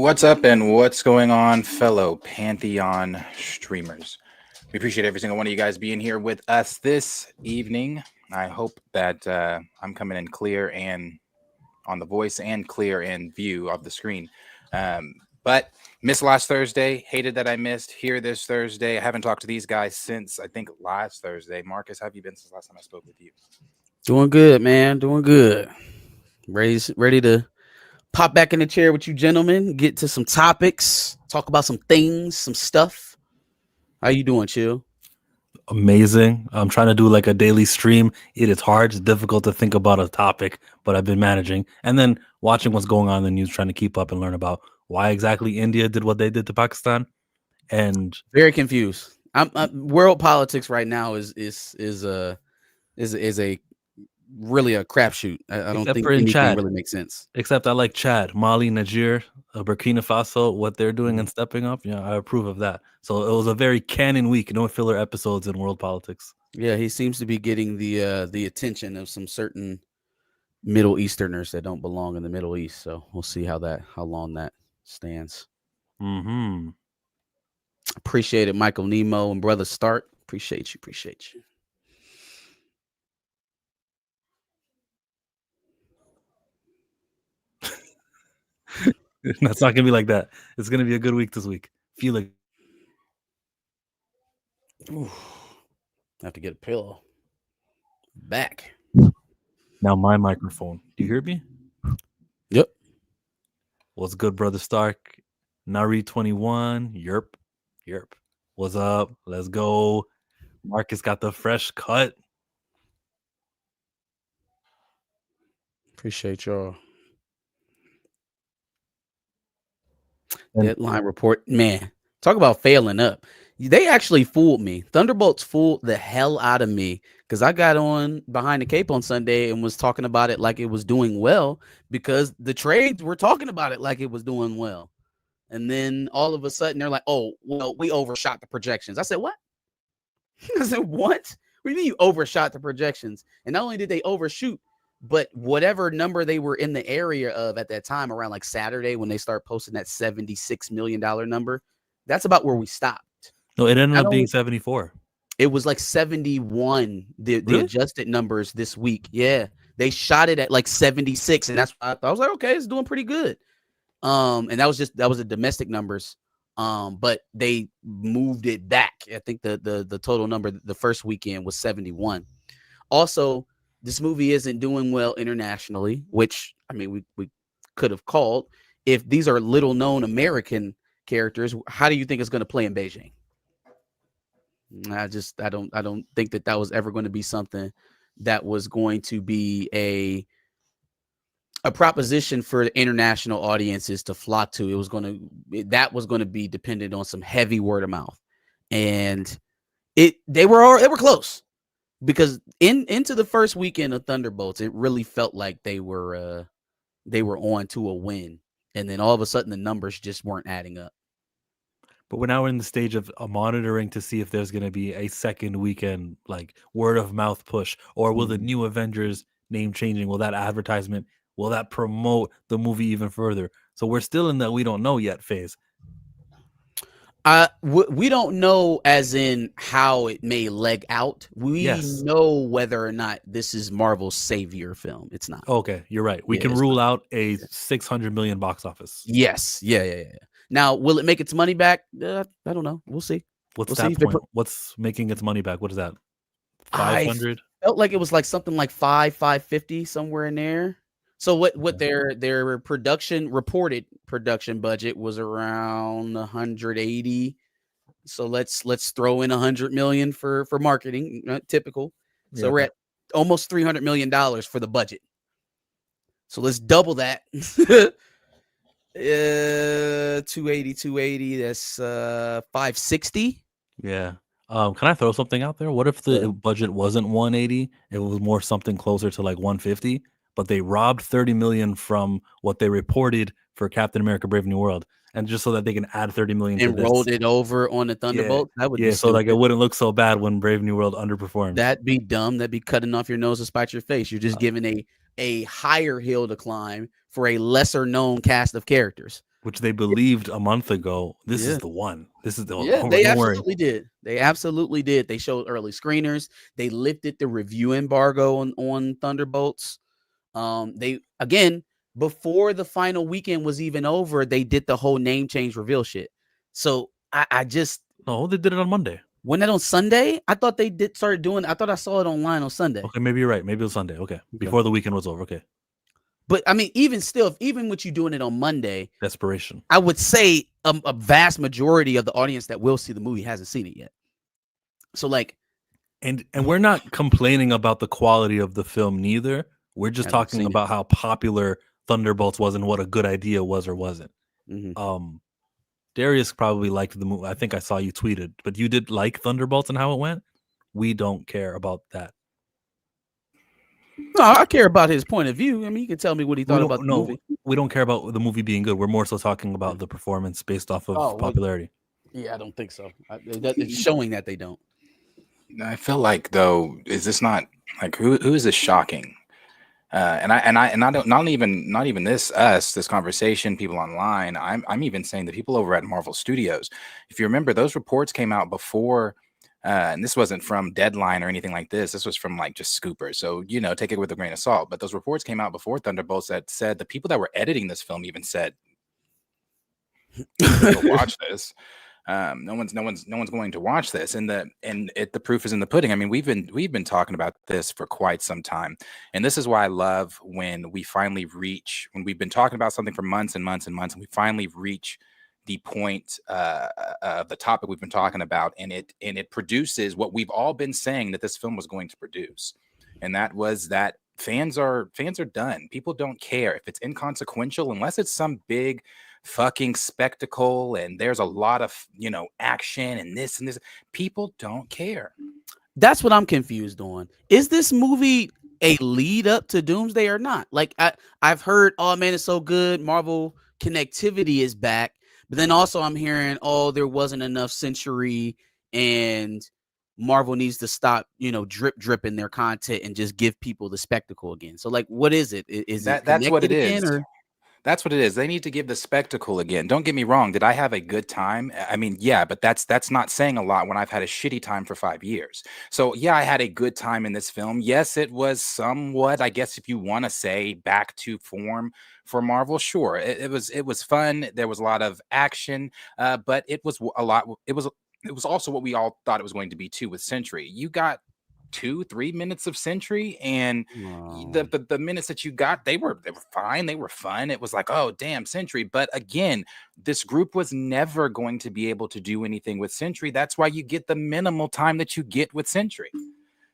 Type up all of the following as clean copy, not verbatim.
What's up and what's going on, fellow Pantheon streamers? We appreciate every single one of you guys being here with us this evening. I hope that I'm coming in clear and on the voice and clear in view of the screen. But missed last Thursday, hated that I missed here this Thursday. I haven't talked to these guys since I think last Thursday. Marcus, how have you been since last time I spoke with you? Doing good, man. Doing good. Ready to pop back in the chair with you gentlemen, get to some topics, talk about some things, some stuff. How you doing, Chill? Amazing. I'm trying to do like a daily stream. It is hard. It's difficult to think about a topic, but I've been managing. And then watching what's going on in the news, trying to keep up and learn about why exactly India did what they did to Pakistan. And very confused. World politics right now is a really a crapshoot. I don't think anything really makes sense. Except I like Chad, Mali, Niger, Burkina Faso, what they're doing and stepping up. Yeah, I approve of that. So it was a very canon week. No filler episodes in world politics. Yeah, he seems to be getting the attention of some certain Middle Easterners that don't belong in the Middle East. So we'll see how long that stands. Appreciate it, Michael Nemo and Brother Stark. Appreciate you. That's not gonna be like that. It's gonna be a good week this week. Feel like I have to get a pillow. Back. Now my microphone. Do you hear me? Yep. What's good, Brother Stark? Nari 21. Yerp. What's up? Let's go. Marcus got the fresh cut. Appreciate y'all. Deadline report, man. Talk about failing up. They actually fooled me. Thunderbolts fooled the hell out of me because I got on Behind the Cape on Sunday and was talking about it like it was doing well because the trades were talking about it like it was doing well. And then all of a sudden they're like, oh, well, we overshot the projections. I said, what? I said, what? What do you mean you overshot the projections? And not only did they overshoot, but whatever number they were in the area of at that time around like Saturday when they start posting that $76 million number, that's about where we stopped. No, it ended up being 74. It was like 71, the adjusted numbers this week. Yeah, they shot it at like 76, and that's why I was like, okay, it's doing pretty good. And that was the domestic numbers. But they moved it back. I think the total number the first weekend was 71. Also, this movie isn't doing well internationally, which I mean we could have called. If these are little known American characters, how do you think it's going to play in Beijing? I don't think that was ever going to be something that was going to be a proposition for the international audiences to flock to. That was going to be dependent on some heavy word of mouth, and they were close. Because into the first weekend of Thunderbolts, it really felt like they were on to a win, and then all of a sudden the numbers just weren't adding up. But we're now in the stage of monitoring to see if there's going to be a second weekend like word of mouth push, or will the new Avengers name changing? Will that advertisement? Will that promote the movie even further? So we're still in that we don't know yet phase. We don't know as in how it may leg out. We know whether or not this is Marvel's savior film. It's not. Okay, you're right. We can rule out a 600 million box office. Yes. Yeah. Now, will it make its money back? I don't know. We'll see. What's that point? What's making its money back? What is that? 500? Felt like it was like something like 550 somewhere in there. So what their reported production budget was around 180. So let's throw in 100 million for marketing, typical. So we're at almost $300 million for the budget. So let's double that. 280. That's 560. Yeah. Can I throw something out there? What if the budget wasn't 180? It was more something closer to like 150. But they robbed 30 million from what they reported for Captain America: Brave New World, and just so that they can add 30 million and rolled it over on the Thunderbolts. That would so like it wouldn't look so bad when Brave New World underperformed. That'd be dumb. That'd be cutting off your nose to spite your face. You're just giving a higher hill to climb for a lesser known cast of characters. which they believed a month ago. This is the one. This is the They don't worry. absolutely did. They absolutely did. They showed early screeners. They lifted the review embargo on Thunderbolts. They again before the final weekend was even over, they did the whole name change reveal shit. So I just they did it on Monday. Wasn't that on Sunday? I thought they did start doing. I thought I saw it online on Sunday. Okay, maybe you're right. Maybe it was Sunday. Okay, before the weekend was over. Okay. But I mean, even still, even with you doing it on Monday, desperation. I would say a vast majority of the audience that will see the movie hasn't seen it yet. So like, and we're not complaining about the quality of the film neither. We're just talking about how popular Thunderbolts was and what a good idea was or wasn't. Mm-hmm. Darius probably liked the movie. I think I saw you tweeted, but you did like Thunderbolts and how it went. We don't care about that. No, I care about his point of view. I mean, you can tell me what he thought about the movie. We don't care about the movie being good. We're more so talking about the performance based off of popularity. Yeah, I don't think so. It's showing that they don't. I feel like though, is this not like who is this shocking? And I don't not even this conversation, people online. I'm even saying the people over at Marvel Studios. If you remember, those reports came out before. And this wasn't from Deadline or anything like this. This was from like just Scooper. So, take it with a grain of salt. But those reports came out before Thunderbolts that said the people that were editing this film even said, watch this. No one's going to watch this. And the proof is in the pudding. I mean, we've been talking about this for quite some time. And this is why I love when we've been talking about something for months and months and months, and we finally reach the point of the topic we've been talking about, and it produces what we've all been saying that this film was going to produce, and that was that fans are done. People don't care if it's inconsequential unless it's some big fucking spectacle and there's a lot of action and this and this. People don't care. That's what I'm confused on. Is this movie a lead up to Doomsday or not? Like I've heard, oh man, it's so good. Marvel connectivity is back. But then also I'm hearing, there wasn't enough Century and Marvel needs to stop, dripping their content and just give people the spectacle again. So like, what is it? Is that's what it is? Or? That's what it is. They need to give the spectacle again. Don't get me wrong. Did I have a good time? I mean, yeah, but that's not saying a lot when I've had a shitty time for 5 years. So yeah, I had a good time in this film. Yes, it was somewhat, I guess, if you want to say, back to form for Marvel. Sure, it was fun. There was a lot of action, but it was a lot. It was also what we all thought it was going to be too with Sentry. You got 2-3 minutes of Sentry, and the minutes that you got, they were fine, they were fun. It was like, oh damn, Sentry. But again, this group was never going to be able to do anything with Sentry. That's why you get the minimal time that you get with Sentry.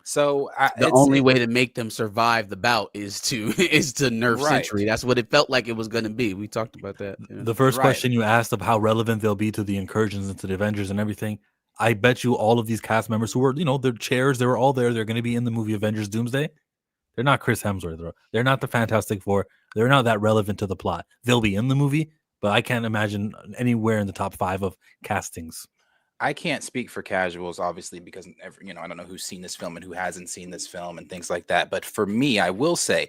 So the only way to make them survive the bout is to nerf Sentry. That's what it felt like it was going to be. We talked about that. The first question you asked of how relevant they'll be to the incursions into the Avengers and everything, I bet you all of these cast members who were, their chairs, they were all there. They're going to be in the movie Avengers Doomsday. They're not Chris Hemsworth. They're not the Fantastic Four. They're not that relevant to the plot. They'll be in the movie, but I can't imagine anywhere in the top 5 of castings. I can't speak for casuals, obviously, because I don't know who's seen this film and who hasn't seen this film and things like that. But for me, I will say,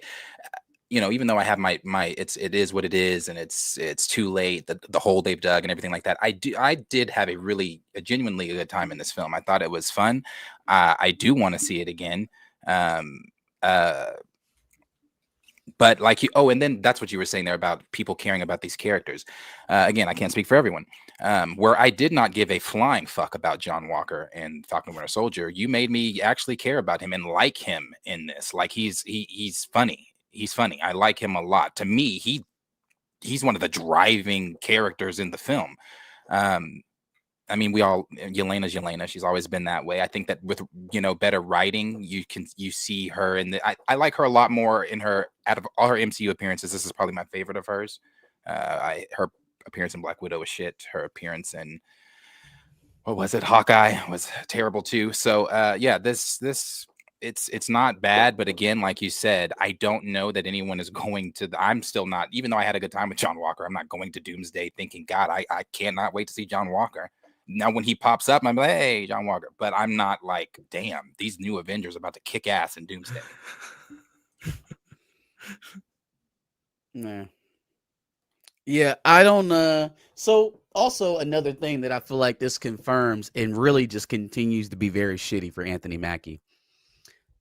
even though I have my it is what it is, and it's too late, the hole they've dug and everything like that. I did have a genuinely good time in this film. I thought it was fun. I do want to see it again. But like and then that's what you were saying there about people caring about these characters. Again, I can't speak for everyone. Where I did not give a flying fuck about John Walker and Falcon Winter Soldier, you made me actually care about him and like him in this. Like he's funny. He's funny. I like him a lot. To me, he's one of the driving characters in the film. I mean, Yelena's Yelena. She's always been that way. I think that with, better writing, you see her, and I like her a lot more in her, out of all her MCU appearances. This is probably my favorite of hers. Her appearance in Black Widow was shit. Her appearance in, what was it, Hawkeye, was terrible too. So yeah, this it's not bad, but again, like you said, I don't know that anyone is going to. I'm still not, even though I had a good time with John Walker, I'm not going to Doomsday thinking, God, I cannot wait to see John Walker. Now, when he pops up, I'm like, hey, John Walker. But I'm not like, damn, these new Avengers are about to kick ass in Doomsday. Nah. Yeah, I don't. So also another thing that I feel like this confirms and really just continues to be very shitty for Anthony Mackie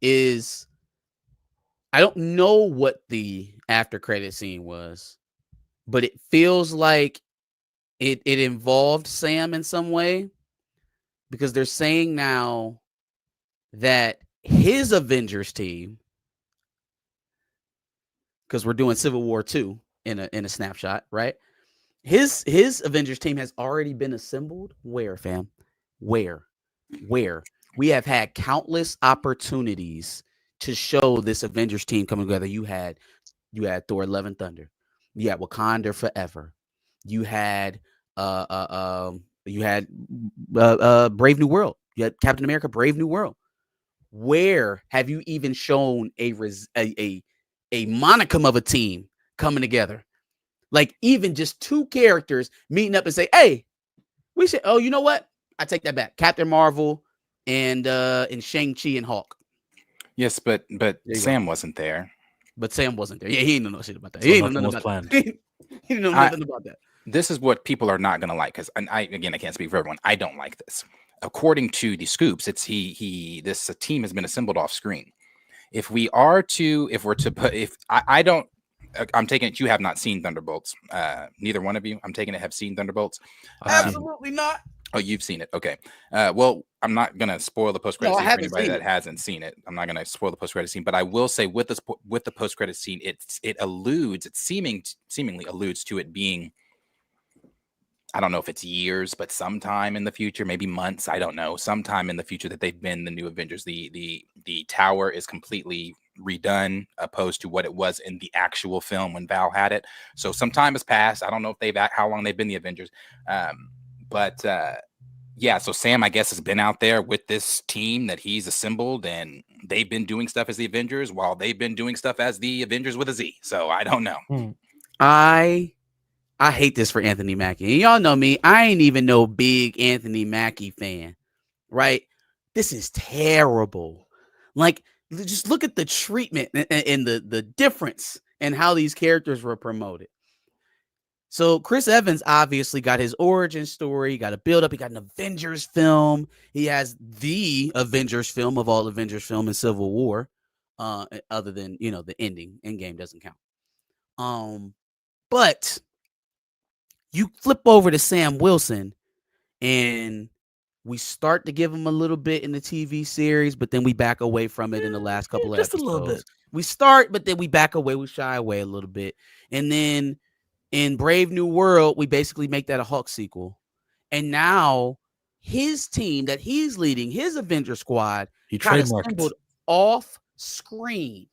is I don't know what the after credit scene was, but it feels like it involved Sam in some way because they're saying now that his Avengers team, because we're doing Civil War 2 in a snapshot, right? His Avengers team has already been assembled. Where, fam? Where? We have had countless opportunities to show this Avengers team coming together. You had Thor: Love and Thunder. You had Wakanda Forever. You had Brave New World. You had Captain America: Brave New World. Where have you even shown a monicum of a team coming together? Like even just two characters meeting up and say, "Hey, we should." Oh, you know what? I take that back. Captain Marvel and Shang-Chi and Hulk. Yes, but Sam wasn't there. But Sam wasn't there. Yeah, he didn't know shit about that. So He didn't know nothing nothing was about planned. that. He didn't know nothing about that. This is what people are not going to like because I can't speak for everyone. I don't like this. According to the scoops, it's this team has been assembled off screen. If I'm taking it you have not seen Thunderbolts. Neither one of you, I'm taking it, have seen Thunderbolts. Absolutely not. Oh, you've seen it. Okay. Well, I'm not going to spoil the post-credit scene for anybody that hasn't seen it. I'm not going to spoil the post-credit scene, but I will say with the post-credit scene, it seemingly alludes to it being, I don't know if it's years, but sometime in the future, maybe months, I don't know, sometime in the future that they've been the new Avengers. The tower is completely redone opposed to what it was in the actual film when Val had it. So some time has passed. I don't know if how long they've been the Avengers. Yeah, so Sam, I guess, has been out there with this team that he's assembled, and they've been doing stuff as the Avengers while they've been doing stuff as the Avengers with a Z. So I don't know. I hate this for Anthony Mackie. And y'all know me. I ain't even no big Anthony Mackie fan, right? This is terrible. Like, just look at the treatment and the difference in how these characters were promoted. So Chris Evans obviously got his origin story, he got a build up, he got an Avengers film. He has the Avengers film of all Avengers film in Civil War, other than, the ending. Endgame doesn't count. But you flip over to Sam Wilson and we start to give him a little bit in the TV series, but then we back away from it in the last couple of episodes. Just a little bit. We start, but then we back away, we shy away a little bit. And then in Brave New World, we basically make that a Hulk sequel. And now his team that he's leading, his Avenger squad, He got trademarked assembled off screen.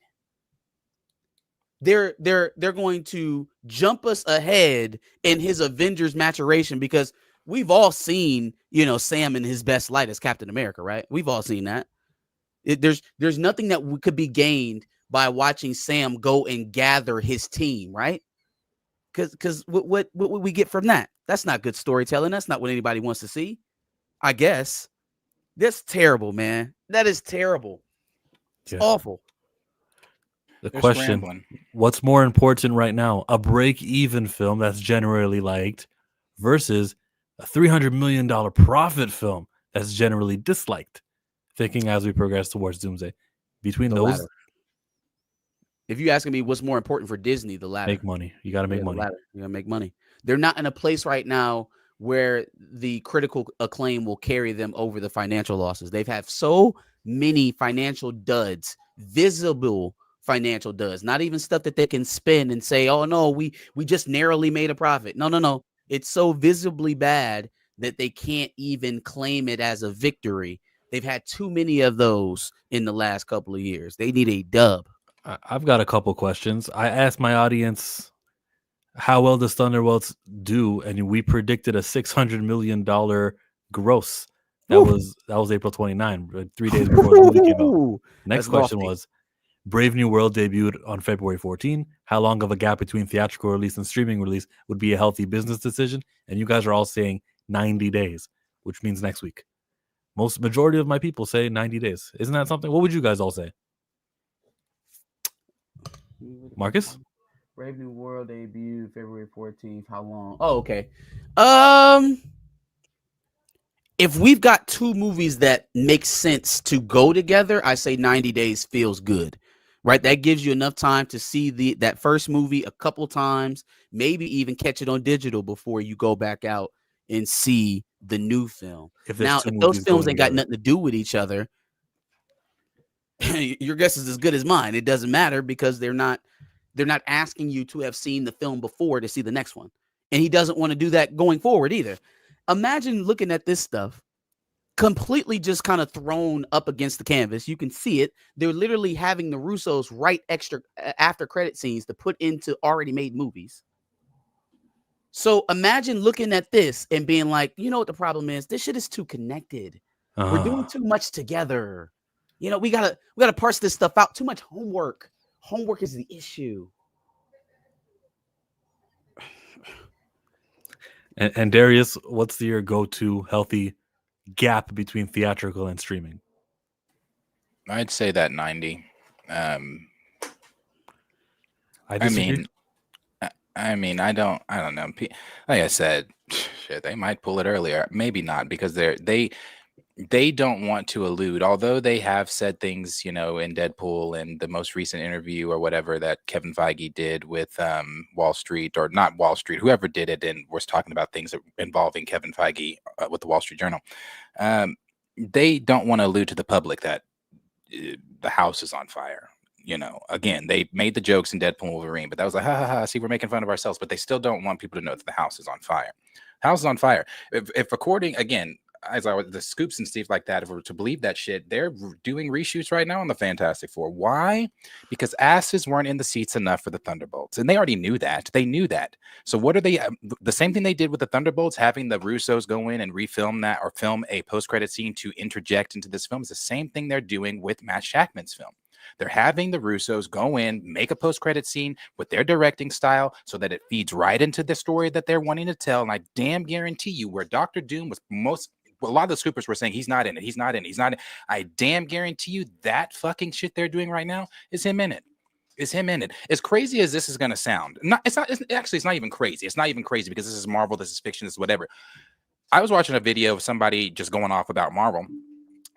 They're going to jump us ahead in his Avengers maturation because we've all seen, Sam in his best light as Captain America, right? We've all seen that. There's nothing that could be gained by watching Sam go and gather his team, right? Because what would we get from that? That's not good storytelling. That's not what anybody wants to see, I guess. That's terrible, man. That is terrible. It's awful. The question, what's more important right now? A break-even film that's generally liked versus a $300 million profit film that's generally disliked, thinking as we progress towards Doomsday. Between the those... latter. If you're asking me what's more important for Disney, the latter. Make money. You got to make money. You got to make money. They're not in a place right now where the critical acclaim will carry them over the financial losses. They've had so many financial duds, visible financial duds, not even stuff that they can spin and say, oh, no, we just narrowly made a profit. No. It's so visibly bad that they can't even claim it as a victory. They've had too many of those in the last couple of years. They need a dub. I've got a couple questions. I asked my audience, how well does Thunderbolts do? And we predicted a $600 million gross. That was April 29, 3 days before the movie came out. Next question was, Brave New World debuted on February 14. How long of a gap between theatrical release and streaming release would be a healthy business decision? And you guys are all saying 90 days, which means next week. Majority of my people say 90 days. Isn't that something? What would you guys all say? Marcus? Brave New World debut February 14th. How long? Oh, okay. If we've got two movies that make sense to go together, I say 90 days feels good, right? That gives you enough time to see that first movie a couple times, maybe even catch it on digital before you go back out and see the new film. If Now, there's two if those movies films going ain't got together. nothing to do with each other, your guess is as good as mine. It doesn't matter because they're not asking you to have seen the film before to see the next one. And he doesn't want to do that going forward either. Imagine looking at this stuff completely just kind of thrown up against the canvas. You can see it. They're literally having the Russos write extra after credit scenes to put into already made movies. So imagine looking at this and being like, you know what the problem is? This shit is too connected. We're doing too much together. You know, we gotta parse this stuff out. Too much homework. Homework is the issue. And Darius, what's your go-to healthy gap between theatrical and streaming? I'd say that 90. I disagree. I mean, I don't know. Like I said, shit, they might pull it earlier. Maybe not, because they don't want to allude, although they have said things, you know, in Deadpool and the most recent interview or whatever that Kevin Feige did with Wall Street, or not Wall Street, whoever did it, and was talking about things involving Kevin Feige with the Wall Street Journal. They don't want to allude to the public that the house is on fire. You know, again, they made the jokes in Deadpool and Wolverine, but that was like, ha ha ha, see, we're making fun of ourselves, but they still don't want people to know that the house is on fire. House is on fire. If according, again, as I was the scoops and stuff like that, if we were to believe that shit, they're doing reshoots right now on the Fantastic Four. Why? Because asses weren't in the seats enough for the Thunderbolts, and they already knew that. They knew that. So what are they? The same thing they did with the Thunderbolts, having the Russos go in and refilm that, or film a post-credit scene to interject into this film, is the same thing they're doing with Matt Shackman's film. They're having the Russos go in, make a post-credit scene with their directing style so that it feeds right into the story that they're wanting to tell. And I damn guarantee you, where Dr. Doom was a lot of the scoopers were saying he's not in it. I damn guarantee you that fucking shit they're doing right now is him in it. As crazy as this is going to sound, it's not even crazy. It's not even crazy because this is Marvel, this is fiction, this is whatever. I was watching a video of somebody just going off about Marvel,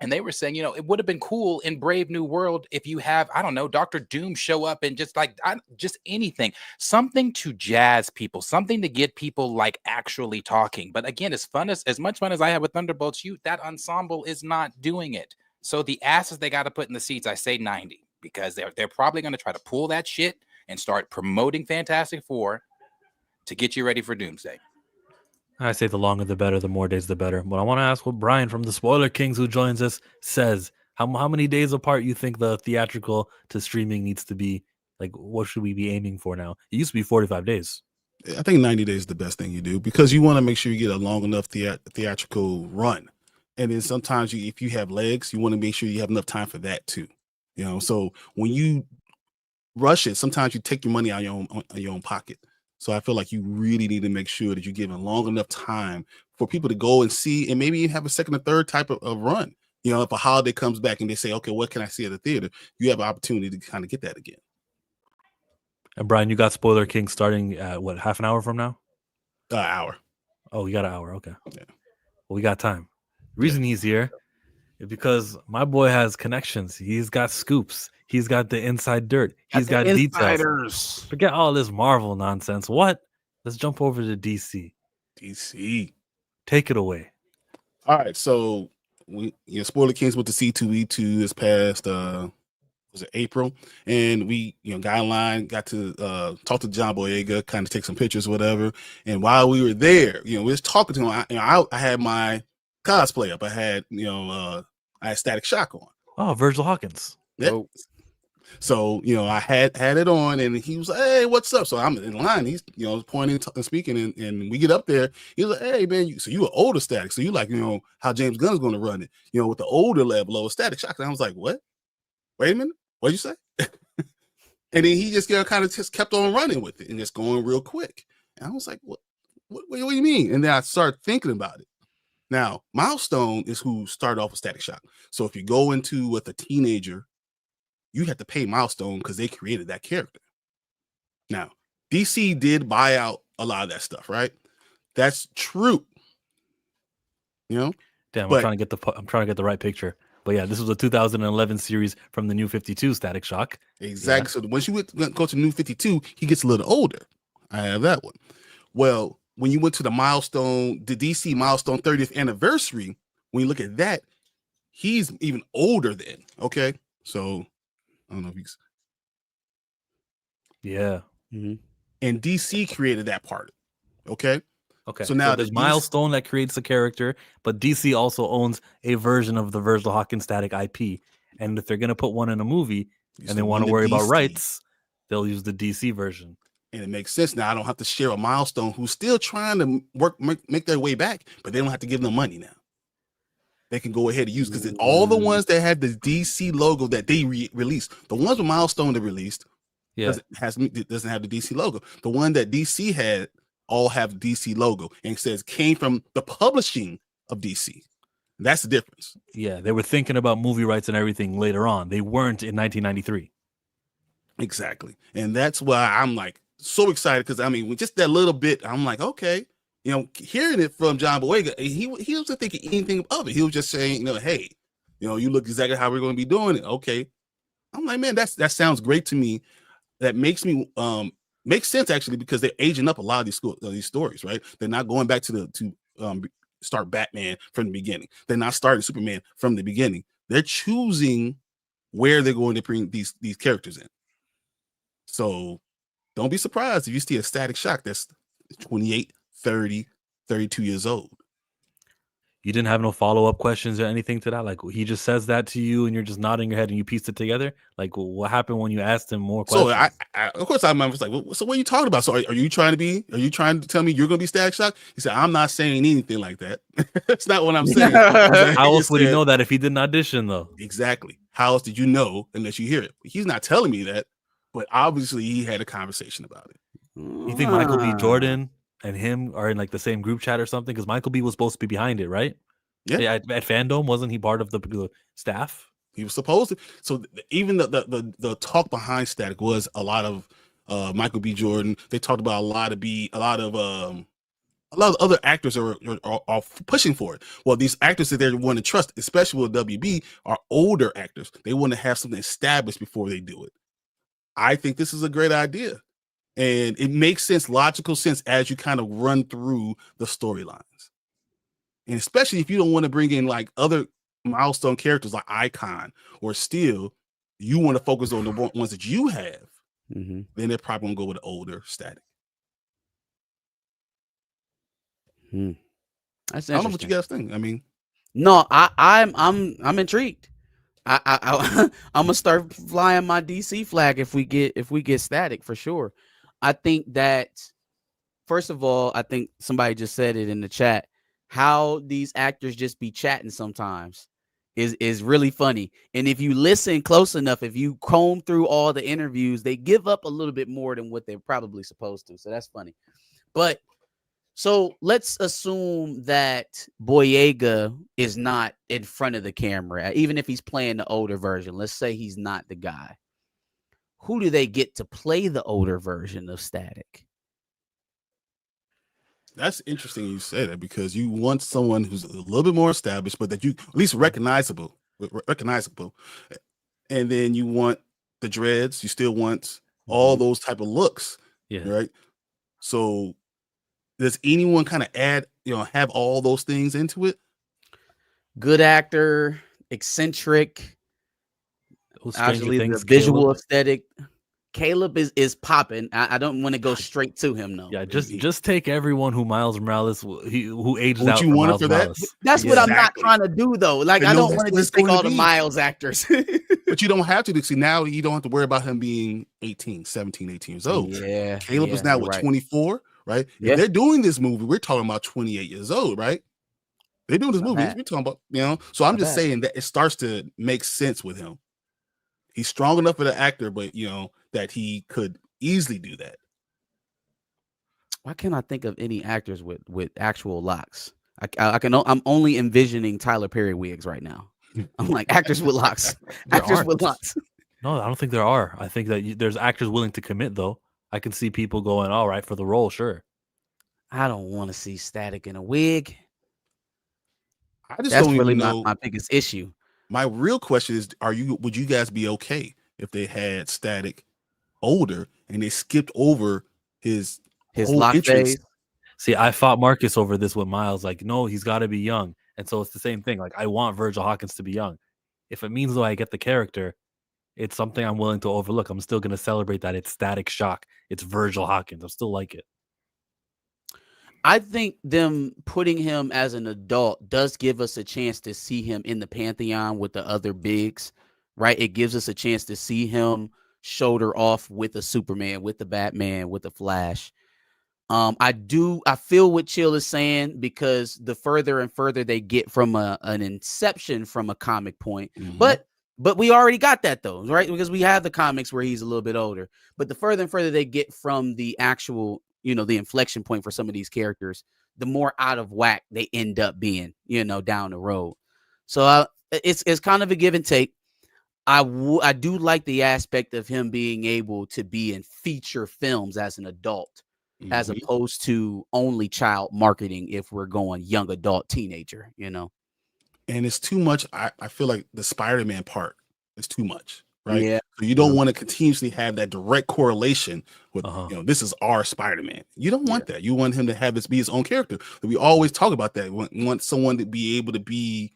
and they were saying, you know, it would have been cool in Brave New World if you have, I don't know, Dr. Doom show up and just like, just anything, something to jazz people, something to get people like actually talking. But again, as much fun as I have with Thunderbolts, that ensemble is not doing it. So the asses they got to put in the seats, I say 90, because they're probably going to try to pull that shit and start promoting Fantastic Four to get you ready for Doomsday. I say the longer the better, the more days the better. But I want to ask what Brian from the Spoiler Kings, who joins us, says. How many days apart you think the theatrical to streaming needs to be? Like, what should we be aiming for now? It used to be 45 days. I think 90 days is the best thing you do, because you want to make sure you get a long enough theatrical run. And then sometimes if you have legs, you want to make sure you have enough time for that too. You know, so when you rush it, sometimes you take your money out of your own pocket. So I feel like you really need to make sure that you're giving long enough time for people to go and see, and maybe even have a second or third type of run. You know, if a holiday comes back and they say, okay, what can I see at the theater? You have an opportunity to kind of get that again. And Brian, you got Spoiler King starting at what, half an hour from now? Hour. Oh, we got an hour. Okay. Yeah. Well, we got time. The reason he's here is because my boy has connections. He's got scoops. He's got the inside dirt. He's got details. Forget all this Marvel nonsense. What? Let's jump over to DC. DC. Take it away. All right. So Spoiler Kings went to C2E2 this past was it April, and we got in line, got to talk to John Boyega, kind of take some pictures, whatever. And while we were there, we was talking to him. I had my cosplay up. I had I had Static Shock on. Oh, Virgil Hawkins. Yep. Oh. So I had it on, and he was like, "Hey, what's up?" So I'm in line. He's pointing and speaking, and we get up there. He's like, "Hey, man, so you an older Static? So you like how James Gunn's going to run it? With the older level of Static Shock?" And I was like, "What? Wait a minute, what'd you say?" And then he just kind of just kept on running with it and just going real quick. And I was like, "What do you mean?" And then I started thinking about it. Now, Milestone is who started off with Static Shock. So if you go into with a teenager, you have to pay Milestone because they created that character. Now, DC did buy out a lot of that stuff, right? That's true. You know? Damn, But- I'm trying to get the right picture. But yeah, this was a 2011 series from the New 52 Static Shock. Exactly. So once you go to New 52, he gets a little older. I have that one. Well, when you went to the DC milestone 30th anniversary, when you look at that, he's even older then. Okay. So I don't know if he's. Yeah. Mm-hmm. And DC created that part. Okay. Okay. So now there's the Milestone that creates the character, but DC also owns a version of the Virgil Hawkins Static IP. And if they're going to put one in a movie and they want to worry about rights, they'll use the DC version. And it makes sense now. I don't have to share a Milestone who's still trying to make their way back, but they don't have to give them money now. They can go ahead and use, because all the ones that had the DC logo that they released, the ones with Milestone that released, doesn't have the DC logo. The one that DC had all have DC logo, and it says came from the publishing of DC. That's the difference. Yeah, they were thinking about movie rights and everything later on. They weren't in 1993. Exactly. And that's why I'm like so excited, because I mean, with just that little bit, I'm like, okay, you know, hearing it from John Boyega, he wasn't thinking anything of it. He was just saying, you know, hey, you know, you look exactly how we're going to be doing it. Okay. I'm like, man, that sounds great to me. That makes me makes sense actually, because they're aging up a lot of these stories, right? They're not going back to start Batman from the beginning. They're not starting Superman from the beginning. They're choosing where they're going to bring these characters in. So don't be surprised if you see a Static Shock that's 28, 30, 32 years old. You didn't have no follow-up questions or anything to that? Like, he just says that to you and you're just nodding your head and you pieced it together? Like, what happened when you asked him more questions? So of course, I'm just like, well, so what are you talking about? So are you trying to tell me you're going to be Static Shock? He said, I'm not saying anything like that. That's not what I'm saying. How else would he know that if he didn't audition, though? Exactly. How else did you know unless you hear it? He's not telling me that, but obviously he had a conversation about it. You think Michael B. Jordan and him are in like the same group chat or something? Because Michael B. was supposed to be behind it, right? Yeah. At Fandom, wasn't he part of the staff? He was supposed to. So even the talk behind Static was a lot of Michael B. Jordan. They talked about a lot of other actors are pushing for it. Well, these actors that they want to trust, especially with WB, are older actors. They want to have something established before they do it. I think this is a great idea. And it makes sense, logical sense, as you kind of run through the storylines. And especially if you don't want to bring in like other milestone characters like Icon or Steel, you want to focus on the ones that you have. Mm-hmm. Then they're probably gonna go with the older Static. That's I don't know what you guys think. I mean, no, I'm intrigued. I'm gonna start flying my DC flag if we get Static for sure. I think that, first of all, I think somebody just said it in the chat. How these actors just be chatting sometimes is really funny. And if you listen close enough, if you comb through all the interviews, they give up a little bit more than what they're probably supposed to. So that's funny. But so let's assume that Boyega is not in front of the camera, even if he's playing the older version. Let's say he's not the guy. Who do they get to play the older version of Static? that's interesting you say that, because you want someone who's a little bit more established, but that you at least recognizable. And then you want the dreads. You still want all those type of looks. Yeah. Right. So does anyone kind of add, have all those things into it? Good actor, eccentric, actually the visual aesthetic. Caleb is popping. I don't want to go straight to him though. Yeah, just take everyone who Miles Morales who aged out. You want it for that? That's what I'm not trying to do though. Like, I don't want to just take all the Miles actors. But you don't have to. See, now you don't have to worry about him being 17, 18 years old. Yeah. Caleb is now 24, right? Yeah. If they're doing this movie, we're talking about 28 years old, right? They're doing this movie. We're talking about, So I'm just saying that it starts to make sense with him. He's strong enough of an actor, but that he could easily do that. Why can't I think of any actors with actual locks? I'm only envisioning Tyler Perry wigs right now. I'm like, actors with locks. Actors with locks. No, I don't think there are. I think that there's actors willing to commit though. I can see people going, all right, for the role, sure. I don't want to see Static in a wig. I just That's don't really even know. my biggest issue. My real question is, would you guys be okay if they had Static older and they skipped over his whole lock entrance? phase. See, I fought Marcus over this with Miles. Like, no, he's got to be young. And so it's the same thing. Like, I want Virgil Hawkins to be young. If it means though I get the character, it's something I'm willing to overlook. I'm still going to celebrate that it's Static Shock. It's Virgil Hawkins. I still like it. I think them putting him as an adult does give us a chance to see him in the Pantheon with the other bigs, right? It gives us a chance to see him shoulder off with the Superman, with the Batman, with the Flash. I feel what Chill is saying, because the further and further they get from an inception from a comic point, but we already got that though, right? Because we have the comics where he's a little bit older, but the further and further they get from the actual, the inflection point for some of these characters, the more out of whack they end up being, down the road. So it's kind of a give and take. I do like the aspect of him being able to be in feature films as an adult, as opposed to only child marketing if we're going young adult teenager, And it's too much. I feel like the Spider-Man part is too much, right? Yeah. So you don't want to continuously have that direct correlation with, this is our Spider-Man. You don't want that. You want him to have be his own character. We always talk about that. We want someone to be able to be,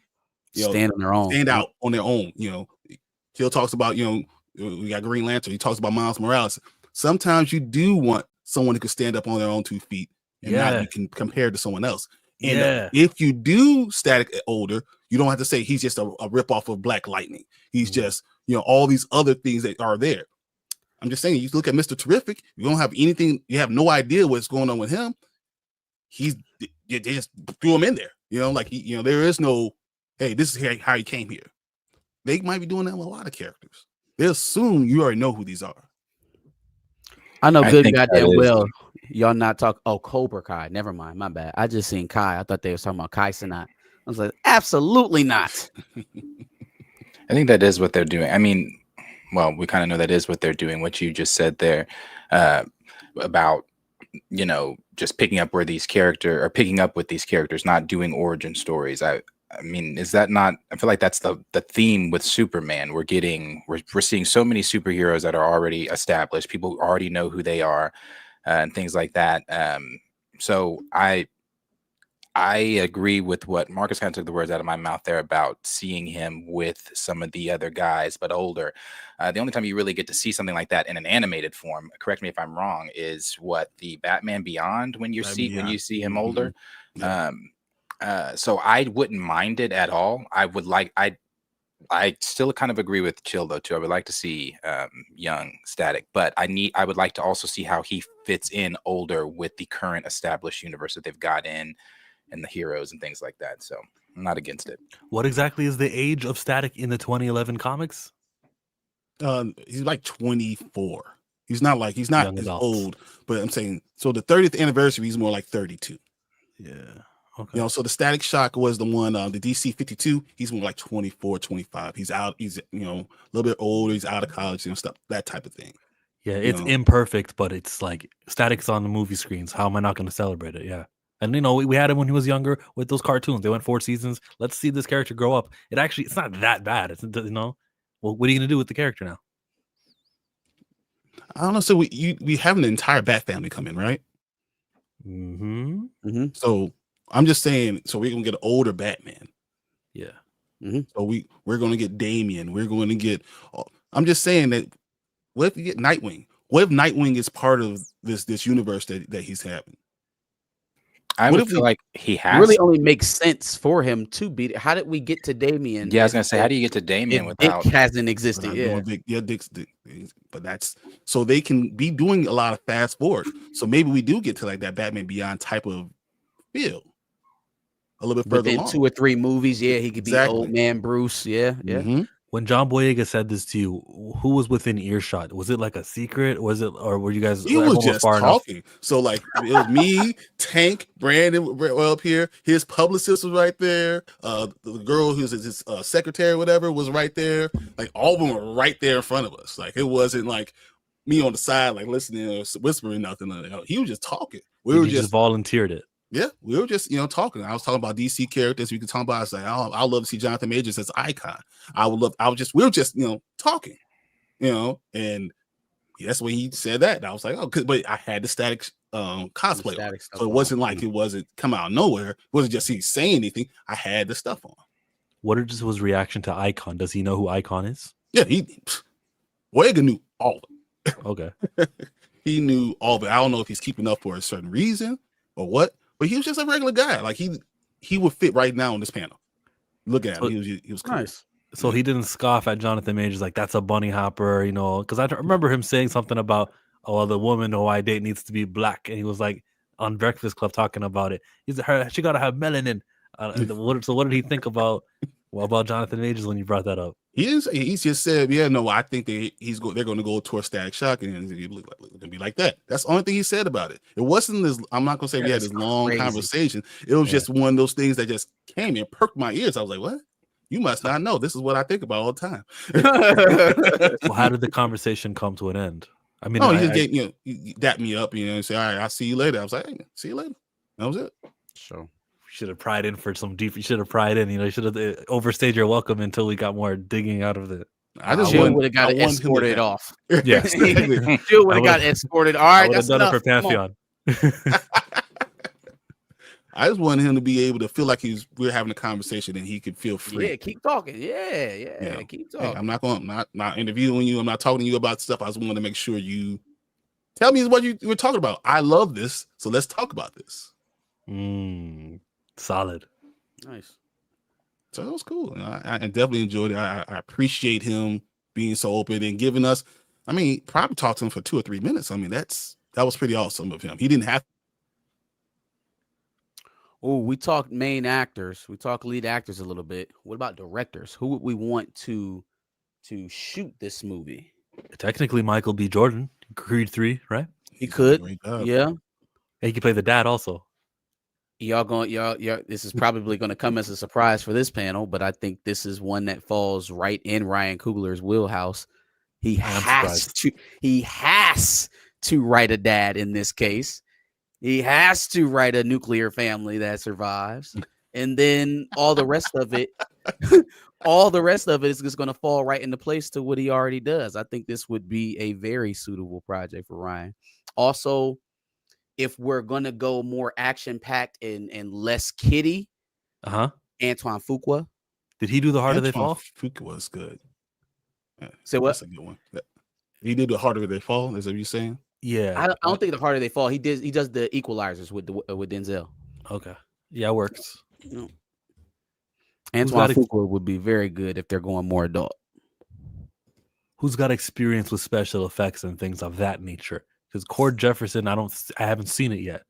stand on their own, stand out on their own. Jill talks about, we got Green Lantern. He talks about Miles Morales. Sometimes you do want someone who can stand up on their own 2 feet and not be compared to someone else. And if you do Static older, you don't have to say he's just a ripoff of Black Lightning. He's just, all these other things that are there. I'm just saying, you look at Mr. Terrific, you don't have anything, you have no idea what's going on with him. They just threw him in there. There is no, hey, this is how he came here. They might be doing that with a lot of characters. They assume you already know who these are. I know good goddamn well y'all not talk. Oh, Cobra Kai. Never mind. My bad. I just seen Kai. I thought they were talking about Kai Cenat. I was like, absolutely not. I think that is what they're doing. I mean, well, we kind of know that is what they're doing. What you just said there about, just picking up with these characters, not doing origin stories. I mean, is that not? I feel like that's the theme with Superman. We're seeing so many superheroes that are already established. People already know who they are, and things like that. So I agree with what Marcus kind of took the words out of my mouth there about seeing him with some of the other guys, but older. The only time you really get to see something like that in an animated form, correct me if I'm wrong, is what the Batman Beyond when you see him older. Yeah. So I wouldn't mind it at all. I still kind of agree with Chill though too. I would like to see young Static, but I would like to also see how he fits in older with the current established universe that they've got in, and the heroes and things like that. So I'm not against it. What exactly is the age of Static in the 2011 comics? He's like 24. He's not as old, but I'm saying, so the 30th anniversary, he's more like 32. Yeah. Okay. So the Static Shock was the one, the DC 52. He's more like 24, 25. He's out. He's a little bit older. He's out of college and stuff, that type of thing. Yeah, it's imperfect, but it's like Static's on the movie screens. How am I not going to celebrate it? Yeah, and we had him when he was younger with those cartoons. They went 4 seasons. Let's see this character grow up. It's not that bad. It's well, what are you going to do with the character now? I don't know. So we have an entire Bat family come in, right? So I'm just saying, so we're gonna get an older Batman. Yeah. So we're gonna get Damian. We're going to get. I'm just saying that. What if you get Nightwing? What if Nightwing is part of this universe that he's having? I would feel like he has really only makes sense for him to be. How did we get to Damian? Yeah, I was gonna say, how do you get to Damian without Dick hasn't existed? Dick's, but that's so they can be doing a lot of fast forward. So maybe we do get to like that Batman Beyond type of feel a little bit further within along. 2 or 3 movies. Yeah, he could be old man Bruce. Yeah. When John Boyega said this to you, who was within earshot? Was it like a secret? Or were you guys? He was just talking. Enough? So like it was me, Tank, Brandon well up here. His publicist was right there. The girl who's his secretary, whatever, was right there. Like all of them were right there in front of us. Like it wasn't like, me on the side, like listening or whispering nothing. He was just talking. We just volunteered it. Yeah, we were just talking. I was talking about DC characters. We could talk about. I was like, I love to see Jonathan Majors as Icon. We were just talking, and that's when he said that. And I was like, but I had the static cosplay, so it wasn't like it wasn't come out of nowhere. It wasn't just he saying anything. I had the stuff on. What is his reaction to Icon? Does he know who Icon is? Yeah, Boyega knew all of it. Okay. He knew all of it. I don't know if he's keeping up for a certain reason or what, but he was just a regular guy. Like he would fit right now on this panel. Look at him. He was cool. Nice. So he didn't scoff at Jonathan Majors like that's a bunny hopper, because I remember him saying something about, the woman who I date needs to be black, and he was like on Breakfast Club talking about it. She got to have melanin. So what did he think about Jonathan Majors when you brought that up? He just said, I think they're going to go towards Static Shock and it's going to be like that. That's the only thing he said about it. It wasn't this. I'm not going to say we had this long conversation. It was just one of those things that just came and perked my ears. I was like, what? You must not know. This is what I think about all the time. Well, how did the conversation come to an end? I mean, he dapped me up, and say, all right, I'll see you later. I was like, hey, see you later. That was it. So should have pried in for some deep. You should have pried in. You should have overstayed your welcome until we got more digging out of it. I just would have got escorted off. Yes, Jill would have got escorted. All right, that's done enough. it for Pantheon. I just wanted him to be able to feel like we're having a conversation and he could feel free. Yeah, keep talking. Yeah, keep talking. Hey, I'm not interviewing you. I'm not talking to you about stuff. I just want to make sure you tell me what you were talking about. I love this, so let's talk about this. Solid. Nice. So it was cool. I definitely enjoyed it. I appreciate him being so open and giving us. I mean, probably talked to him for 2 or 3 minutes. I mean, that was pretty awesome of him. He didn't have. Oh, we talked main actors. We talked lead actors a little bit. What about directors? Who would we want to shoot this movie? Technically, Michael B. Jordan, Creed 3, right? He could. Yeah. He could play the dad also. Y'all, this is probably going to come as a surprise for this panel, but I think this is one that falls right in Ryan Coogler's wheelhouse. He has to write a dad in this case. He has to write a nuclear family that survives. And then all the rest of it is just going to fall right into place to what he already does. I think this would be a very suitable project for Ryan. Also, if we're going to go more action-packed and less kiddie, Antoine Fuqua. Did he do The Harder They Fall? Fuqua was good. Say what? That's a good one. He did The Harder They Fall, is that what you're saying? Yeah. I don't think The Harder They Fall. He does the Equalizers with Denzel. Okay. Yeah, it works. Antoine Fuqua would be very good if they're going more adult. Who's got experience with special effects and things of that nature? Because Cord Jefferson, I haven't seen it yet.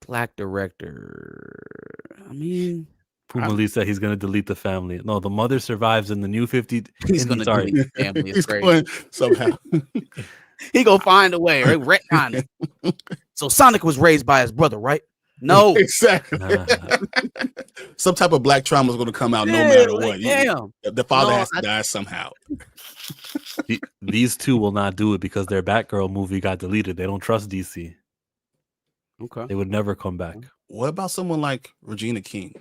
Black director. I mean, Pumali said he's going to delete the family. No, the mother survives in the new 50. He's going to delete the family. It's going somehow. He gonna find a way, right? Retcon it. So Sonic was raised by his brother, right? No, exactly. Some type of black trauma is going to come out no matter what. The father has to die somehow. These two will not do it because their Batgirl movie got deleted. They don't trust DC. Okay, they would never come back. What about someone like Regina King?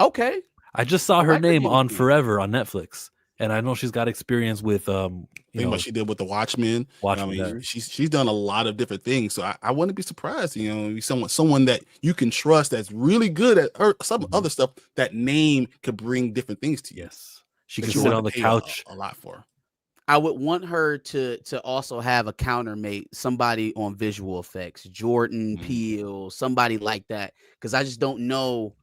Okay, I just saw her name on Forever on Netflix. And I know she's got experience with think what she did with the Watchmen. I mean, she's done a lot of different things. So I wouldn't be surprised, someone that you can trust that's really good at some other stuff. That name could bring different things to you. Yes, she can sit on the couch a lot for. I would want her to also have a countermate, somebody on visual effects, Jordan Peele, somebody like that, because I just don't know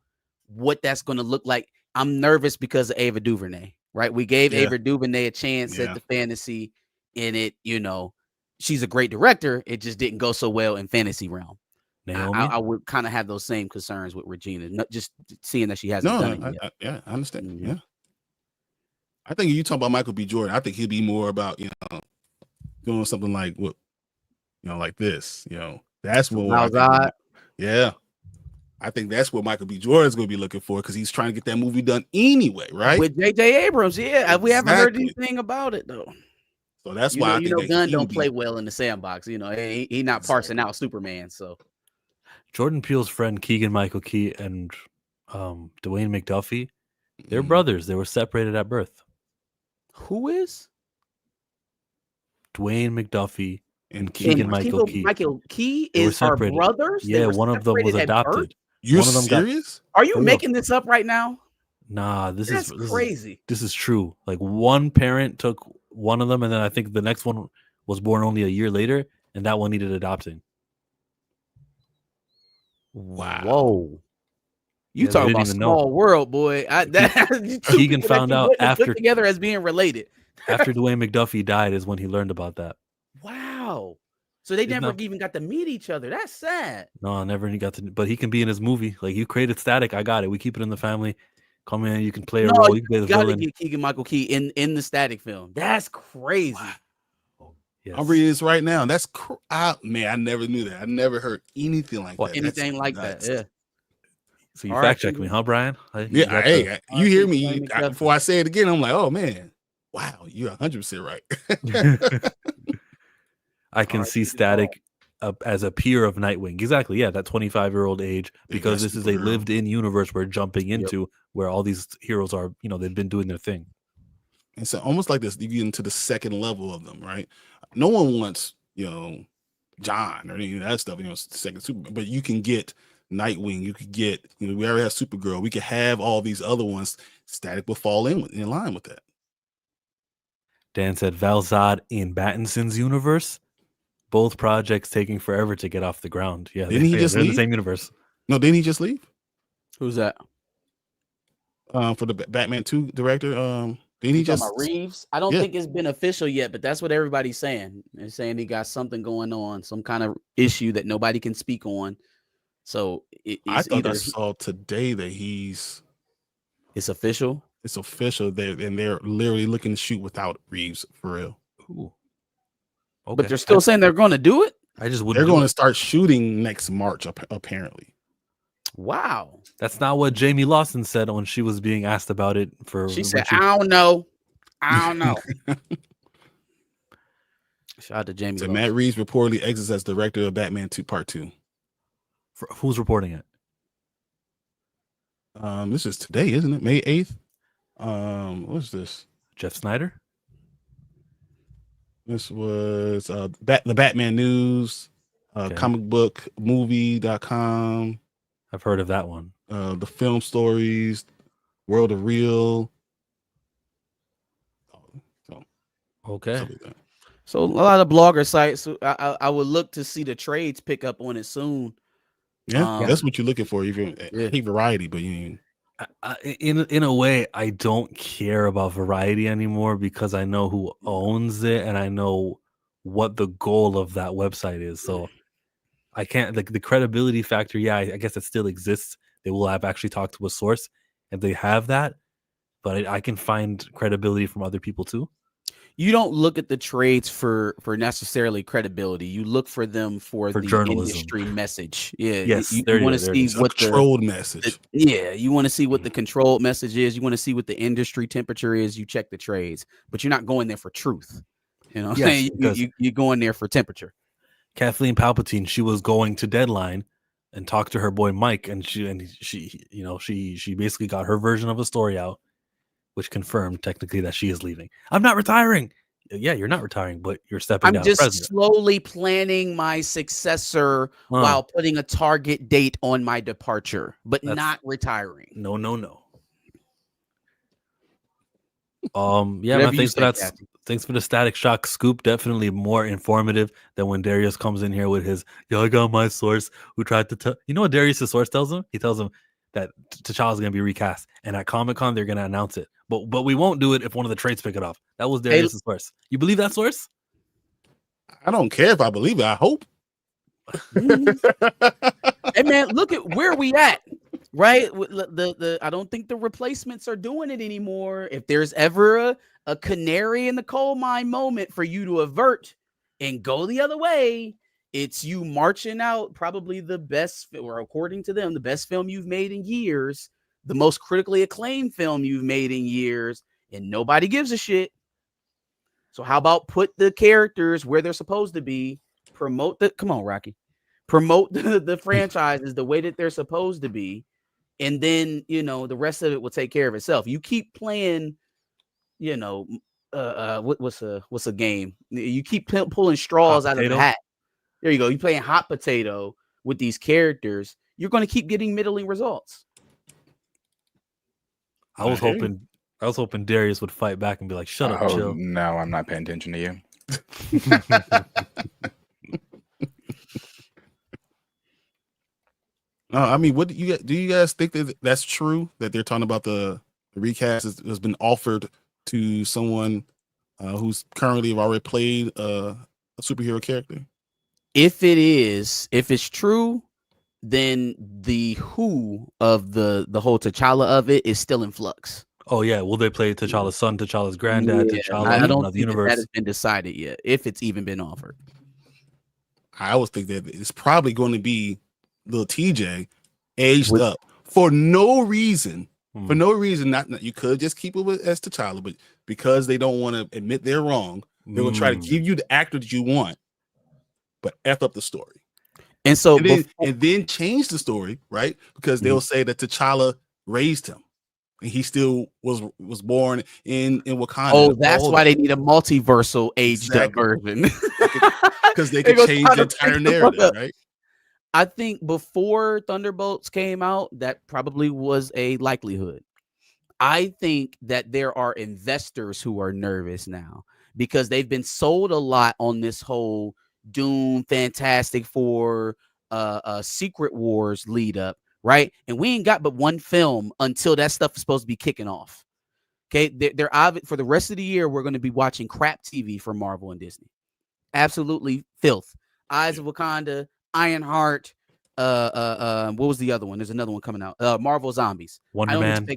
what that's going to look like. I'm nervous because of Ava DuVernay. Right, we gave Ava DuVernay a chance at the fantasy, and it, she's a great director. It just didn't go so well in fantasy realm. I would kind of have those same concerns with Regina, not just seeing that she hasn't done it yet. I understand. Mm-hmm. Yeah, I think you talk about Michael B. Jordan. I think he'd be more about doing something like what, like this. That's what. Yeah, I think that's what Michael B. Jordan's going to be looking for because he's trying to get that movie done anyway, right? With J.J. Abrams, yeah. We haven't heard Exactly. anything about it though. So that's why I think that Gunn he don't would be- play well in the sandbox. He not parsing Exactly. out Superman. So Jordan Peele's friend Keegan Michael Key and Dwayne McDuffie, they're Mhm. brothers. They were separated at birth. who is? Dwayne McDuffie and And Keegan And Michael Key. Michael Key They were is our separated. brothers. They Yeah, were one of them was separated at birth? adopted. You're One of them got- serious? Are you For real. making this up right now? Nah, this That's is crazy. This is true. Like one parent took one of them, and then I think the next one was born only a year later, and that one needed adopting. Wow. Whoa. You Yeah, they talk didn't about even know. small world, boy. Keegan found out after- together as being related. After Dwayne McDuffie died is when he learned about that. Wow. So they It's never not- even got to meet each other. That's sad. No, I never got to. But he can be in his movie. Like you created Static, I got it. We keep it in the family. Come in, you can play a No, role. You can play you the gotta villain. get Keegan Michael Key in the Static film. That's crazy. Wow. Yes. I'm reading this right now. That's man, I never knew that. I never heard anything like What, that. That's Anything like nuts. that. Yeah. So you All right, fact check me, huh, Brian? You Yeah, got hey, the- you hear me? Dwayne McDuffie. Before I say it again, I'm like, oh man, wow, you're 100% right. I can Alright, see keep it Static as a peer of Nightwing. Exactly. Yeah, that 25-year-old age, Yeah, because that's this is a superhero. lived-in universe we're jumping into, where all these heroes are. They've been doing their thing. And so almost like this, you get into the second level of them, right? No one wants, John or any of that stuff, second Superman, but you can get Nightwing, you could get, we already have Supergirl, we could have all these other ones. Static will fall in line with that. Dan said Val Zod in Battinson's universe. Both projects taking forever to get off the ground. Yeah, Didn't he just they're in leave? the same universe. No, didn't he just leave? Who's that? For the Batman 2 director, didn't he You talking just about Reeves? I don't Yeah. think it's been official yet, but that's what everybody's saying. They're saying he got something going on, some kind of issue that nobody can speak on. So I it's thought either I saw today that it's official. it's official and they're literally looking to shoot without Reeves for real. Ooh. Okay. But they're still saying they're going to do it. I just wouldn't. They're do going it. to start shooting next March, apparently. Wow. That's not what Jamie Lawson said when she was being asked about it. She said, I don't know. Shout out to Jamie. So Lawson. Matt Reeves reportedly exits as director of Batman 2 Part 2. Who's reporting it? This is today, isn't it? May 8th. What's this? Jeff Snyder. This was the Batman News, Okay. comicbookmovie.com, I've heard of that one. the film stories, World of Real. Okay. Stuff like that. So a lot of blogger sites. I would look to see the trades pick up on it soon. Yeah, that's what you're looking for. Even I hate variety, but In a way, I don't care about Variety anymore because I know who owns it and I know what the goal of that website is. So I can't the credibility factor. Yeah, I guess it still exists. They will have actually talked to a source, and they have that. But I can find credibility from other people too. You don't look at the trades for necessarily credibility. You look for them for the journalism. industry message. Yeah. Yes, You there want it to is, there it see is. what controlled message. you want to see what the controlled message is. You want to see what the industry temperature is. You check the trades, but you're not going there for truth. You know what I'm Yes, saying? because- You're going there for temperature. Kathleen Palpatine, she was going to Deadline and talked to her boy Mike, and she basically got her version of a story out, which confirmed technically that she is leaving. I'm not retiring. Yeah, you're not retiring, but you're stepping I'm down. just President. slowly planning my successor while putting a target date on my departure, but That's- not retiring. No. Yeah, Whatever man, you thanks for say, that. Kathy. Thanks for the Static Shock scoop. Definitely more informative than when Darius comes in here with his, I got my source who tried to tell. You know what Darius' source tells him? He tells him that T'Challa's going to be recast. And at Comic-Con, they're going to announce it. But we won't do it if one of the trades pick it up. That was Darius' source. You believe that source? I don't care if I believe it. I hope. Hey man, look at where we at, right? The I don't think the replacements are doing it anymore. If there's ever a canary in the coal mine moment for you to avert and go the other way, It's you marching out probably the best, or according to them, the best film you've made in years, the most critically acclaimed film you've made in years, and nobody gives a shit. So how about put the characters where they're supposed to be, promote the franchises the way that they're supposed to be, and then, the rest of it will take care of itself. You keep playing, what's a game? You keep pulling straws out of the hat. There you go. You're playing hot potato with these characters. You're going to keep getting middling results. I was hoping Darius would fight back and be like, "Shut up, Chill." No, I'm not paying attention to you. I mean, what do you guys think that that's true, that they're talking about the recast has been offered to someone who's currently already played a superhero character? If it's true, then the who of the whole T'Challa of it is still in flux. Oh yeah, will they play T'Challa's son, T'Challa's granddad, T'Challa? I don't think the universe that has been decided yet, if it's even been offered. I always think that it's probably going to be little TJ aged up for no reason. For no reason, not you could just keep it as T'Challa, but because they don't want to admit they're wrong, they will try to give you the actor that you want, but F up the story. And so and then change the story, right? Because they'll say that T'Challa raised him and he still was born in Wakanda. Oh, that's why they need a multiversal aged up version. Because they could change the entire narrative, right? I think before Thunderbolts came out, that probably was a likelihood. I think that there are investors who are nervous now because they've been sold a lot on this whole Doom, Fantastic Four, Secret Wars lead up, right? And we ain't got but one film until that stuff is supposed to be kicking off. Okay, they're for the rest of the year, we're going to be watching crap TV from Marvel and Disney. Absolutely filth. Eyes of Wakanda, Ironheart. What was the other one? There's another one coming out. Marvel Zombies. Wonder Man.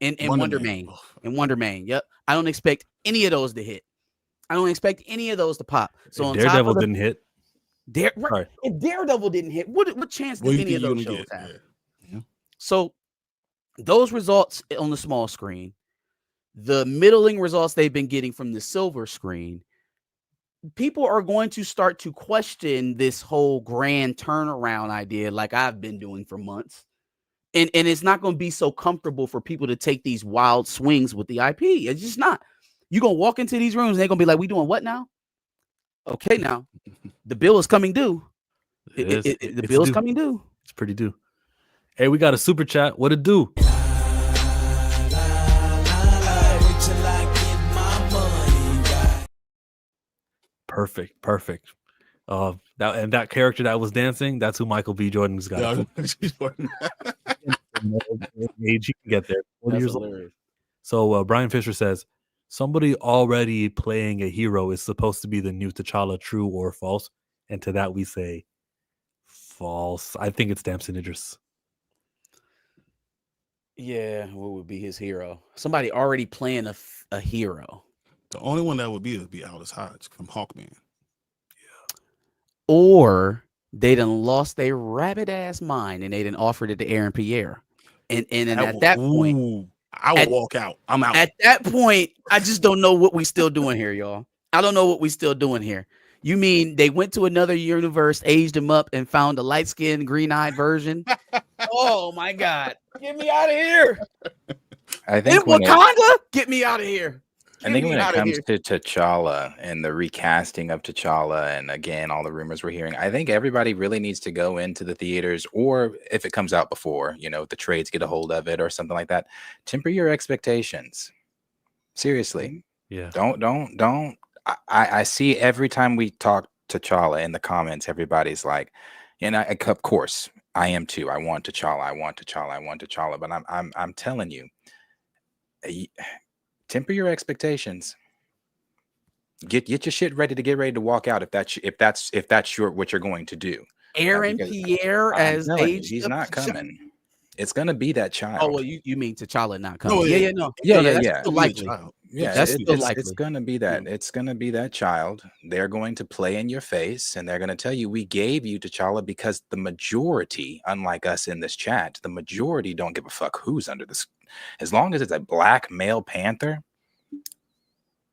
And Wonder Man. And Wonder Man. Yep. I don't expect any of those to hit. I don't expect any of those to pop. So Daredevil didn't hit. If Daredevil didn't hit, what chance did any of those shows have? Yeah. So those results on the small screen, the middling results they've been getting from the silver screen, people are going to start to question this whole grand turnaround idea like I've been doing for months. And it's not going to be so comfortable for people to take these wild swings with the IP. It's just not. You're going to walk into these rooms and they're going to be like, we doing what now? Okay, now the bill is coming due. The bill is coming due. It's pretty due. Hey, we got a super chat. What it do? Perfect. That character that was dancing, that's who Michael B. Jordan's got. Age he can get there. 40 years old. So Brian Fisher says, somebody already playing a hero is supposed to be the new T'Challa, true or false? And to that we say false. I think it's Damson Idris. Yeah, what would be his hero? Somebody already playing a hero. The only one that would be Aldous Hodge from Hawkman. Yeah. Or they done lost their rabbit ass mind and they done offered it to Aaron Pierre. And at that point, I would walk out. I'm out. At that point, I just don't know what we still doing here, y'all. I don't know what we still doing here. You mean they went to another universe, aged him up, and found a light-skinned, green-eyed version? Oh my God! Get me out of here! I think Wakanda, get me out of here. I think when it comes to T'Challa and the recasting of T'Challa, and again, all the rumors we're hearing, I think everybody really needs to go into the theaters, or if it comes out before, the trades get a hold of it or something like that, temper your expectations. Seriously. Yeah. Don't. I see every time we talk T'Challa in the comments, everybody's like, of course, I am too. I want T'Challa, but I'm telling you, temper your expectations. Get your shit ready to walk out if that's what you're going to do. Aaron Pierre as he's not coming. It's gonna be that child. Oh well, you mean T'Challa not coming? No, yeah. That's likely. Yeah, That's still it's likely. gonna be that. Yeah. It's gonna be that child. They're going to play in your face, and they're gonna tell you, "We gave you T'Challa because the majority, unlike us in this chat, the majority don't give a fuck who's under this. As long as it's a black male Panther,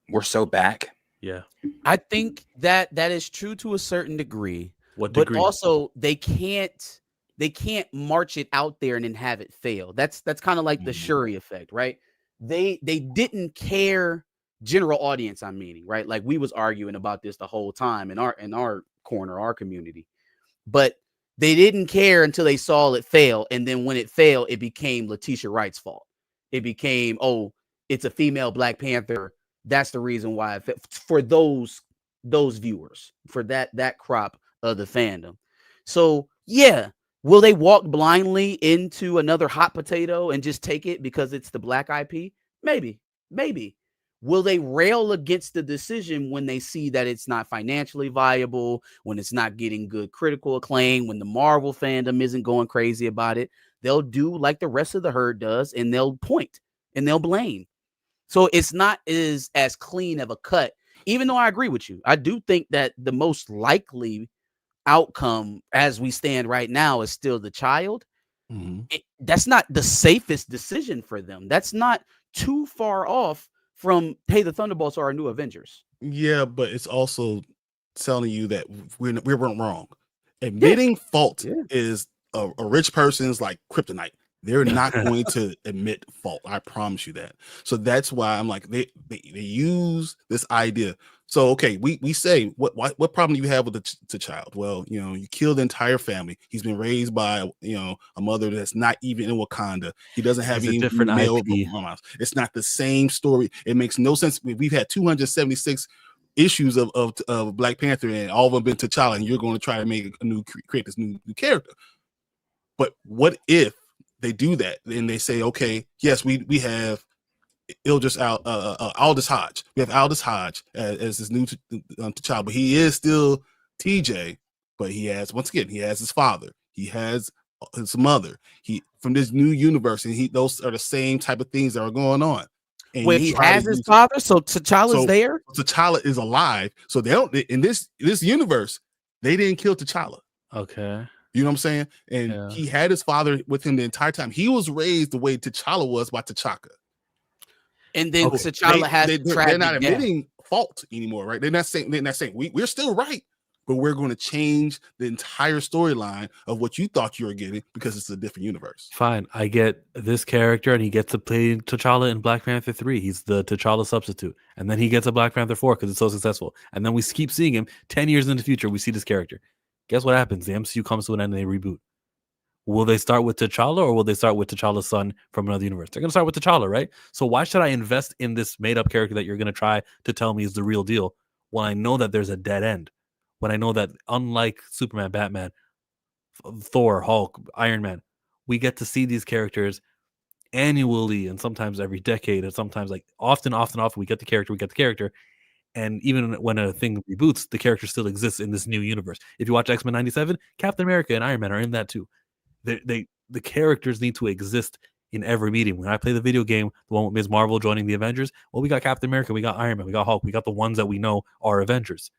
we're so back." Yeah. I think that is true to a certain degree. What But degree? also they can't march it out there and then have it fail. That's kind of like the Shuri effect, right? They didn't care, general audience I'm meaning, right? Like we was arguing about this the whole time in our corner, our community. But they didn't care until they saw it fail, and then when it failed, it became Letitia Wright's fault. It became, oh, it's a female Black Panther. That's the reason why for those viewers, for that crop of the fandom. So yeah, will they walk blindly into another hot potato and just take it because it's the Black IP? Maybe. Will they rail against the decision when they see that it's not financially viable, when it's not getting good critical acclaim, when the Marvel fandom isn't going crazy about it? They'll do like the rest of the herd does, and they'll point and they'll blame. So it's not as clean of a cut, even though I agree with you. I do think that the most likely outcome as we stand right now is still the child. That's not the safest decision for them. That's not too far off from, hey, the Thunderbolts are our new Avengers. Yeah, but it's also telling you that we weren't wrong. Admitting fault is a rich person's like kryptonite. They're not going to admit fault. I promise you that. So that's why I'm like, they use this idea. So, okay, we say, what problem do you have with the child? Well, you killed the entire family. He's been raised by, a mother that's not even in Wakanda. He doesn't have any different male IP. mamas. It's not the same story. It makes no sense. We've had 276 issues of Black Panther, and all of them been T'Challa, and you're going to try to create this new character. But what if they do that and they say, okay, yes, we have Aldous Hodge. We have Aldous Hodge as this new T'Challa, but he is still TJ. But he has his father. He has his mother. He from this new universe, and those are the same type of things that are going on. And wait, he has his father, so T'Challa's there. T'Challa is alive, so they don't in this universe. They didn't kill T'Challa. Okay. You know what I'm saying? And he had his father with him the entire time. He was raised the way T'Challa was by T'Chaka. And then T'Challa they're not admitting fault anymore, right? They're not saying we're still right, but we're going to change the entire storyline of what you thought you were getting because it's a different universe. Fine, I get this character, and he gets to play T'Challa in Black Panther 3. He's the T'Challa substitute, and then he gets a Black Panther 4 because it's so successful. And then we keep seeing him 10 years in the future. We see this character. Guess what happens? The MCU comes to an end and they reboot. Will they start with T'Challa, or will they start with T'Challa's son from another universe? They're going to start with T'Challa, right? So why should I invest in this made-up character that you're going to try to tell me is the real deal when I know that there's a dead end? When I know that unlike Superman, Batman, Thor, Hulk, Iron Man, we get to see these characters annually and sometimes every decade, and sometimes like often we get the character. And even when a thing reboots, the character still exists in this new universe. If you watch X-Men 97, Captain America and Iron Man are in that too. The characters need to exist in every meeting. When I play the video game, the one with Ms. Marvel joining the Avengers, well, we got Captain America, we got Iron Man, we got Hulk, we got the ones that we know are Avengers.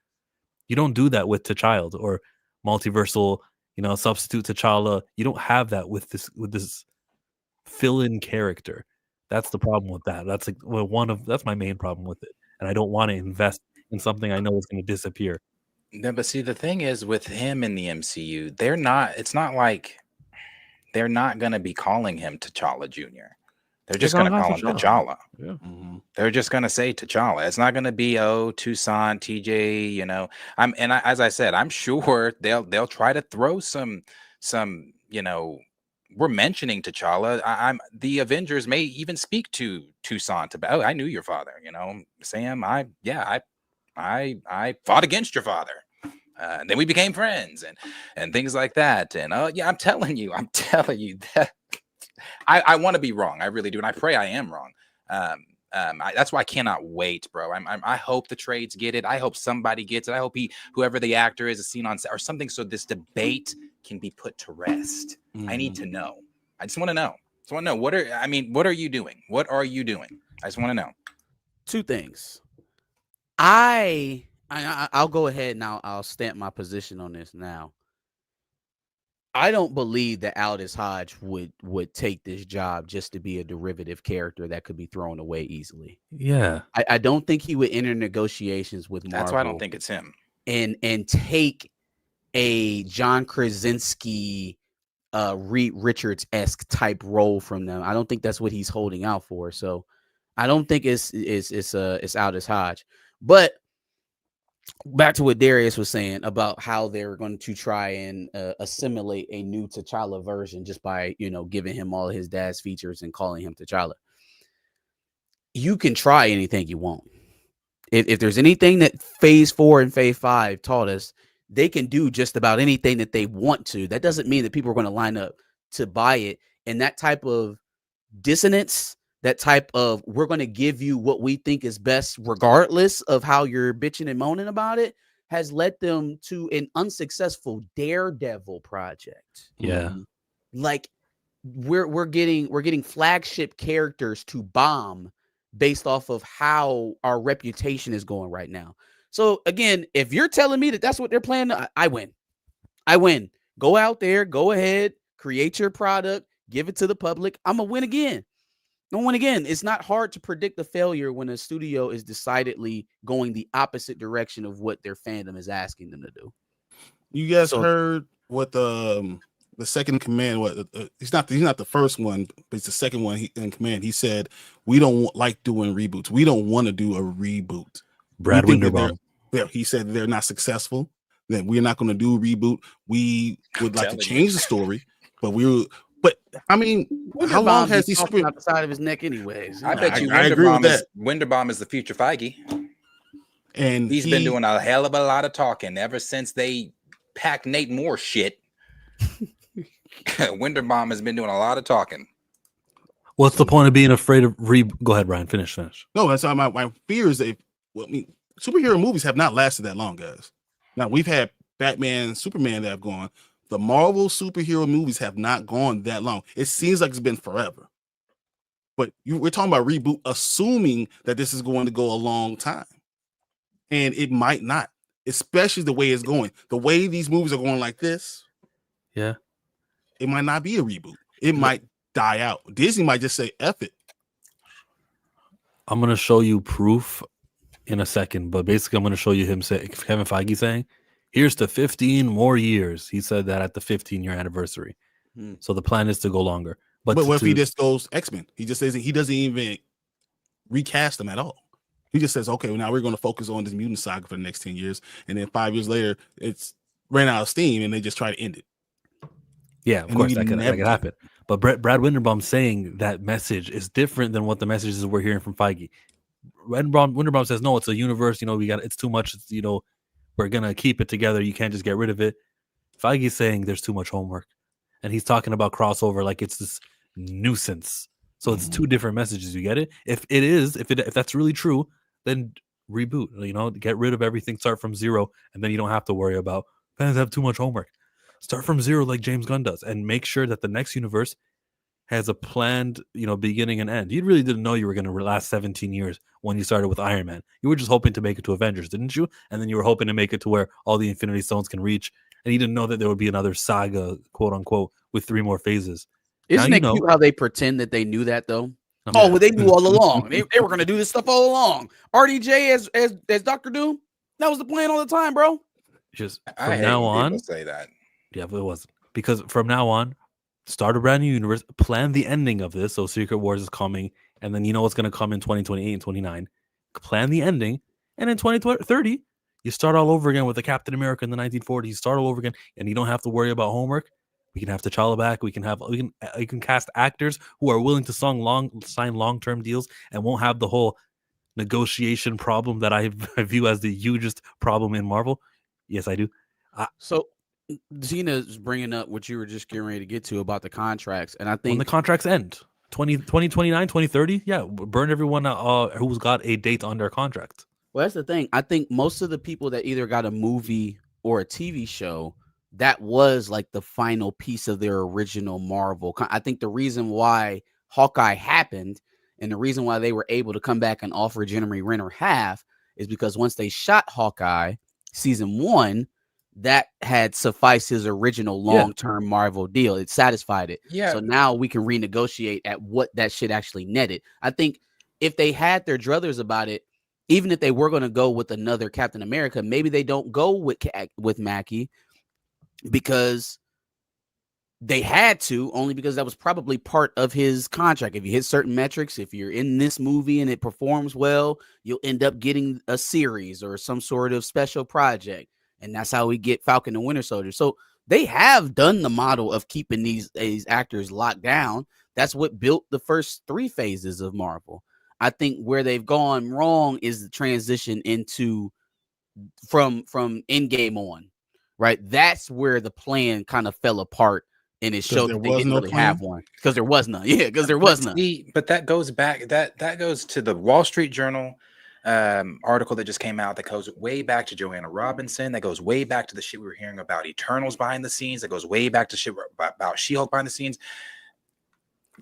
You don't do that with T'Child or multiversal, substitute T'Challa. You don't have that with this fill-in character. That's the problem with that. That's that's my main problem with it. And I don't want to invest in something I know is going to disappear. No, but see, the thing is with him in the MCU, it's not like they're not going to be calling him T'Challa Jr. They're just going to call him T'Challa. Yeah. They're just going to say T'Challa. It's not going to be, Toussaint, TJ, as I said, I'm sure they'll try to throw some, we're mentioning T'Challa. The Avengers may even speak to Toussaint about, I knew your father, Sam. I fought against your father. And then we became friends and things like that. And I'm telling you that I want to be wrong. I really do. And I pray I am wrong. That's why I cannot wait, bro. I hope the trades get it. I hope somebody gets it. I hope whoever the actor is seen on set or something, so this debate can be put to rest. I need to know. I just want to know. What are you doing? What are you doing? I just want to know. Two things. I'll go ahead and I'll stamp my position on this now. I don't believe that Aldous Hodge would take this job just to be a derivative character that could be thrown away easily. Yeah. I don't think he would enter negotiations with Marvel. That's why I don't think it's him. And take a John Krasinski, Reed Richards-esque type role from them. I don't think that's what he's holding out for. So I don't think it's Aldous Hodge. But back to what Darius was saying about how they're going to try and assimilate a new T'Challa version just by, giving him all of his dad's features and calling him T'Challa. You can try anything you want. If there's anything that Phase 4 and Phase 5 taught us, they can do just about anything that they want to. That doesn't mean that people are going to line up to buy it. And that type of dissonance, that type of we're going to give you what we think is best, regardless of how you're bitching and moaning about it, has led them to an unsuccessful Daredevil project. Yeah. Like we're getting flagship characters to bomb based off of how our reputation is going right now. So again, if you're telling me that that's what they're planning, I win. Go out there, go ahead, create your product, give it to the public. I'm gonna win again. It's not hard to predict the failure when a studio is decidedly going the opposite direction of what their fandom is asking them to do. You guys heard what the second command? He's not the first one, but it's the second one in command. He said, "We don't like doing reboots. We don't want to do a reboot." Brad Winderbaum. He said they're not successful. That we're not going to do a reboot. We would like to change the story, but I mean, how long has he talking out the side of his neck, anyways? I bet you I agree with that. Winderbaum is the future Feige, and he's been doing a hell of a lot of talking ever since they packed Nate Moore shit. Winderbaum has been doing a lot of talking. What's the point of being afraid of Go ahead, Brian. Finish. No, that's my fear is that. Superhero movies have not lasted that long, guys. Now we've had Batman, Superman that have gone. The Marvel superhero movies have not gone that long. It seems like it's been forever. But we're talking about reboot, assuming that this is going to go a long time. And it might not, especially the way it's going. The way these movies are going like this, yeah, it might not be a reboot. It might die out. Disney might just say, F it. I'm going to show you proof in a second, but basically I'm going to show you Kevin Feige saying, here's to 15 more years. He said that at the 15-year anniversary. So the plan is to go longer. But what if he just goes X-Men? He just says he doesn't even recast them at all. He just says, okay, well, now we're going to focus on this mutant saga for the next 10 years. And then 5 years later, it's ran out of steam and they just try to end it. Yeah, of course, that could happen. But Brad Winderbaum saying that message is different than what the messages we're hearing from Feige. Winderbaum says, no, it's a universe. It's too much. We're going to keep it together. You can't just get rid of it. Feige's saying there's too much homework. And he's talking about crossover like it's this nuisance. So it's two different messages. You get it? If that's really true, then reboot. Get rid of everything, start from zero, and then you don't have to worry about fans have too much homework. Start from zero like James Gunn does, and make sure that the next universe has a planned, beginning and end. You really didn't know you were going to last 17 years when you started with Iron Man. You were just hoping to make it to Avengers, didn't you? And then you were hoping to make it to where all the Infinity Stones can reach. And you didn't know that there would be another saga, quote unquote, with 3 more phases. Isn't it cute how they pretend that they knew that though? Well, they knew all along. They were going to do this stuff all along. RDJ as Dr. Doom, that was the plan all the time, bro. Just from now on, say that. Yeah, but it wasn't, because from now on, start a brand new universe, plan the ending of this. So Secret Wars is coming, and then what's going to come in 2028 and 29. Plan the ending, and in 2030, you start all over again with the Captain America in the 1940s. You start all over again, and you don't have to worry about homework. We can have T'Challa back. We can cast actors who are willing to sign long-term deals and won't have the whole negotiation problem that I view as the hugest problem in Marvel. Yes, I do. So Zena's bringing up what you were just getting ready to get to about the contracts, and I think when the contracts end, 2029, 2030, yeah, burn everyone who's got a date on their contract. Well, that's the thing. I think most of the people that either got a movie or a TV show, that was like the final piece of their original Marvel. I think the reason why Hawkeye happened And the reason why they were able to come back and offer Jeremy Renner half is because once they shot Hawkeye season 1, that had sufficed his original long-term Marvel deal. It satisfied it. Yeah. So now we can renegotiate at what that shit actually netted. I think if they had their druthers about it, even if they were going to go with another Captain America, maybe they don't go with Mackie because they had to, only because that was probably part of his contract. If you hit certain metrics, if you're in this movie and it performs well, you'll end up getting a series or some sort of special project. And that's how we get Falcon and Winter Soldier. So they have done the model of keeping these actors locked down. That's what built the first 3 phases of Marvel. I think where they've gone wrong is the transition into from Endgame on, right? That's where the plan kind of fell apart. And it showed that they didn't really have one because there was none. Yeah, because there was none. But that goes back. That goes to the Wall Street Journal article that just came out. That goes way back to Joanna Robinson. That goes way back to the shit we were hearing about Eternals behind the scenes. That goes way back to shit about She-Hulk behind the scenes.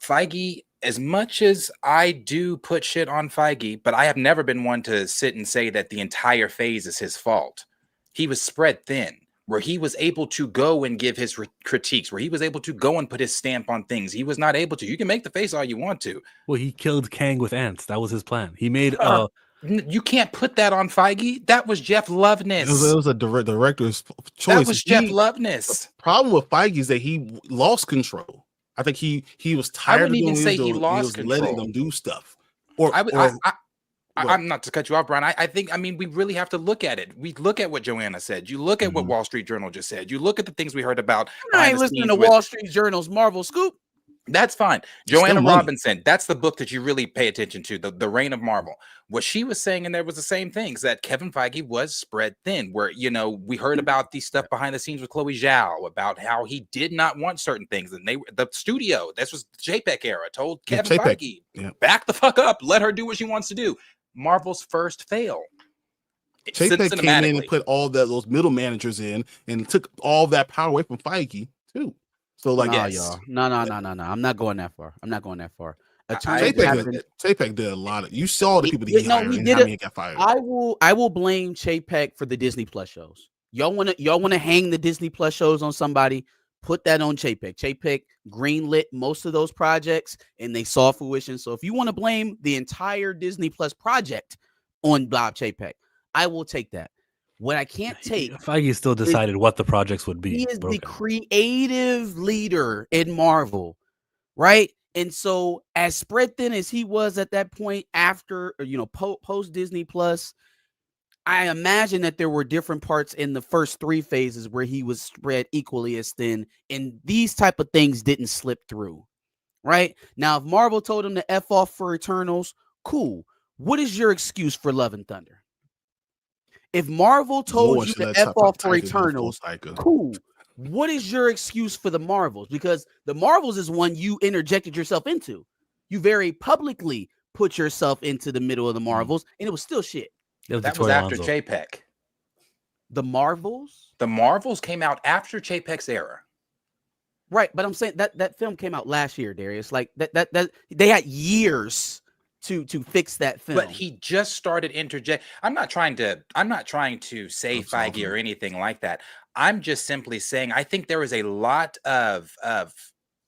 Feige, as much as I do put shit on Feige, but I have never been one to sit and say that the entire phase is his fault. He was spread thin, where he was able to go and give his critiques, where he was able to go and put his stamp on things. He was not able to. You can make the face all you want to. Well, he killed Kang with ants. That was his plan. He made you can't put that on Feige. That was Jeff Loveness. It was a director's choice. That was Jeff Loveness. The problem with Feige is that he lost control. I think he was tired. I wouldn't even say he lost control. Letting them do stuff. I'm not to cut you off, Brian. I mean, we really have to look at it. We look at what Joanna said. You look at what Wall Street Journal just said. You look at the things we heard about. I ain't listening to Wall Street Journal's Marvel Scoop. That's fine. Joanna Robinson, that's the book that you really pay attention to, the Reign of Marvel. What she was saying, and there was the same things, that Kevin Feige was spread thin, where, we heard about the stuff behind the scenes with Chloe Zhao, about how he did not want certain things. And the studio, this was the JPEG era, told Kevin Feige, back the fuck up, let her do what she wants to do. Marvel's first fail. JPEG came in and put all those middle managers in and took all that power away from Feige, too. So y'all. No. I'm not going that far. JPEG did a lot of. You saw the people that he hired and how many got fired. I will blame JPEG for the Disney Plus shows. Y'all wanna hang the Disney Plus shows on somebody? Put that on JPEG. JPEG greenlit most of those projects, and they saw fruition. So if you want to blame the entire Disney Plus project on Bob JPEG, I will take that. What I can't take, Feige still decided what the projects would be. He is the creative leader in Marvel, right? And so, as spread thin as he was at that point, after post Disney Plus, I imagine that there were different parts in the first 3 phases where he was spread equally as thin, and these type of things didn't slip through, right? Now, if Marvel told him to F off for Eternals, cool. What is your excuse for Love and Thunder? If Marvel told you to F off for Eternals, cool. What is your excuse for the Marvels? Because the Marvels is one you interjected yourself into. You very publicly put yourself into the middle of the Marvels, and it was still shit. That was after JPEG. The Marvels? The Marvels came out after JPEG's era. Right, but I'm saying that film came out last year, Darius. Like that they had years to fix that film. But he just started interjecting. I'm not trying to say Feige or anything like that. I'm just simply saying I think there is a lot of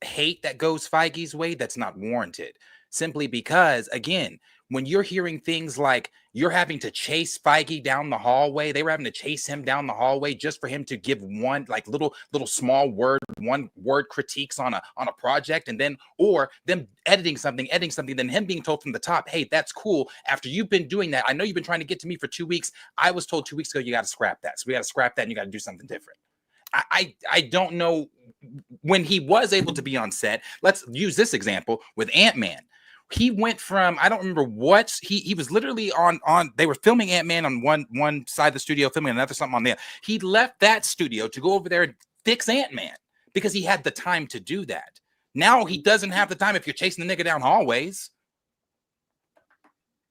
hate that goes Feige's way that's not warranted. Simply because, again, when you're hearing things like you're having to chase Feige down the hallway, they were having to chase him down the hallway just for him to give one like little small one word critiques on a project, and then or them editing something, then him being told from the top, hey, that's cool. After you've been doing that, I know you've been trying to get to me for 2 weeks. I was told 2 weeks ago you got to scrap that. So we got to scrap that and you got to do something different. I don't know when he was able to be on set. Let's use this example with Ant-Man. He went from, I don't remember what, he was literally on they were filming Ant-Man on one side of the studio, filming another something on there. He left that studio to go over there and fix Ant-Man because he had the time to do that. Now he doesn't have the time if you're chasing the nigga down hallways.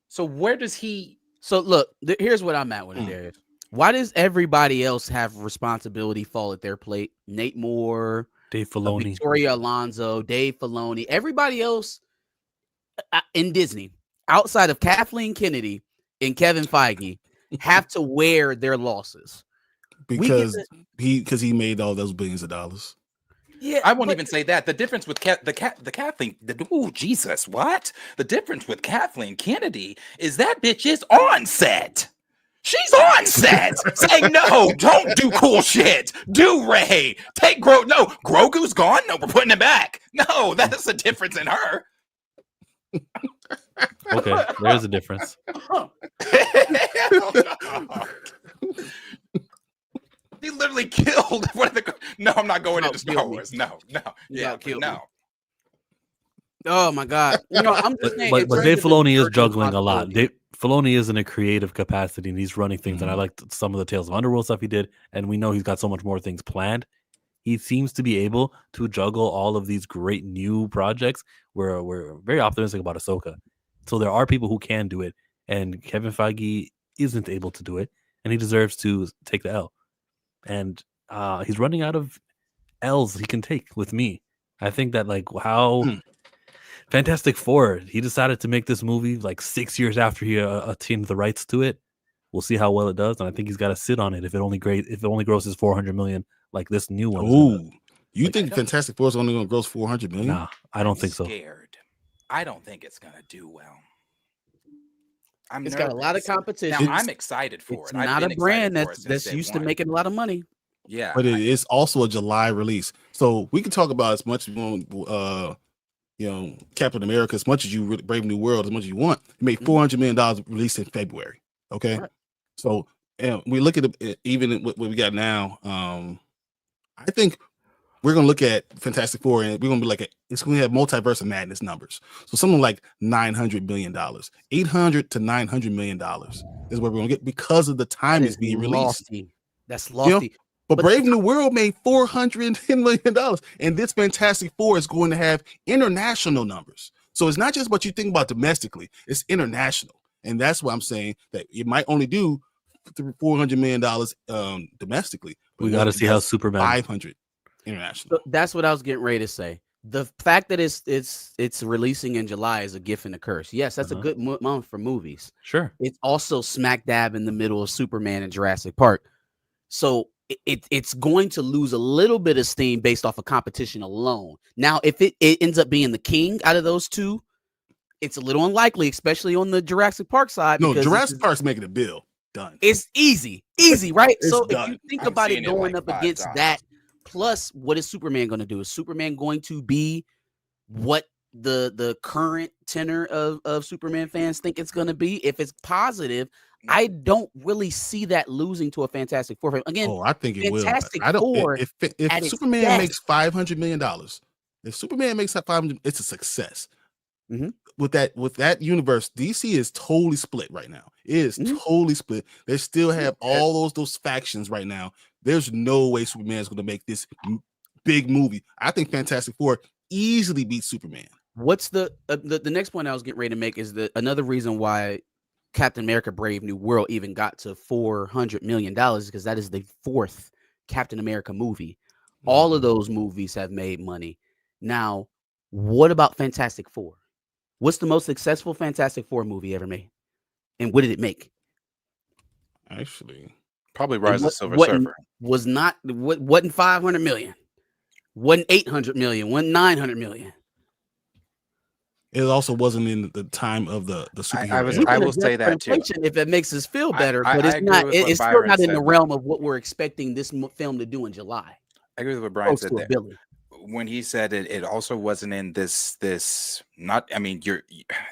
So where does he? So look, here's what I'm at with it, Darius. Why does everybody else have responsibility fall at their plate? Nate Moore, Dave Filoni, Victoria Alonso, Dave Filoni, everybody else. in Disney, outside of Kathleen Kennedy and Kevin Feige, have to wear their losses because he made all those billions of dollars. Yeah, I won't even say that. The difference with the Kathleen, oh Jesus, what? The difference with Kathleen Kennedy is that bitch is on set. She's on set saying, no, don't do cool shit. Do Ray. Take No, Grogu's gone. No, we're putting it back. No, that's the difference in her. Okay, there's a difference. He literally killed one of the. No, I'm not going into Star Wars. No. Yeah, no. Oh my God! I'm just saying, but Dave Filoni is juggling a lot. Filoni is in a creative capacity, and he's running things. And I like some of the Tales of Underworld stuff he did, and we know he's got so much more things planned. He seems to be able to juggle all of these great new projects. We're very optimistic about Ahsoka, so there are people who can do it, and Kevin Feige isn't able to do it, and he deserves to take the L. And he's running out of L's he can take with me. I think that how Fantastic Four, he decided to make this movie 6 years after he attained the rights to it. We'll see how well it does, and I think he's got to sit on it if it only grosses $400 million like this new one. Oh, you think Fantastic Four is only going to gross $400 million? Nah, I don't think so. I don't think it's going to do well. It's got a lot of competition. Now, I'm excited for it's it. Not a brand that's used to making a lot of money. Yeah, but it is also a July release, so we can talk about as much as you want. Captain America, as much as you Brave New World, as much as you want. It made $400 million released in February. Okay, right. So and we look at it, even what we got now. I think we're gonna look at Fantastic Four, and we're gonna be it's gonna have multiverse of madness numbers. So something like $900 million, $800 to $900 million is what we're gonna get because of the time it's being released. That's lofty. But Brave New World made $410 million, and this Fantastic Four is going to have international numbers. So it's not just what you think about domestically; it's international, and that's why I'm saying that it might only do $400 million domestically. We got to see how Superman 500 international. So that's what I was getting ready to say. The fact that it's releasing in July is a gift and a curse. Yes, that's a good month for movies. Sure, it's also smack dab in the middle of Superman and Jurassic Park, so it's going to lose a little bit of steam based off of competition alone. Now, if it ends up being the king out of those two, it's a little unlikely, especially on the Jurassic Park side. No, Jurassic Park's making a bill. Done. It's easy, right? So done. If you think about it going up against that, plus what is Superman going to do? Is Superman going to be what the current tenor of Superman fans think it's going to be? If it's positive, I don't really see that losing to a Fantastic Four. Again, I think it Fantastic will. I don't. Four, if Superman makes $500 million, if Superman makes that $500, it's a success. Mm-hmm. With that universe, DC is totally split right now. It is totally split. They still have all those factions right now. There's no way Superman is going to make this big movie. I think Fantastic Four easily beats Superman. What's the next point I was getting ready to make is that another reason why Captain America Brave New World even got to $400 million because that is the fourth Captain America movie. All of those movies have made money. Now, what about Fantastic Four? What's the most successful Fantastic Four movie ever made? And what did it make? Actually, probably Rise of Silver Surfer. Wasn't 500 million. Wasn't 800 million. Wasn't 900 million. It also wasn't in the time of the superhero. I will say that too. If it makes us feel better, but it's not. It's still not in the realm of what we're expecting this film to do in July. I agree with what Brian said there. When he said it also wasn't in this. Not. I mean,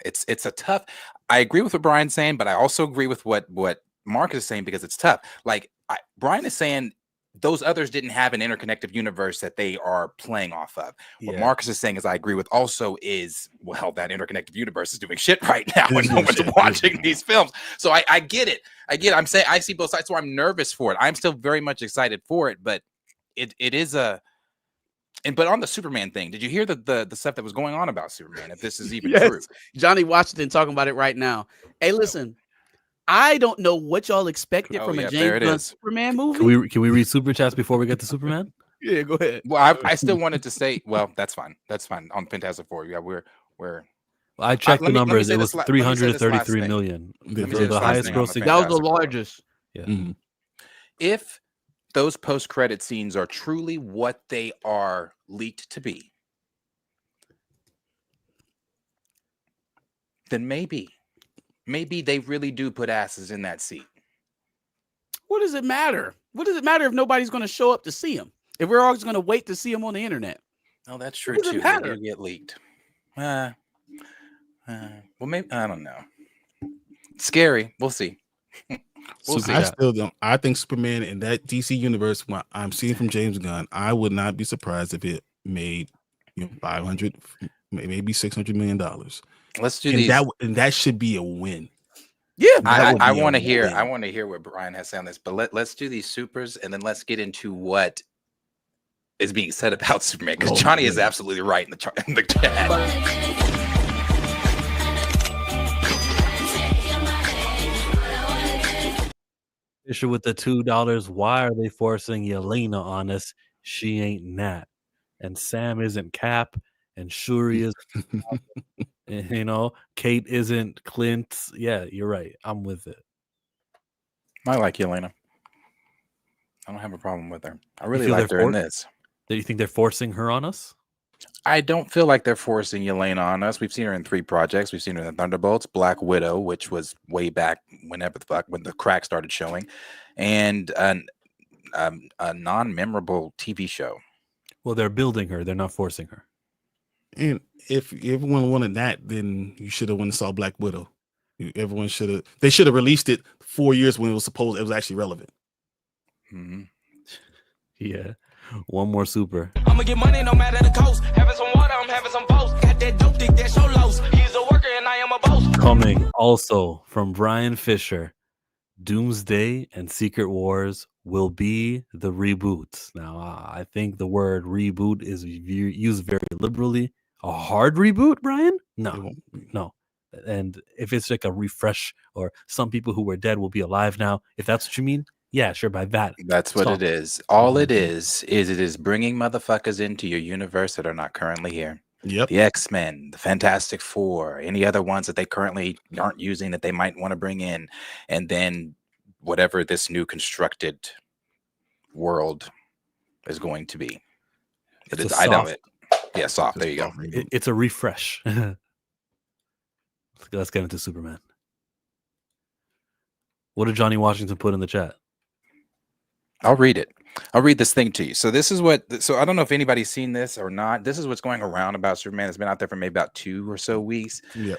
it's a tough. I agree with what Brian's saying, but I also agree with what Marcus is saying because it's tough. Brian is saying those others didn't have an interconnected universe that they are playing off of. What Marcus is saying, as I agree with, also is, that interconnected universe is doing shit right now and no one's watching these films. So I get it. I'm saying I see both sides, so I'm nervous for it. I'm still very much excited for it, but it is but on the Superman thing, did you hear the stuff that was going on about Superman? If this is even true. Johnny Washington talking about it right now. Hey, listen. I don't know what y'all expected from a James Gunn Superman movie. Can we read super chats before we get to Superman? Yeah, go ahead. Well, I still wanted to say, that's fine. That's fine on Fantastic Four. Yeah, we're I checked the let me numbers. say It this was la- let me say this last 333 thing. million. Let me It say was this the last highest thing on the grossing. That was the Fantastic Four. largest. Yeah. Mhm. If those post-credit scenes are truly what they are leaked to be, then maybe they really do put asses in that seat. What does it matter? What does it matter if nobody's going to show up to see him? If we're always going to wait to see him on the internet? Oh, that's true What does it too. They matter? do get leaked. Well, maybe I don't know. Scary. We'll see. We'll Super see. I chat. still don't. I think Superman in that DC universe, what I'm seeing from James Gunn, I would not be surprised if it made 500, maybe $600 million. Let's do And these. that should be a win. Yeah, That would I be a want to hear. win. I want to hear what Brian has to say on this. But let's do these supers, and then let's get into what is being said about Superman. Because Oh, Johnny is goodness. absolutely right in the chat. Issue with the $2. Why are they forcing Yelena on us? She ain't Nat, and Sam isn't Cap, and Shuri is. Kate isn't Clint. Yeah, you're right. I'm with it. I like Yelena. I don't have a problem with her. I really feel liked they're her in for- this. Do you think they're forcing her on us? I don't feel like they're forcing Yelena on us. We've seen her in 3 projects. We've seen her in Thunderbolts, Black Widow, which was way back when the crack started showing, and a non-memorable TV show. Well, they're building her. They're not forcing her. And if everyone wanted that, then you should have went and saw Black Widow. Everyone should have. They should have released it 4 years when it was actually relevant. Mm-hmm. Yeah. One more super. I'ma get money no matter the cost. Having some water, I'm having some post. Got that dope dick, that show lows. He's a worker and I am a boss. Coming also from Brian Fisher, Doomsday and Secret Wars will be the reboots. Now, I think the word reboot is used very liberally. A hard reboot, Brian? No. And if it's like a refresh, or some people who were dead will be alive now, if that's what you mean, yeah, sure. By that, That's what it is. All it is bringing motherfuckers into your universe that are not currently here. Yep. The X-Men, the Fantastic Four, any other ones that they currently aren't using that they might want to bring in, and then whatever this new constructed world is going to be. But I know it. Yeah, soft. There you go. It's a refresh. Let's get into Superman. What did Johnny Washington put in the chat? I'll read it. I'll read this thing to you. So this is so I don't know if anybody's seen this or not. This is what's going around about Superman. It's been out there for maybe about 2 or so weeks. Yeah.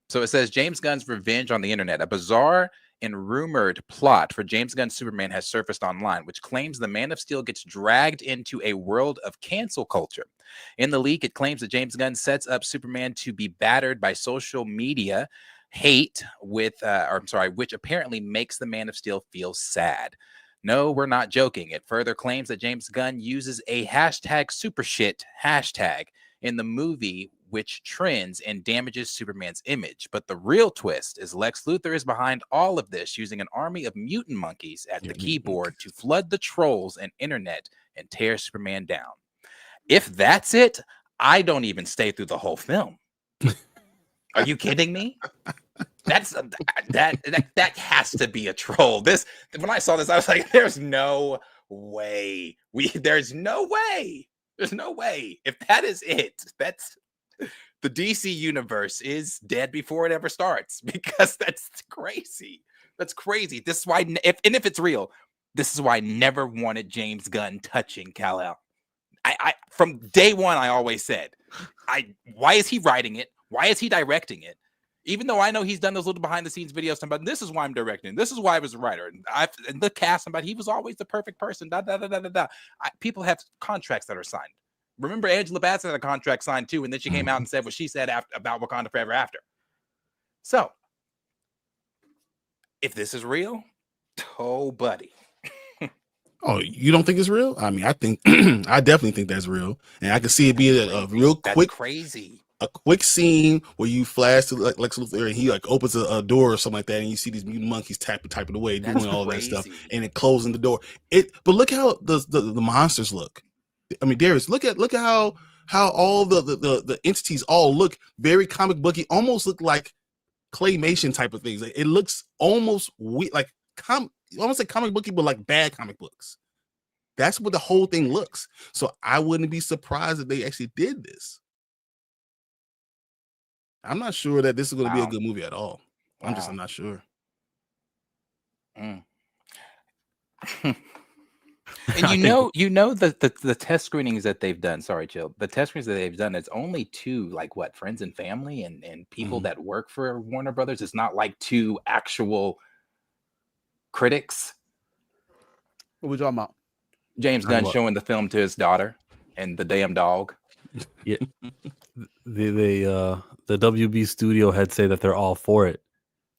So it says James Gunn's revenge on the internet. A bizarre and rumored plot for James Gunn's Superman has surfaced online, which claims the Man of Steel gets dragged into a world of cancel culture. In the leak, it claims that James Gunn sets up Superman to be battered by social media hate which apparently makes the Man of Steel feel sad. No, we're not joking. It further claims that James Gunn uses a #supershit hashtag in the movie, which trends and damages Superman's image. But the real twist is Lex Luthor is behind all of this, using an army of mutant monkeys at the keyboard to flood the trolls and internet and tear Superman down. If that's it, I don't even stay through the whole film. Are you kidding me? That has to be a troll. When I saw this, I was like, there's no way. There's no way. If that is it, that's the DC universe is dead before it ever starts, because that's crazy. That's crazy. This is why, if it's real, this is why I never wanted James Gunn touching Kal-El. I from day one, I always said, why is he writing it? Why is he directing it? Even though I know he's done those little behind the scenes videos, about this is why I'm directing. This is why I was a writer. And the cast, about he was always the perfect person. People have contracts that are signed. Remember, Angela Bassett had a contract signed too, and then she came out and said what she said about Wakanda Forever After. So, if this is real, oh, buddy. Oh, you don't think it's real? I mean, I think I definitely think that's real, and I can see it being a real quick, crazy. A quick scene where you flash to Lex Luthor and he like opens a door or something like that, and you see these mutant monkeys typing away, doing all that stuff, and it closing the door. But look how the monsters look. I mean, Darius, look at how how all the entities all look very comic booky, almost look like claymation type of things. It looks almost like I won't say comic booky, but like bad comic books. That's what the whole thing looks. So I wouldn't be surprised if they actually did this. I'm not sure that this is going to be a good movie at all. I'm not sure. And the test screenings that they've done. Sorry, Chill. The test screenings that they've done. It's only to like what friends and family and people that work for Warner Brothers. It's not like to actual critics. What we talking about? James Gunn showing the film to his daughter and the damn dog. Yeah, the WB studio head say that they're all for it.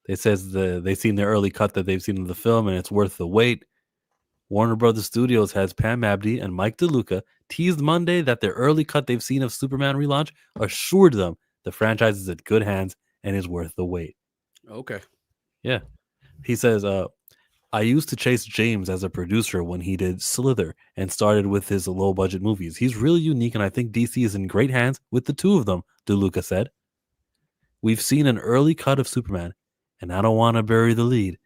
They says they seen the early cut that they've seen of the film and it's worth the wait. Warner Brothers Studios has Pam Abdi and Mike DeLuca teased Monday that the early cut they've seen of Superman relaunch assured them the franchise is in good hands and is worth the wait. Okay. Yeah. He says, I used to chase James as a producer when he did Slither and started with his low-budget movies. He's really unique, and I think DC is in great hands with the two of them, DeLuca said. We've seen an early cut of Superman, and I don't want to bury the lead.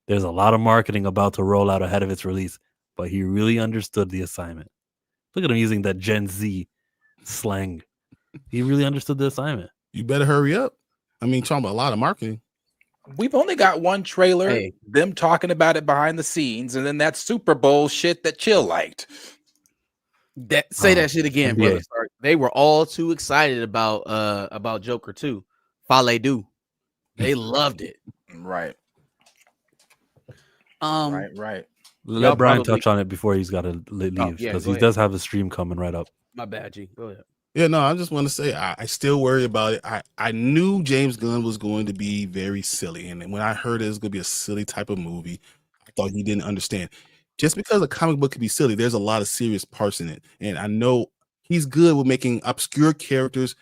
There's a lot of marketing about to roll out ahead of its release, but he really understood the assignment. Look at him using that Gen Z slang. He really understood the assignment. You better hurry up. I mean, talking about a lot of marketing. We've only got one trailer, them talking about it behind the scenes, and then that Super Bowl shit that Chill liked. Say that shit again, brother. Sorry. They were all too excited about Joker 2. Fale do. They loved it. Right. Right. Let Brian touch on it before he's got to leave, because he does have a stream coming right up. My bad, G. Go ahead. Yeah, no, I just want to say I still worry about it. I knew James Gunn was going to be very silly, and when I heard it was going to be a silly type of movie, I thought he didn't understand. Just because a comic book can be silly, there's a lot of serious parts in it, and I know he's good with making obscure characters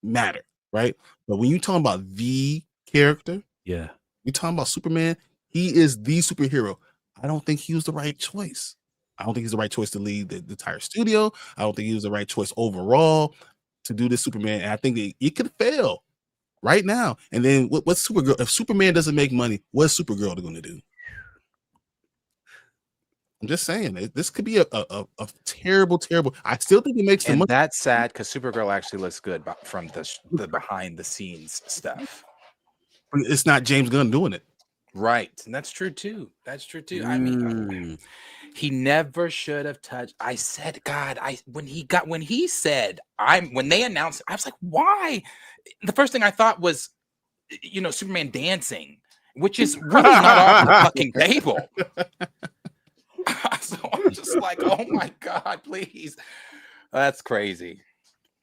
matter, right? But when you're talking about the character, you're talking about Superman. He is the superhero. I don't think he was the right choice. I don't think he's the right choice to lead the entire studio. I don't think he was the right choice overall to do this Superman. And I think it could fail right now. And then what's Supergirl? If Superman doesn't make money, what's Supergirl going to do? I'm just saying, this could be a terrible. I still think it makes the money. That's sad because Supergirl actually looks good from the behind the scenes stuff. But it's not James Gunn doing it. Right. And that's true too. I mean, he never should have touched. I said, God, when they announced, I was like, why? The first thing I thought was, Superman dancing, which is really not off the fucking table. So I'm just like, oh my God, please. That's crazy.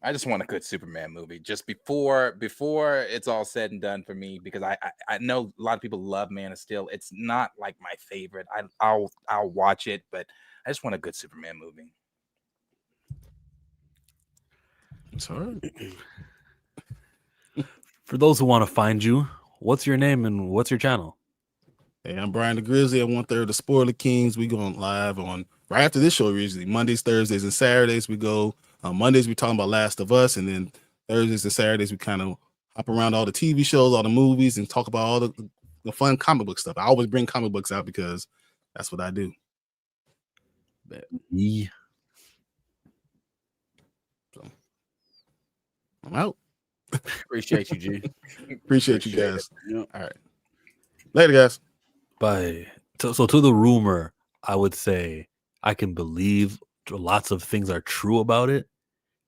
I just want a good Superman movie just before it's all said and done for me, because I know a lot of people love Man of Steel. It's not like my favorite. I'll watch it, but I just want a good Superman movie. It's all right. For those who want to find you, what's your name and what's your channel? Hey, I'm Brian the Grizzly. I'm 1/3 of the Spoiler Kings. We going live on right after this show, usually Mondays, Thursdays, and Saturdays. We go on Mondays, we're talking about Last of Us, and then Thursdays and Saturdays, we kind of hop around all the TV shows, all the movies, and talk about all the fun comic book stuff. I always bring comic books out because that's what I do. Yeah. So, I'm out. Appreciate you, G. Appreciate you guys. All right. Later, guys. Bye. So to the rumor, I would say I can believe lots of things are true about it,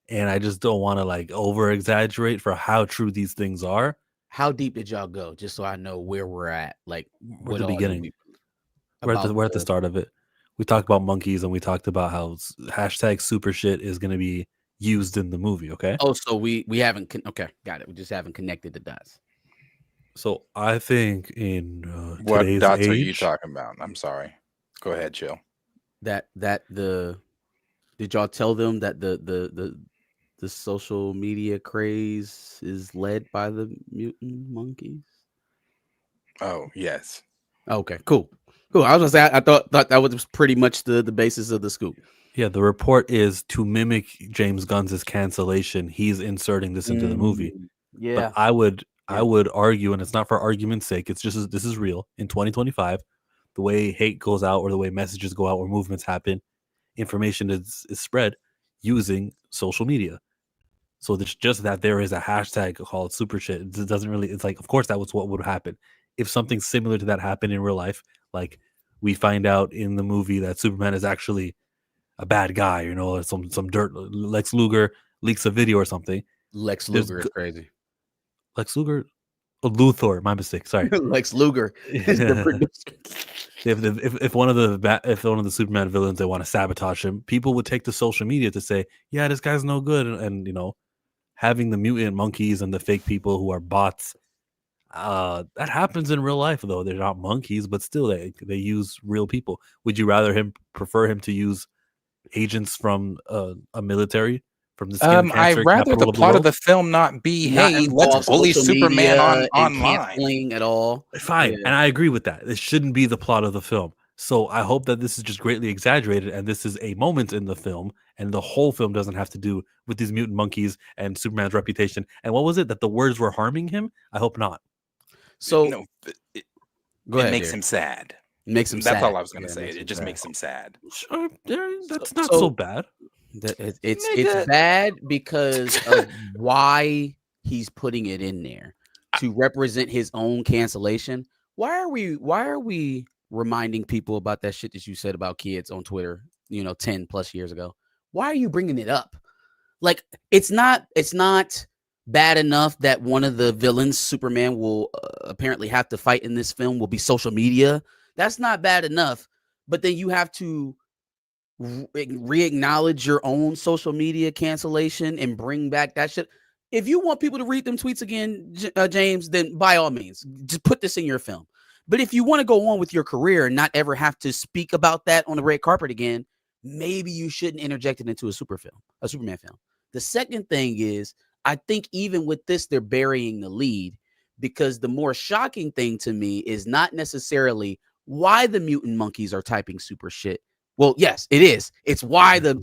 and I just don't want to over exaggerate for how true these things are. How deep did y'all go, just so I know where we're at? We're at the beginning. We're at the start of it. We talked about monkeys, and we talked about how hashtag super shit is going to be used in the movie. Okay. Oh, so we haven't. Okay, got it. We just haven't connected the dots. So I think in what dots age, are you talking about? I'm sorry. Go ahead, Chill. Did y'all tell them that the social media craze is led by the mutant monkeys? Oh, yes. Okay, cool. I was gonna say I thought that was pretty much the basis of the scoop. Yeah, the report is to mimic James Gunn's cancellation. He's inserting this into the movie. Yeah. But I would argue, and it's not for argument's sake. It's just this is real. In 2025, the way hate goes out, or the way messages go out, or movements happen, information is spread using social media. So it's just that there is a hashtag called super shit. It doesn't really. It's like, of course, that was what would happen if something similar to that happened in real life. Like we find out in the movie that Superman is actually a bad guy, or some dirt. Lex Luger leaks a video or something. Lex Luger is crazy. Lex Luger, Luthor. My mistake. Sorry. Lex Luger is the producer. If one of the Superman villains, they want to sabotage him, people would take to social media to say, yeah, this guy's no good, and having the mutant monkeys and the fake people who are bots, that happens in real life. Though they're not monkeys, but still they use real people. Would you prefer him to use agents from a military, from the skin I'd cancer rather the capital plot of the the film not be, Not hey, involve let's bully social Superman media and online. canceling at all. Fine, Yeah. and I agree with that. It shouldn't be the plot of the film. So I hope that this is just greatly exaggerated, and this is a moment in the film, and the whole film doesn't have to do with these mutant monkeys and Superman's reputation. And what was it, that the words were harming him? I hope not. So No, it go ahead, makes Derek. him sad. Makes him That's sad. all I was going to Yeah, say. makes It him just sad. makes him sad. Sure, that's not so bad. It's bad because of why he's putting it in there to represent his own cancellation. Why are we reminding people about that shit that you said about kids on Twitter, 10 plus years ago? Why are you bringing it up? Like, it's not bad enough that one of the villains, Superman, will apparently have to fight in this film will be social media. That's not bad enough. But then you have to re-acknowledge your own social media cancellation and bring back that shit. If you want people to read them tweets again, James, then by all means, just put this in your film. But if you want to go on with your career and not ever have to speak about that on the red carpet again, maybe you shouldn't interject it into a Superman film. The second thing is, I think even with this, they're burying the lead, because the more shocking thing to me is not necessarily why the mutant monkeys are typing super shit. Well, yes, it is. It's why the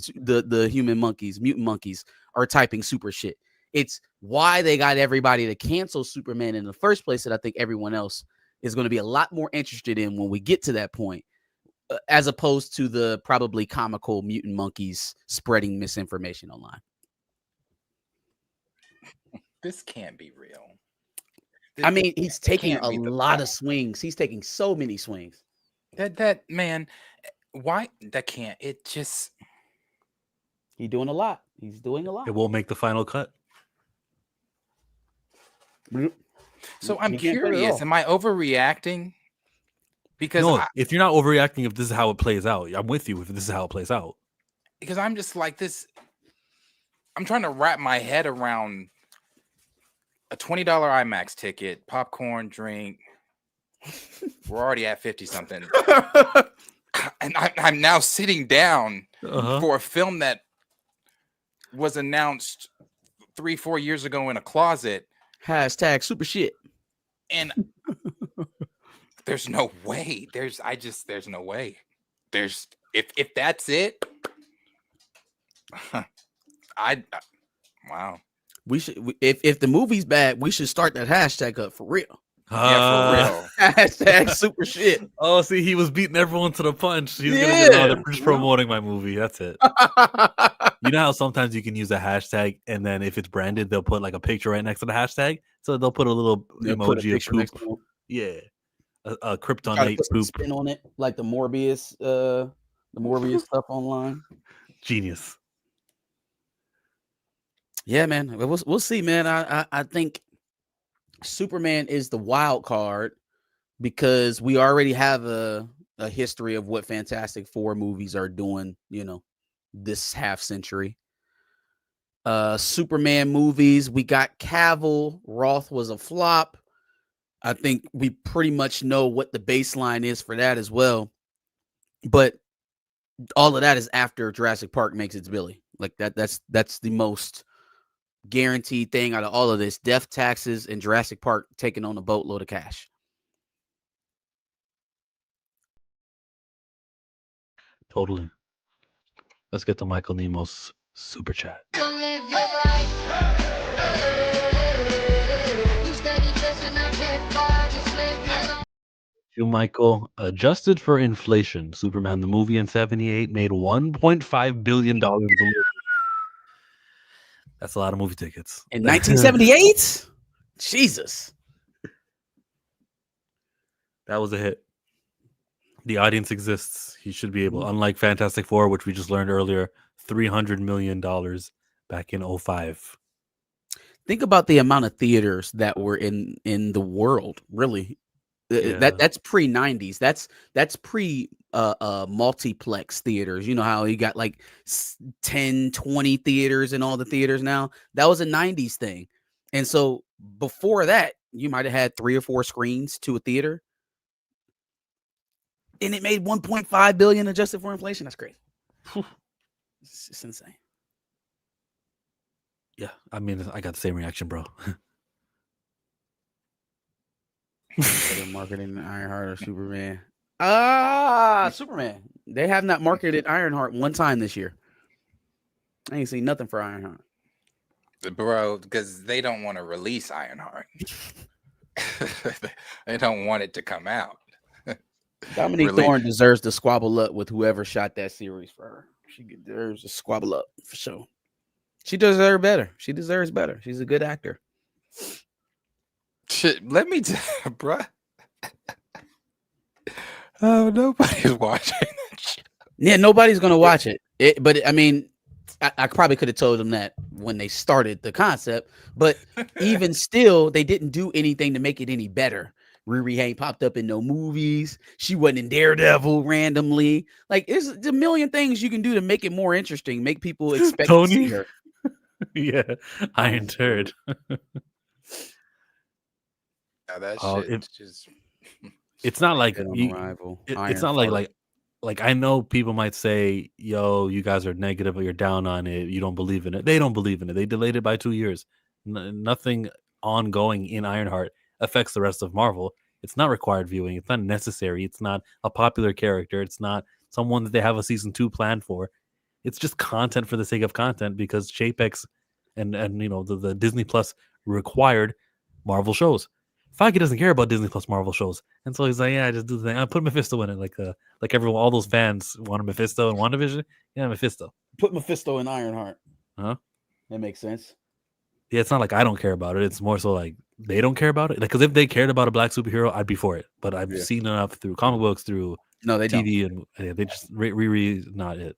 mutant monkeys are typing super shit. It's why they got everybody to cancel Superman in the first place, that I think everyone else is going to be a lot more interested in when we get to that point, as opposed to the probably comical mutant monkeys spreading misinformation online. This can't be real. I mean, he's taking can't a be the lot of plot. swings. He's taking so many swings. That man, why that can't? It just He's doing a lot. He's doing a lot. It won't make the final cut. So I'm You can't put it curious. all. Am I overreacting? Because No, if you're not overreacting, if this is how it plays out, I'm with you. If this is how it plays out, because I'm just like this. I'm trying to wrap my head around a $20 IMAX ticket, popcorn, drink. We're already at 50 something, and I'm now sitting down for a film that was announced 3-4 years ago in a closet. Hashtag super shit. And there's no way. There's no way. If that's it, wow. We should, if the movie's bad, we should start that hashtag up for real. Yeah, for real. Hashtag super shit. Oh, see, he was beating everyone to the punch. He's gonna Yeah. they're just promoting my movie. That's it. You know how sometimes you can use a hashtag, and then if it's branded, they'll put like a picture right next to the hashtag. So they'll put a little emoji of poop. Yeah, a kryptonite poop. Spin on it, like the Morbius stuff online. Genius. Yeah, man. We'll see, man. I think Superman is the wild card because we already have a history of what Fantastic Four movies are doing, this half century. Superman movies, we got Cavill. Roth was a flop. I think we pretty much know what the baseline is for that as well. But all of that is after Jurassic Park makes its billy. Like that's the most guaranteed thing out of all of this. Death taxes and Jurassic Park taking on a boatload of cash. Totally. Let's get to Michael Nemo's super chat. You, Michael, adjusted for inflation, Superman the movie in '78 made $1.5 billion. That's a lot of movie tickets. In 1978? Jesus. That was a hit. The audience exists. He should be able, unlike Fantastic Four, which we just learned earlier, $300 million back in 2005. Think about the amount of theaters that were in the world, really. Yeah. That's pre-90s. That's pre multiplex theaters. You know how you got like 10, 20 theaters in all the theaters now? That was a 90s thing. And so before that, you might have had 3 or 4 screens to a theater. And it made 1.5 billion adjusted for inflation. That's crazy. It's insane. Yeah, I mean, I got the same reaction, bro. They're marketing Ironheart or Superman. Superman. They have not marketed Ironheart one time this year. I ain't seen nothing for Ironheart. Bro, because they don't want to release Ironheart. They don't want it to come out. Dominique Thorne deserves to squabble up with whoever shot that series for her. She deserves to squabble up for sure. She deserves better. She deserves better. She's a good actor. Shit, let me tell you, bro. Oh, nobody's watching that shit. Yeah, nobody's gonna watch it. But I mean, I probably could have told them that when they started the concept. But even still, they didn't do anything to make it any better. Riri ain't popped up in no movies. She wasn't in Daredevil randomly. Like, there's a million things you can do to make it more interesting, make people expect to see her. Yeah, Iron Turd. Now that shit just. It's not like it's not like I know people might say, "Yo, you guys are negative or you're down on it. You don't believe in it." They don't believe in it. They delayed it by 2 years. Nothing ongoing in Ironheart affects the rest of Marvel. It's not required viewing. It's not necessary. It's not a popular character. It's not someone that they have a season 2 planned for. It's just content for the sake of content because Chapeks and you know the Disney Plus required Marvel shows. Feige doesn't care about Disney Plus Marvel shows, and so he's like, "Yeah, I just do the thing. I put Mephisto in it, like everyone, all those fans wanted Mephisto and WandaVision. Yeah, Mephisto. Put Mephisto in Ironheart. Huh? That makes sense. Yeah, it's not like I don't care about it. It's more so like they don't care about it. Because if they cared about a black superhero, I'd be for it. But I've seen enough through comic books, through TV, and they just Riri not it.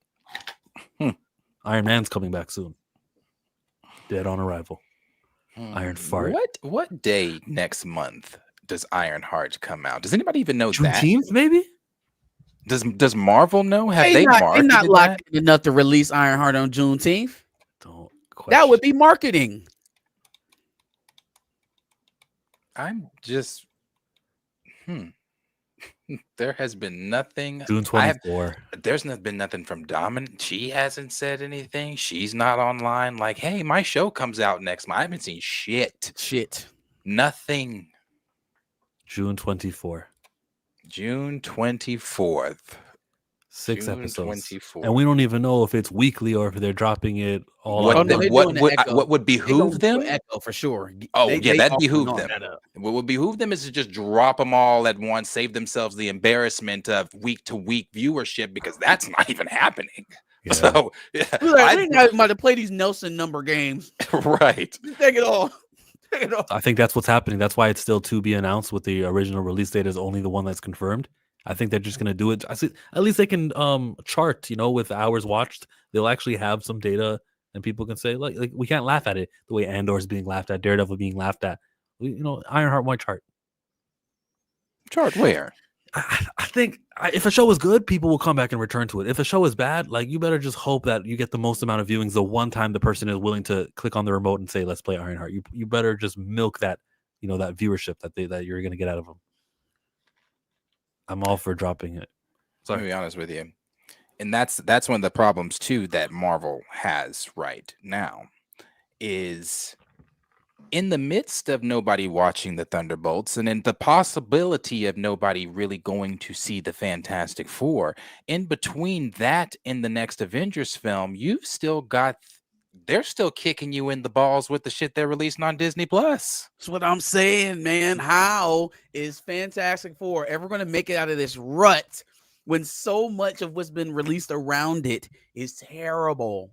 Iron Man's coming back soon. Dead on arrival. Iron Fart. What day next month does Ironheart come out? Does anybody even know that? Juneteenth, maybe? Does Marvel know? Have they They're marketed not locked that? enough to release Ironheart on Juneteenth. Don't question. That would be marketing. I'm just there has been nothing. June 24. There's been nothing from Domin. She hasn't said anything. She's not online. Like, hey, my show comes out next month. I haven't seen shit. Nothing. June 24. June 24th. 6 June episodes. 24th. And we don't even know if it's weekly or if they're dropping it all What, out. what would behoove them? Echo for sure. That'd behoove them. What would behoove them is to just drop them all at once, save themselves the embarrassment of week-to-week viewership, because that's not even happening. Yeah. So we're not about to play these Nelson number games. Right. Take it all. I think that's what's happening. That's why it's still to be announced, with the original release date is only the one that's confirmed. I think they're just going to do it. At least they can chart, with hours watched. They'll actually have some data, and people can say, like we can't laugh at it the way Andor's being laughed at, Daredevil being laughed at. Ironheart might chart. Chart where? I think if a show is good, people will come back and return to it. If a show is bad, you better just hope that you get the most amount of viewings the one time the person is willing to click on the remote and say, "Let's play Ironheart." You better just milk that, that viewership that you're going to get out of them. I'm all for dropping it. So let me be honest with you, and that's one of the problems too that Marvel has right now is in the midst of nobody watching the Thunderbolts and in the possibility of nobody really going to see the Fantastic Four, in between that and the next Avengers film, you've still got, they're still kicking you in the balls with the shit they're releasing on Disney Plus. That's what I'm saying, man. How is Fantastic Four ever going to make it out of this rut when so much of what's been released around it is terrible?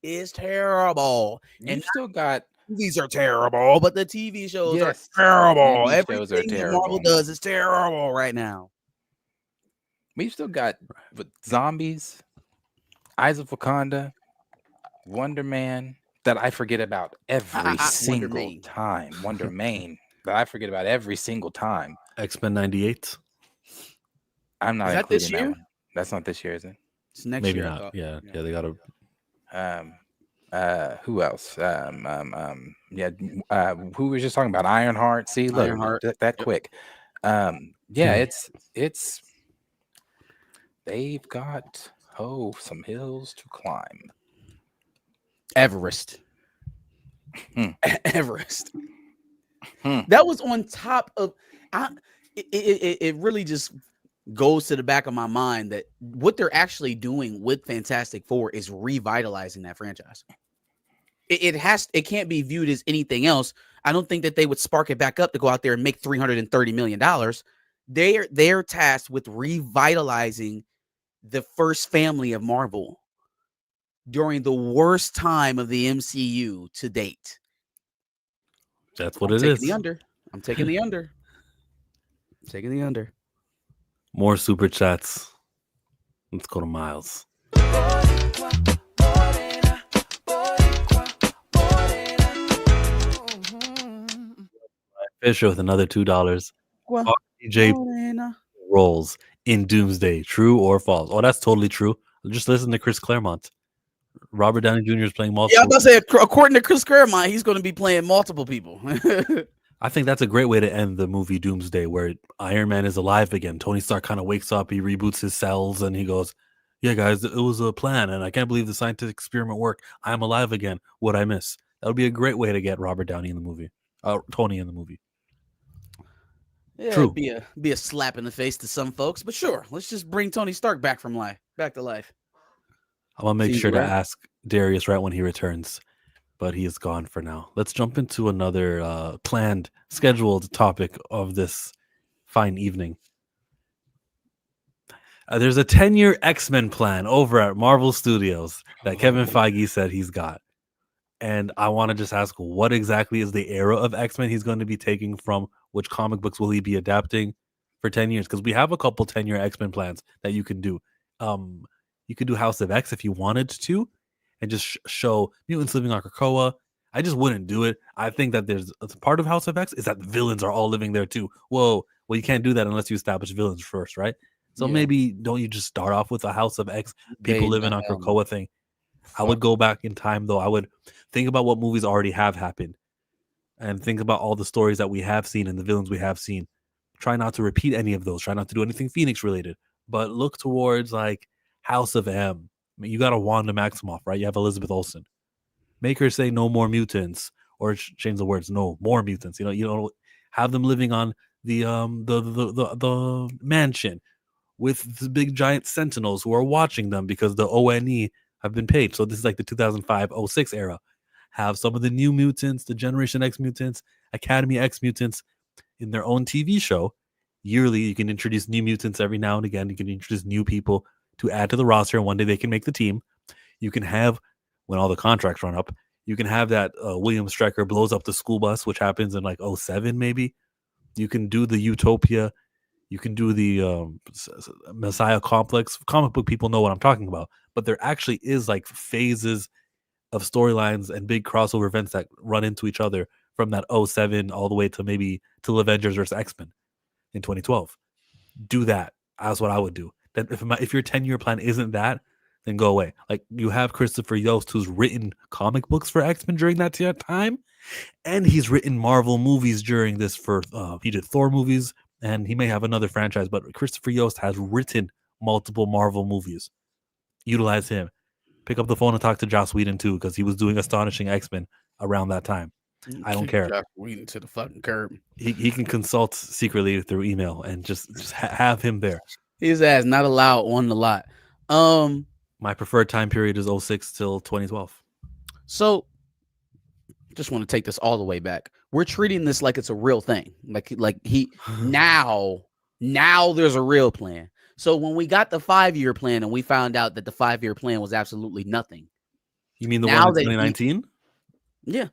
It's terrible. And still got, movies are terrible, but the TV shows yes, are terrible. TV shows are Everything that Marvel terrible. does is terrible right now. We've still got with zombies, Eyes of Wakanda, Wonder Man, that I forget about every single time. Wonder Man, that I forget about every single time. X-Men 98. I'm not Is that including this that year? one. That's not this year, is it? It's next Maybe year. not. Yeah, they got to. Who else? Who was just talking about Ironheart? See, look, Ironheart. that quick. It's they've got some hills to climb. Everest. Everest. Hmm. That was on top of. It really just goes to the back of my mind that what they're actually doing with Fantastic Four is revitalizing that franchise. It can't be viewed as anything else. I don't think that they would spark it back up to go out there and make $330 million. They're tasked with revitalizing the first family of Marvel during the worst time of the MCU to date. That's what I'm it taking is. The under. I'm taking the under. I'm taking the under. More super chats. Let's go to Miles. Fisher with another $2. RJ rolls in Doomsday. True or false? Oh, that's totally true. Just listen to Chris Claremont. Robert Downey Jr. is playing multiple. Yeah, I'm about to say, according to Chris Claremont, he's going to be playing multiple people. I think that's a great way to end the movie Doomsday, where Iron Man is alive again. Tony Stark kind of wakes up, he reboots his cells, and he goes, "Yeah, guys, it was a plan, and I can't believe the scientific experiment worked. I'm alive again. What'd I miss?" That would be a great way to get Robert Downey in the movie. Tony in the movie. Yeah, True. It'd be a slap in the face to some folks, but sure, let's just bring Tony Stark back to life. I'm gonna make Seems sure to right. ask Darius right when he returns, but he is gone for now. Let's jump into another planned, scheduled topic of this fine evening. There's a 10-year X-Men plan over at Marvel Studios that Kevin Feige said he's got. And I want to just ask, what exactly is the era of X-Men he's going to be taking from? Which comic books will he be adapting for 10 years? Because we have a couple 10-year X-Men plans that you can do. You could do House of X if you wanted to, and just show mutants living on Krakoa. I just wouldn't do it. I think that there's a part of House of X is that the villains are all living there too. Whoa, well, you can't do that unless you establish villains first, right? So maybe don't you just start off with a House of X, people living on Krakoa thing? I would go back in time, though. I would think about what movies already have happened and think about all the stories that we have seen and the villains we have seen. Try not to repeat any of those. Try not to do anything Phoenix related, but look towards like House of M. I mean, you got a Wanda Maximoff, right? You have Elizabeth Olsen. Make her say no more mutants, or change the words no more mutants. You know, have them living on the mansion with the big giant sentinels who are watching them because the ONE have been paid. So this is like the 2005-06 era. Have some of the new mutants, the Generation X mutants, Academy X mutants in their own TV show. Yearly, you can introduce new mutants every now and again. You can introduce new people to add to the roster, and one day they can make the team. You can have, when all the contracts run up, you can have that William Stryker blows up the school bus, which happens in like 07 maybe. You can do the Utopia. You can do the Messiah Complex. Comic book people know what I'm talking about. But there actually is like phases of storylines and big crossover events that run into each other from that 07 all the way to maybe till Avengers versus X-Men in 2012. Do that. That's what I would do. That if your 10-year plan isn't that, then go away. Like, you have Christopher Yost, who's written comic books for X-Men during that time, and he's written Marvel movies during this he did Thor movies, and he may have another franchise, but Christopher Yost has written multiple Marvel movies. Utilize him. Pick up the phone and talk to Joss Whedon too, because he was doing Astonishing X-Men around that time. I don't care. Josh Whedon to the fucking curb. He can consult secretly through email and just have him there. His ass not allowed on the lot. My preferred time period is 06 till 2012. So just want to take this all the way back. We're treating this like it's a real thing. Like he now there's a real plan. So when we got the 5-year plan and we found out that the 5-year plan was absolutely nothing. You mean the Now one in 2019? Yeah.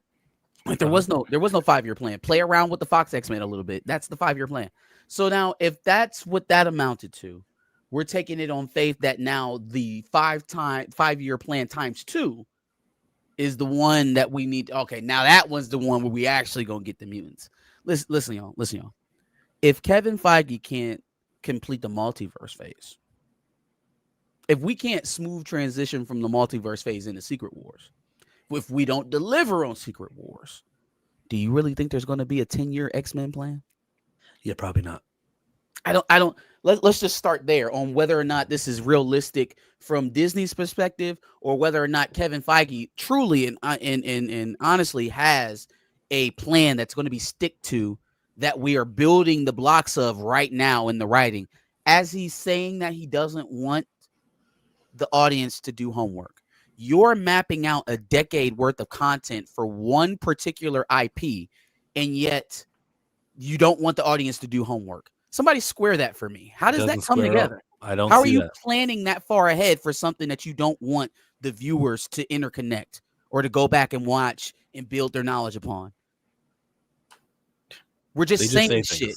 Like there was no 5-year plan. Play around with the Fox X-Men a little bit. That's the 5-year plan. So now if that's what that amounted to, we're taking it on faith that now the 5-year plan times 2 is the one that we need. Okay, now that one's the one where we actually gonna get the mutants. Listen, y'all. If Kevin Feige can't complete the multiverse phase, if we can't smooth transition from the multiverse phase into Secret Wars, if we don't deliver on Secret Wars, do you really think there's going to be a 10-year X-Men plan? Yeah, probably not. I don't. Let's just start there on whether or not this is realistic from Disney's perspective, or whether or not Kevin Feige truly and honestly has a plan that's going to be stick to, that we are building the blocks of right now in the writing, as he's saying that he doesn't want the audience to do homework. You're mapping out a decade worth of content for one particular IP, and yet you don't want the audience to do homework. Somebody square that for me. How does that come together? I don't. How are you planning that far ahead for something that you don't want the viewers to interconnect or to go back and watch and build their knowledge upon? We're just saying shit.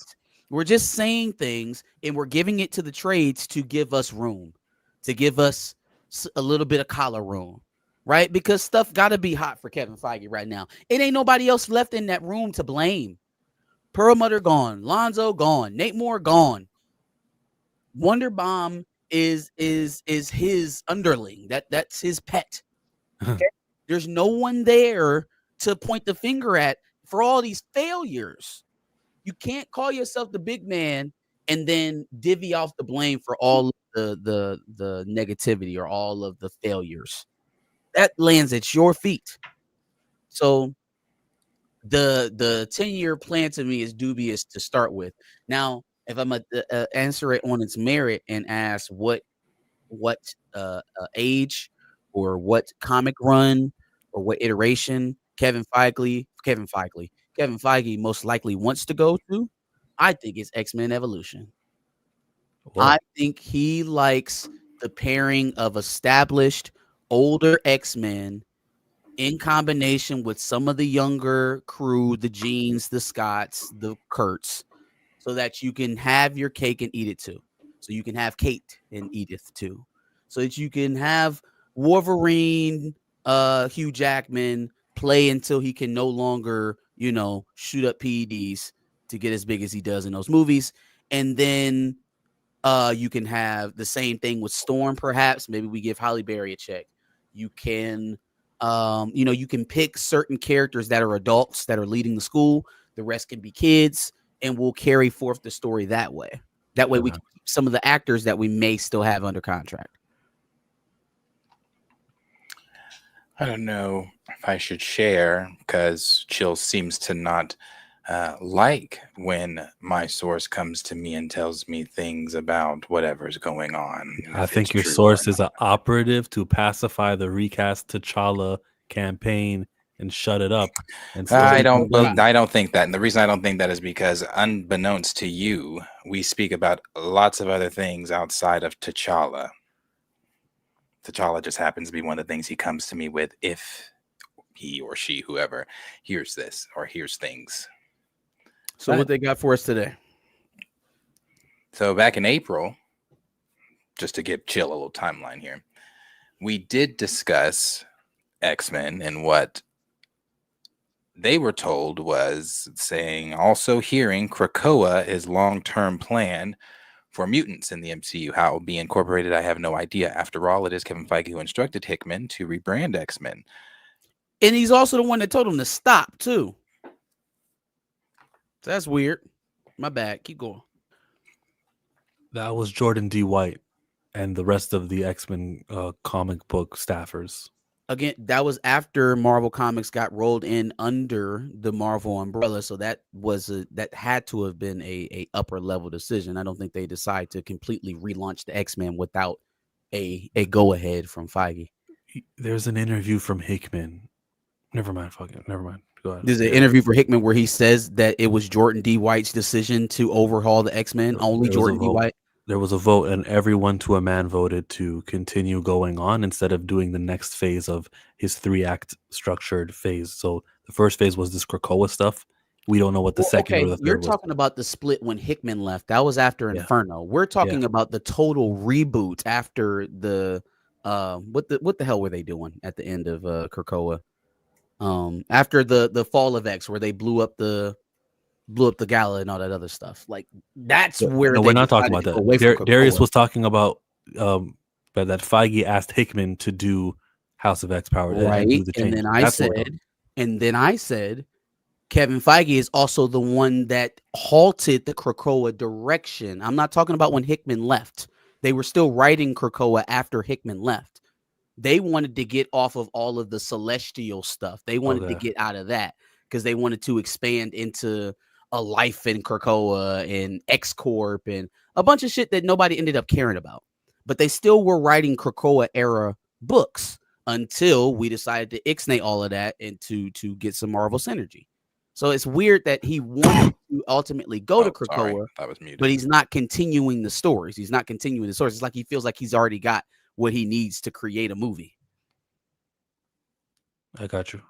We're just saying things, and we're giving it to the trades to give us room, to give us a little bit of collar room, right? Because stuff got to be hot for Kevin Feige right now. It ain't nobody else left in that room to blame. Perlmutter gone, Lonzo gone, Nate Moore gone. Wonder Bomb is his underling. That's his pet. Okay? There's no one there to point the finger at for all these failures. You can't call yourself the big man and then divvy off the blame for all of the negativity or all of the failures. That lands at your feet. So the 10-year plan to me is dubious to start with. Now, if I'm gonna answer it on its merit and ask what age or what comic run or what iteration Kevin Feige most likely wants to go to, I think it's X-Men Evolution. Whoa. I think he likes the pairing of established older X-Men in combination with some of the younger crew, the Jeans, the Scotts, the Kurtz, so that you can have your cake and eat it too. So you can have Kate and Edith too. So that you can have Wolverine, Hugh Jackman play until he can no longer, shoot up PEDs to get as big as he does in those movies. And then you can have the same thing with Storm, perhaps. Maybe we give Halle Berry a check. You can you can pick certain characters that are adults that are leading the school. The rest can be kids, and we'll carry forth the story that way. That way we can keep some of the actors that we may still have under contract. I don't know if I should share, because Chill seems to not like when my source comes to me and tells me things about whatever's going on. I think your source is an operative to pacify the RecastTChalla campaign and shut it up. And I don't think that. And the reason I don't think that is because, unbeknownst to you, we speak about lots of other things outside of T'Challa. T'Challa just happens to be one of the things he comes to me with if he or she, whoever, hears this or hears things. So what they got for us today? So back in April, just to give Chill a little timeline here, we did discuss X-Men, and what they were told was saying, also hearing Krakoa is long-term plan for mutants in the MCU. How it will be incorporated, I have no idea. After all, it is Kevin Feige who instructed Hickman to rebrand X-Men. And he's also the one that told him to stop, too. So that's weird. My bad. Keep going. That was Jordan D. White and the rest of the X-Men comic book staffers. Again, that was after Marvel Comics got rolled in under the Marvel umbrella, so that had to have been a upper level decision. I don't think they decide to completely relaunch the X-Men without a go ahead from Feige. There's an interview from Hickman. Never mind. Never mind. Go ahead. There's an interview for Hickman where he says that it was Jordan D. White's decision to overhaul the X-Men. Only Jordan D. White. There was a vote, and everyone to a man voted to continue going on instead of doing the next phase of his 3-act structured phase. So the first phase was this Krakoa stuff. We don't know what the second or the third You're was. talking about the split when Hickman left. That was after Inferno. We're talking about the total reboot after the what the hell were they doing at the end of Krakoa? After the fall of X, where they blew up the gala and all that other stuff. Like that's where no, we're not talking about that. Darius was talking about that Feige asked Hickman to do House of X Power, right? And do the change. And then I said, Kevin Feige is also the one that halted the Krakoa direction. I'm not talking about when Hickman left. They were still writing Krakoa after Hickman left. They wanted to get off of all of the celestial stuff. They wanted to get out of that because they wanted to expand into a life in Krakoa and X Corp and a bunch of shit that nobody ended up caring about. But they still were writing Krakoa era books until we decided to ixnay all of that and to get some Marvel synergy. So it's weird that he wanted to ultimately go to Krakoa, but he's not continuing the stories. He's not continuing the stories. It's like he feels like he's already got what he needs to create a movie. I got you.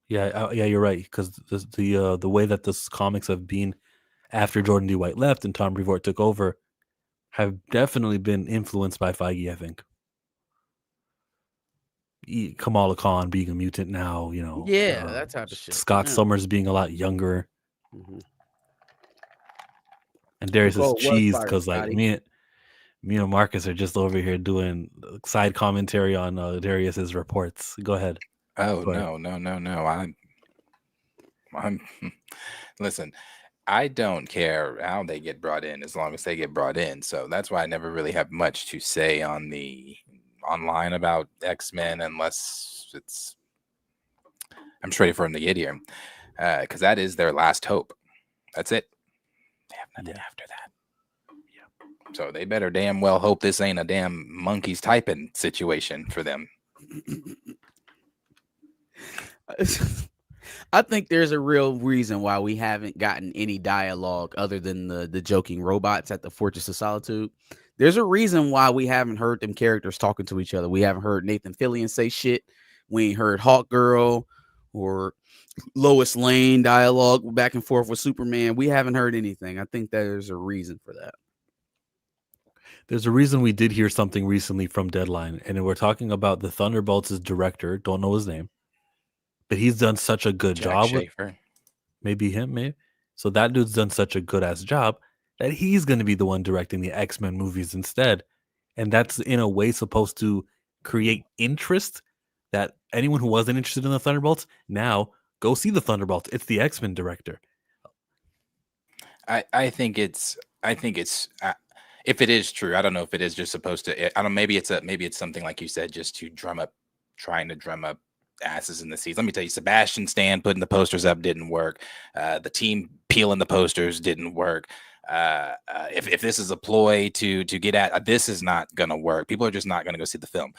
Yeah, you're right. Because the way that this comics have been after Jordan D. White left and Tom Brevoort took over have definitely been influenced by Feige, I think. Kamala Khan being a mutant now, that type of shit. Scott Summers being a lot younger. Mm-hmm. And Darius is cheese because like me and Marcus are just over here doing side commentary on Darius's reports. Go ahead. Oh, no. I'm listen, I don't care how they get brought in as long as they get brought in. So that's why I never really have much to say on the online about X-Men unless it's I'm just ready for them to get here. Because that is their last hope. That's it. They have nothing after that. Yeah. So they better damn well hope this ain't a damn monkeys typing situation for them. I think there's a real reason why we haven't gotten any dialogue other than the joking robots at the Fortress of Solitude. There's a reason why we haven't heard them characters talking to each other. We haven't heard Nathan Fillion say shit. We ain't heard Hawkgirl or Lois Lane dialogue back and forth with Superman. We haven't heard anything. I think there's a reason for that. There's a reason we did hear something recently from Deadline, and we're talking about the Thunderbolts' director. Don't know his name, but he's done such a good job. Maybe him. So that dude's done such a good ass job that he's going to be the one directing the X-Men movies instead. And that's in a way supposed to create interest that anyone who wasn't interested in the Thunderbolts, now go see the Thunderbolts. It's the X-Men director. I think it's if it is true, I don't know if it is just supposed to, I don't know, maybe it's something like you said, just to trying to drum up asses in the seats. Let me tell you, Sebastian Stan putting the posters up didn't work. The team peeling the posters didn't work. If this is a ploy to get at, this is not going to work. People are just not going to go see the film.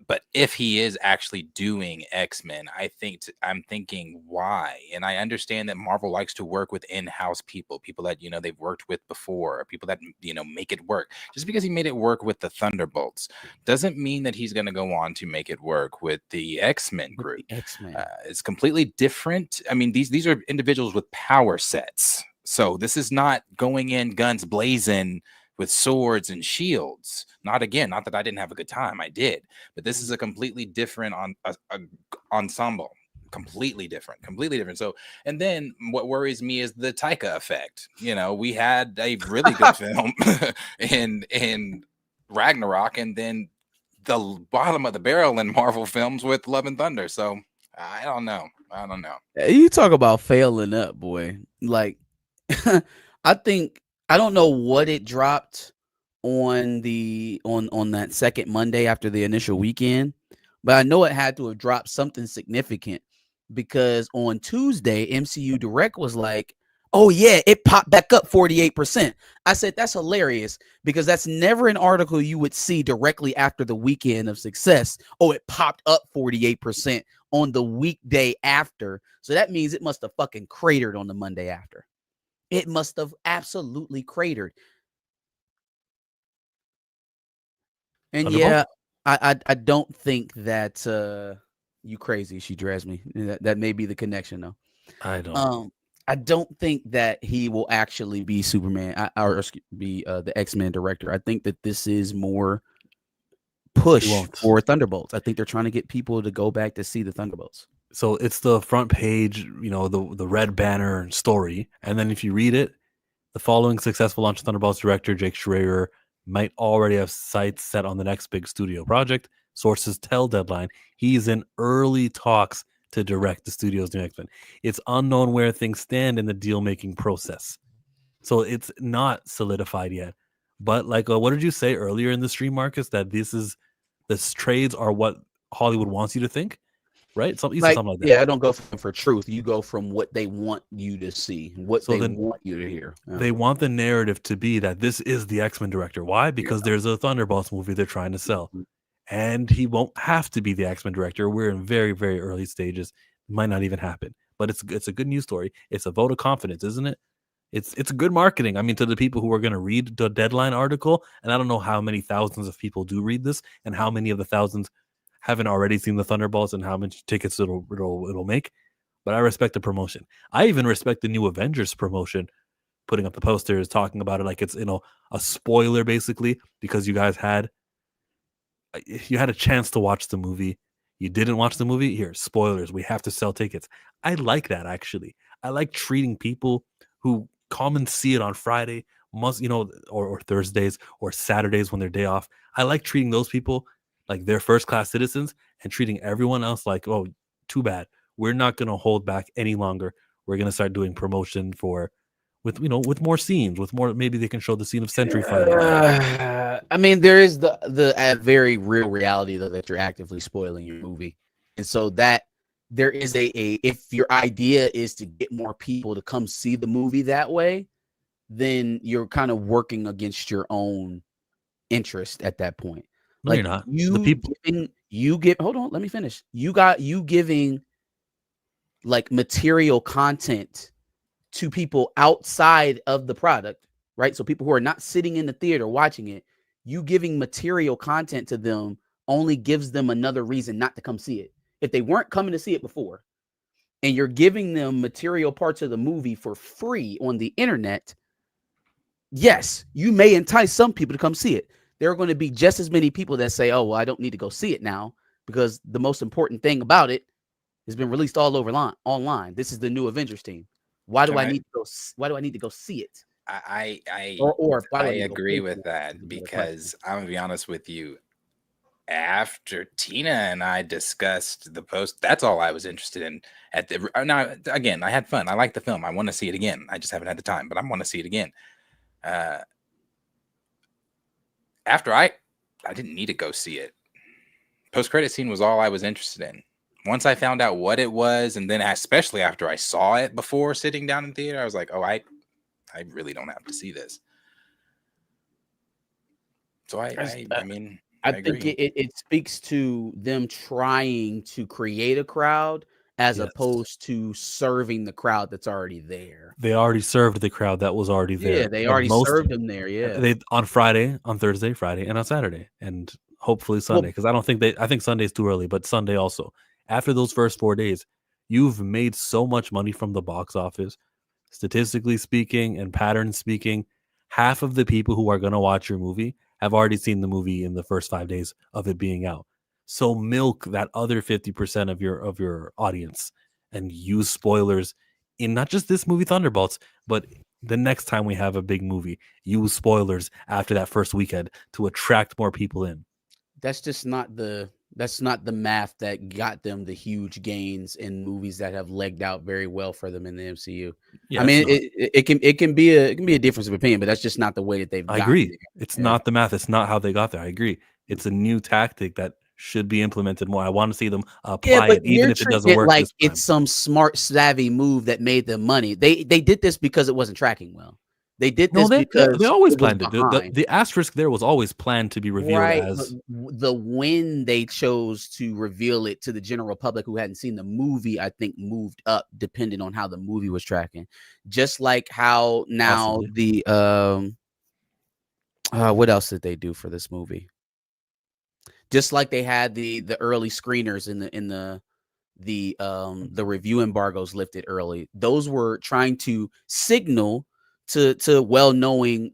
But if he is actually doing X-Men, I'm thinking why? And I understand that Marvel likes to work with in-house people that, they've worked with before, people that, make it work. Just because he made it work with the Thunderbolts doesn't mean that he's going to go on to make it work with the X-Men group. It's completely different. I mean, these are individuals with power sets. So this is not going in guns blazing with swords and shields. Not that I didn't have a good time. I did. But this is a completely different ensemble. Completely different. So, and then what worries me is the Taika effect. We had a really good film in Ragnarok, and then the bottom of the barrel in Marvel films with Love and Thunder. So I don't know. You talk about failing up, boy. Like, I don't know what it dropped on that second Monday after the initial weekend, but I know it had to have dropped something significant because on Tuesday, MCU Direct was like, oh yeah, it popped back up 48%. I said, that's hilarious because that's never an article you would see directly after the weekend of success. Oh, it popped up 48% on the weekday after. So that means it must have fucking cratered on the Monday after. It must have absolutely cratered. And yeah, I don't think that you crazy. She dressed me. That may be the connection though. I don't think that he will actually be Superman or be the X-Men director. I think that this is more push for Thunderbolts. I think they're trying to get people to go back to see the Thunderbolts. So it's the front page, the red banner story. And then if you read it, the following successful launch of Thunderbolts director Jake Schreier might already have sights set on the next big studio project. Sources tell Deadline he's in early talks to direct the studio's new X-Men. It's unknown where things stand in the deal-making process. So it's not solidified yet. But like, what did you say earlier in the stream, Marcus, that the trades are what Hollywood wants you to think? Right? Something like that. Yeah, I don't go for truth. You go from what they want you to see, what they want you to hear. Yeah. They want the narrative to be that this is the X-Men director. Why? Because there's a Thunderbolts movie they're trying to sell. And he won't have to be the X-Men director. We're in very, very early stages. It might not even happen. But it's a good news story. It's a vote of confidence, isn't it? It's good marketing. I mean, to the people who are going to read the Deadline article, and I don't know how many thousands of people do read this, and how many of the thousands haven't already seen the Thunderbolts, and how much tickets it'll make. But I respect the promotion. I even respect the new Avengers promotion, putting up the posters, talking about it like it's a spoiler basically, because you guys had a chance to watch the movie. You didn't watch the movie. Here, spoilers. We have to sell tickets. I like that actually. I like treating people who come and see it on Friday, or Thursdays or Saturdays when they're day off. I like treating those people like they're first class citizens and treating everyone else like, oh, too bad. We're not going to hold back any longer. We're going to start doing promotion with more scenes, with more, maybe they can show the scene of Sentry fighting. I mean, there is the very real reality though that you're actively spoiling your movie, and so that there is if your idea is to get more people to come see the movie that way, then you're kind of working against your own interest at that point. No, like you're not. Hold on, let me finish. You giving like material content to people outside of the product, right? So people who are not sitting in the theater watching it, you giving material content to them only gives them another reason not to come see it. If they weren't coming to see it before, and you're giving them material parts of the movie for free on the internet, yes, you may entice some people to come see it. There are going to be just as many people that say, oh, well, I don't need to go see it now because the most important thing about it has been released all over online. This is the new Avengers team. Why do I need to go see it? I agree with that because I'm gonna be honest with you. After Tina and I discussed the post, that's all I was interested in. Now, again, I had fun. I like the film. I want to see it again. I just haven't had the time, but I want to see it again. After I didn't need to go see it. Post-credit scene was all I was interested in. Once I found out what it was, and then especially after I saw it before sitting down in theater, I was like, oh, I really don't have to see this. So I mean, I think it speaks to them trying to create a crowd as opposed to serving the crowd that's already there. They already served the crowd that was already there. Yeah, they already served them there. Yeah, they on Thursday, Friday, and on Saturday, and hopefully Sunday. Because I think Sunday's too early, but Sunday also. After those first 4 days, you've made so much money from the box office. Statistically speaking and pattern speaking, half of the people who are going to watch your movie have already seen the movie in the first 5 days of it being out. So milk that other 50% of your audience and use spoilers in not just this movie Thunderbolts, but the next time we have a big movie. Use spoilers after that first weekend to attract more people in. That's just not the math that got them the huge gains in movies that have legged out very well for them in the MCU. Yeah, I mean, it can be a difference of opinion, but that's just not the way that they've. I agree. It's not the math. It's not how they got there. I agree. It's a new tactic that should be implemented more. I want to see them apply it, even if it doesn't treating it work like this time. it's some smart, savvy move that made them money. They did this because it wasn't tracking well. They did this because they always it was planned it. behind. The asterisk there was always planned to be revealed Right, as but the when they chose to reveal it to the general public who hadn't seen the movie, I think moved up depending on how the movie was tracking. Just like how now possibly. the what else did they do for this movie? Just like they had the early screeners in the review embargoes lifted early. Those were trying to signal to well-knowing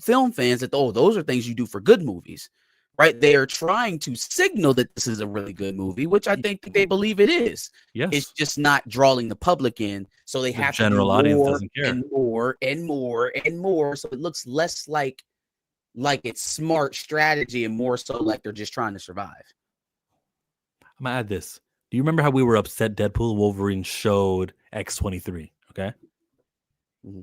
film fans that, oh, those are things you do for good movies, right? They are trying to signal that this is a really good movie, which I think they believe it is. Yes. It's just not drawing the public in, so they have general to do audience more doesn't care. and more and more and more, so it looks less like it's smart strategy and more so like they're just trying to survive. I'm gonna add this. Do you remember how we were upset Deadpool and Wolverine showed X-23? Okay. Mm-hmm.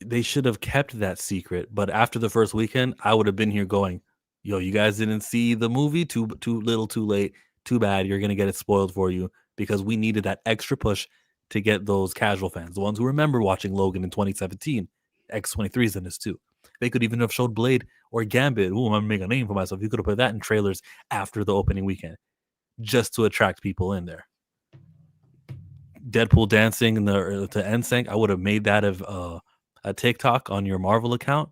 They should have kept that secret, but after the first weekend, I would have been here going, yo, you guys didn't see the movie? Too little, too late. Too bad. You're going to get it spoiled for you, because we needed that extra push to get those casual fans, the ones who remember watching Logan in 2017. X-23 is in this too. They could even have showed Blade or Gambit. Ooh, I'm going to make a name for myself. You could have put that in trailers after the opening weekend just to attract people in there. Deadpool dancing to NSYNC, I would have made that of a TikTok on your Marvel account,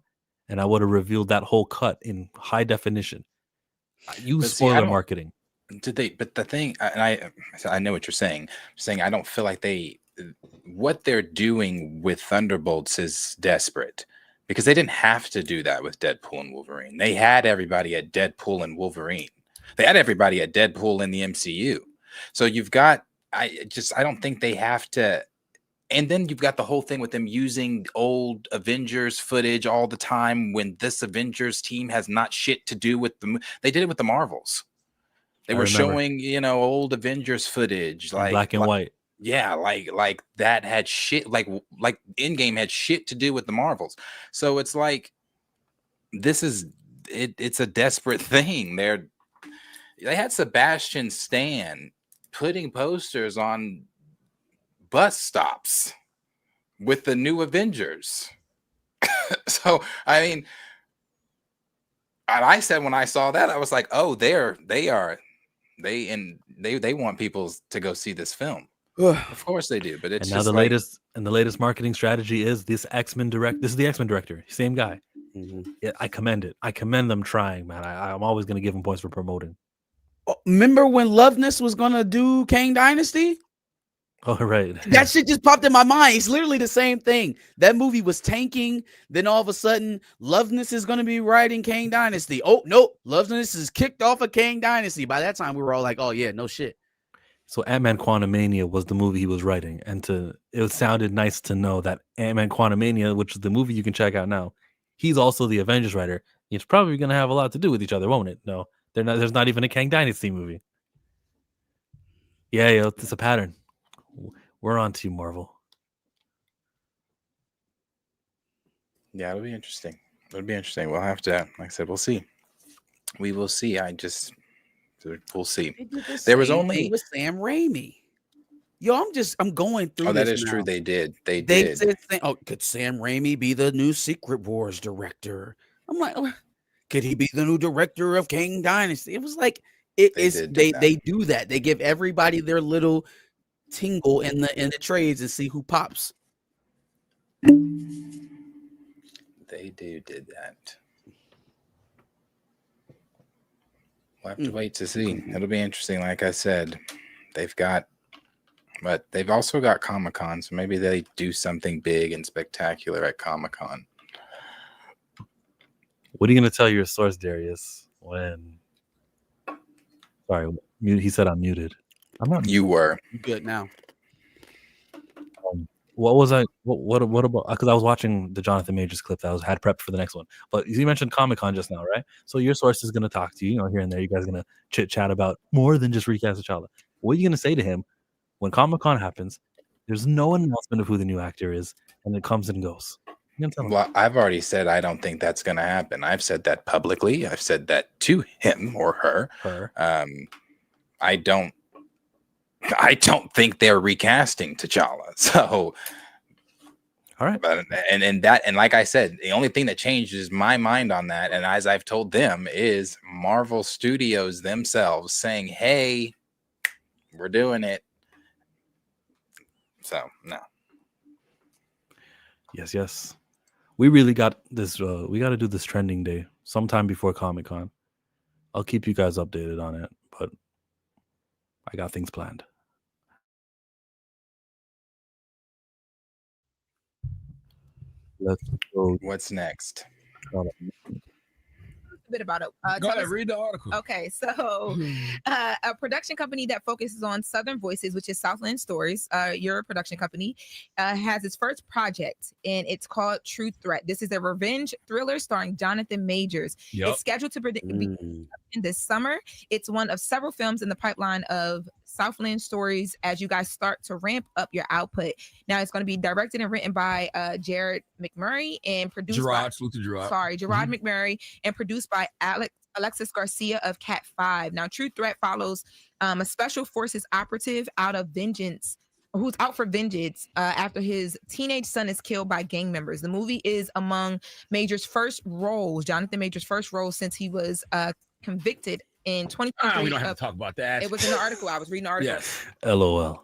and I would have revealed that whole cut in high definition. Use spoiler marketing. Did they? But the thing, and I know what you're saying. I'm saying I don't feel like what they're doing with Thunderbolts is desperate, because they didn't have to do that with Deadpool and Wolverine. They had everybody at Deadpool and Wolverine. They had everybody at Deadpool in the MCU. So you've got, I don't think they have to. And then you've got the whole thing with them using old Avengers footage all the time when this Avengers team has not shit to do with them. They did it with the Marvels. They were showing, old Avengers footage, like black and white. Yeah, like that had shit, like Endgame had shit to do with the Marvels. So it's like, this is it. It's a desperate thing. They had Sebastian Stan putting posters on bus stops with the new Avengers. So I mean, and I said when I saw that, I was like, oh, they want people to go see this film. Of course they do, but it's and now the latest marketing strategy is this X-Men direct. This is the X-Men director, same guy. Mm-hmm. Yeah, I commend it. I commend them trying, man. I'm always going to give them points for promoting. Remember when Loveness was gonna do Kang Dynasty? Oh, right. That shit just popped in my mind. It's literally the same thing. That movie was tanking. Then all of a sudden, Loveness is going to be writing Kang Dynasty. Oh, no. Loveness is kicked off of Kang Dynasty. By that time, we were all like, oh, yeah, no shit. So Ant-Man Quantumania was the movie he was writing. And it sounded nice to know that Ant-Man Quantumania, which is the movie you can check out now, he's also the Avengers writer. It's probably going to have a lot to do with each other, won't it? No, there's not even a Kang Dynasty movie. Yeah, it's a pattern. We're on to you, Marvel. Yeah, it'll be interesting. We'll have to, like I said, we'll see. We will see. We'll see. There was only with Sam Raimi. Yo, I'm going through. Oh, that is now. true. They did. They did. Said, could Sam Raimi be the new Secret Wars director? I'm like, could he be the new director of Kang Dynasty? It was like they do that. They give everybody their little tingle in the trades and see who pops. They did that. We'll have to wait to see. It'll be interesting. Like I said, they've also got Comic-Con, so maybe they do something big and spectacular at Comic-Con. What are you going to tell your source, Darius? Sorry, he said I'm muted. I'm not. You were. You good now. What was I? What about? Because I was watching the Jonathan Majors clip that had prepped for the next one. But you mentioned Comic-Con just now, right? So your source is going to talk to you, here and there. You guys are going to chit chat about more than just RecastTChalla. What are you going to say to him when Comic-Con happens? There's no announcement of who the new actor is, and it comes and goes. You can tell him. Well, I've already said I don't think that's going to happen. I've said that publicly. I've said that to him or her. I don't think they're recasting T'Challa. So, all right. But and like I said, the only thing that changes my mind on that, and as I've told them, is Marvel Studios themselves saying, "Hey, we're doing it." So no. Yes. We really got this. We got to do this trending day sometime before Comic-Con. I'll keep you guys updated on it, but I got things planned. Let's go. What's next? A bit about it. Go ahead, read the article. Okay, so a production company that focuses on Southern voices, which is Southland Stories, your production company, has its first project, and it's called True Threat. This is a revenge thriller starring Jonathan Majors. Yep. It's scheduled to begin this summer. It's one of several films in the pipeline of Southland Stories as you guys start to ramp up your output. Now it's going to be directed and written by Gerard McMurray and produced by Gerard McMurray and produced by Alexis Garcia of Cat 5. Now True Threat follows a special forces operative who's out for vengeance after his teenage son is killed by gang members. The movie is among Major's first roles, Jonathan Major's first role since he was convicted in 2023. We don't have to talk about that. It was in the article. I was reading the article. Yes. LOL.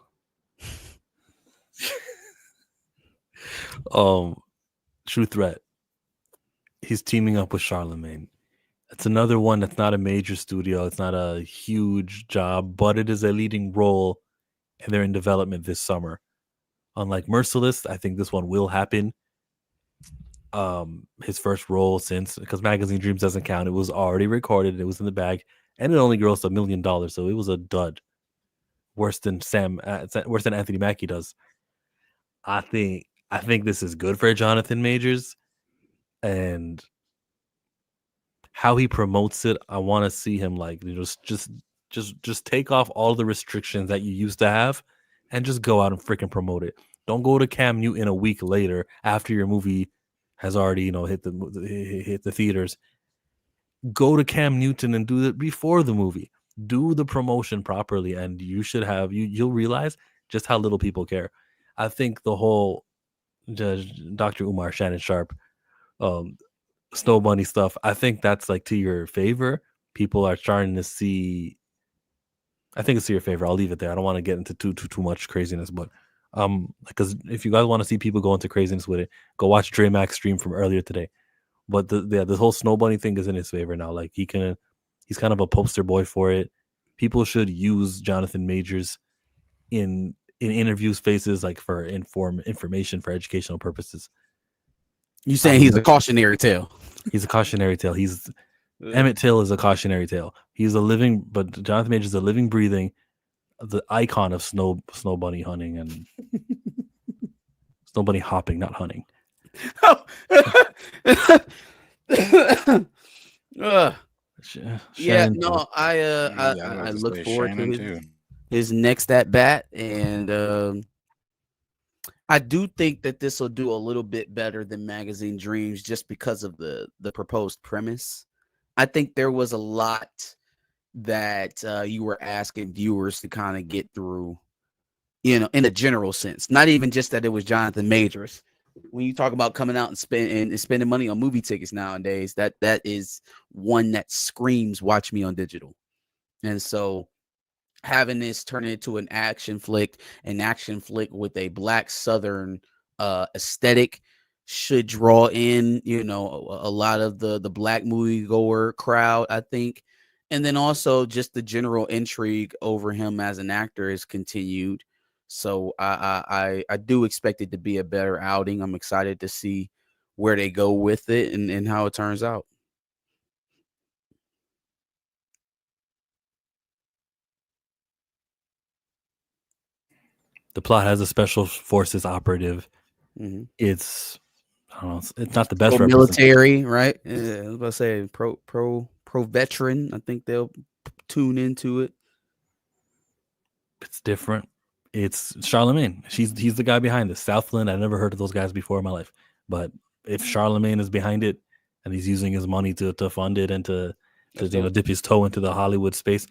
True Threat. He's teaming up with Charlemagne. It's another one that's not a major studio. It's not a huge job, but it is a leading role, and they're in development this summer. Unlike Merciless, I think this one will happen. His first role because Magazine Dreams doesn't count. It was already recorded. It was in the bag, and it only grossed $1 million, so it was a dud. Worse than Anthony Mackie does. I think this is good for Jonathan Majors, and how he promotes it. I want to see him just take off all the restrictions that you used to have, and just go out and freaking promote it. Don't go to Cam Newton a week later after your movie has already hit the theaters. Go to Cam Newton and do it before the movie. Do the promotion properly, and you'll realize just how little people care. I think the whole Dr. Umar Shannon Sharp Snow Bunny stuff, I think that's like to your favor. People are starting to see. I think it's to your favor. I'll leave it there. I don't want to get into too much craziness, but because if you guys want to see people go into craziness with it, go watch Dre Max stream from earlier today. But the whole Snow Bunny thing is in his favor now. Like he's kind of a poster boy for it. People should use Jonathan Majors in interview spaces, like for information for educational purposes. You saying he's a cautionary tale? He's a cautionary tale. Emmett Till is a cautionary tale. But Jonathan Majors is a living, breathing, the icon of snow bunny hunting and snow bunny hopping, not hunting. I look forward to his next at bat, and I do think that this will do a little bit better than Magazine Dreams just because of the proposed premise. I think there was a lot that you were asking viewers to kind of get through, in a general sense, not even just that it was Jonathan Majors. When you talk about coming out and spending money on movie tickets nowadays, that is one that screams watch me on digital. And so having this turn into an action flick with a Black Southern aesthetic should draw in, a lot of the Black moviegoer crowd, I think. And then also just the general intrigue over him as an actor is continued. So I do expect it to be a better outing. I'm excited to see where they go with it and how it turns out. The plot has a special forces operative. Mm-hmm. It's not the best military, right? Yeah, I was about to say pro veteran. I think they'll tune into it. It's different. It's Charlemagne. He's the guy behind this. Southland. I never heard of those guys before in my life, but if Charlemagne is behind it and he's using his money to fund it and to dip his toe into the Hollywood space,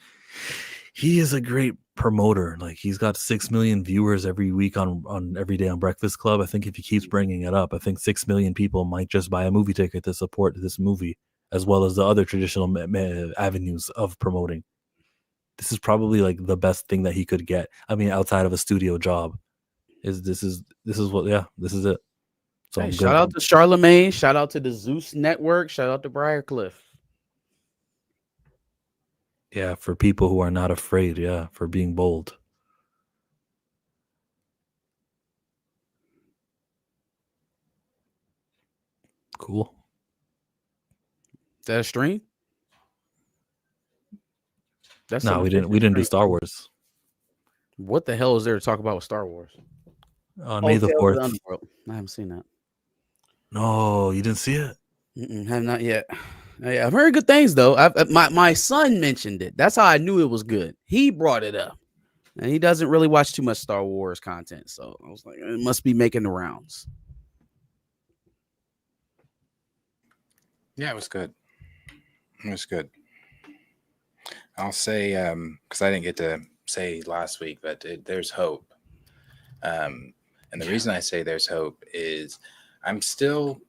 he is a great promoter. Like, he's got 6 million viewers every week on Every Day on Breakfast Club. I think if he keeps bringing it up, I think 6 million people might just buy a movie ticket to support this movie, as well as the other traditional avenues of promoting. This is probably like the best thing that he could get. I mean, outside of a studio job, this is it. So hey, shout out to Charlemagne. Shout out to the Zeus Network. Shout out to Briarcliff. Yeah, for people who are not afraid. Yeah, for being bold. Cool. Is that a stream? That's No, we didn't do Star Wars. What the hell is there to talk about with Star Wars? On May the 4th. I haven't seen that. No, you didn't see it? Have not yet. I've heard good things though. My son mentioned it. That's how I knew it was good. He brought it up, and he doesn't really watch too much Star Wars content. So I was like, it must be making the rounds. Yeah, it was good. It was good. I'll say, because I didn't get to say last week, but there's hope. And the reason I say there's hope is I'm still,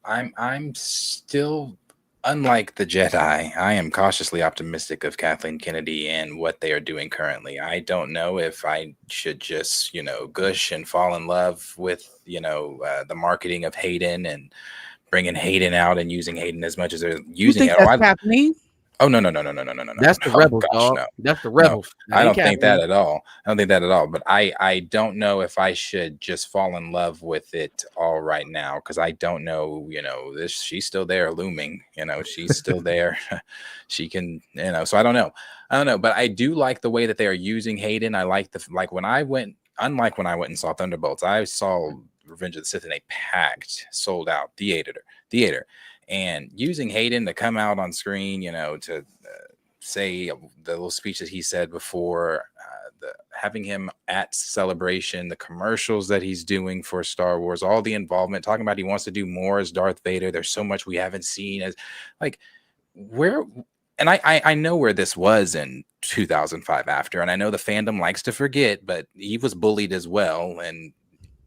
unlike the Jedi, I am cautiously optimistic of Kathleen Kennedy and what they are doing currently. I don't know if I should just, gush and fall in love with, the marketing of Hayden and bringing Hayden out and using Hayden as much as they're using it. That's Kathleen? Oh, no. That's the Rebels, dog. No. That's the Rebels. No, I don't think that at all. But I don't know if I should just fall in love with it all right now, because I don't know, she's still there looming, she's still there. She can, so I don't know. But I do like the way that they are using Hayden. I like when I went and saw Thunderbolts, I saw Revenge of the Sith in a packed, sold out theater. And using Hayden to come out on screen, to say the little speech that he said before, having him at Celebration, the commercials that he's doing for Star Wars, all the involvement, talking about he wants to do more as Darth Vader. There's so much we haven't seen as where. And I know where this was in 2005 after, and I know the fandom likes to forget, but he was bullied as well and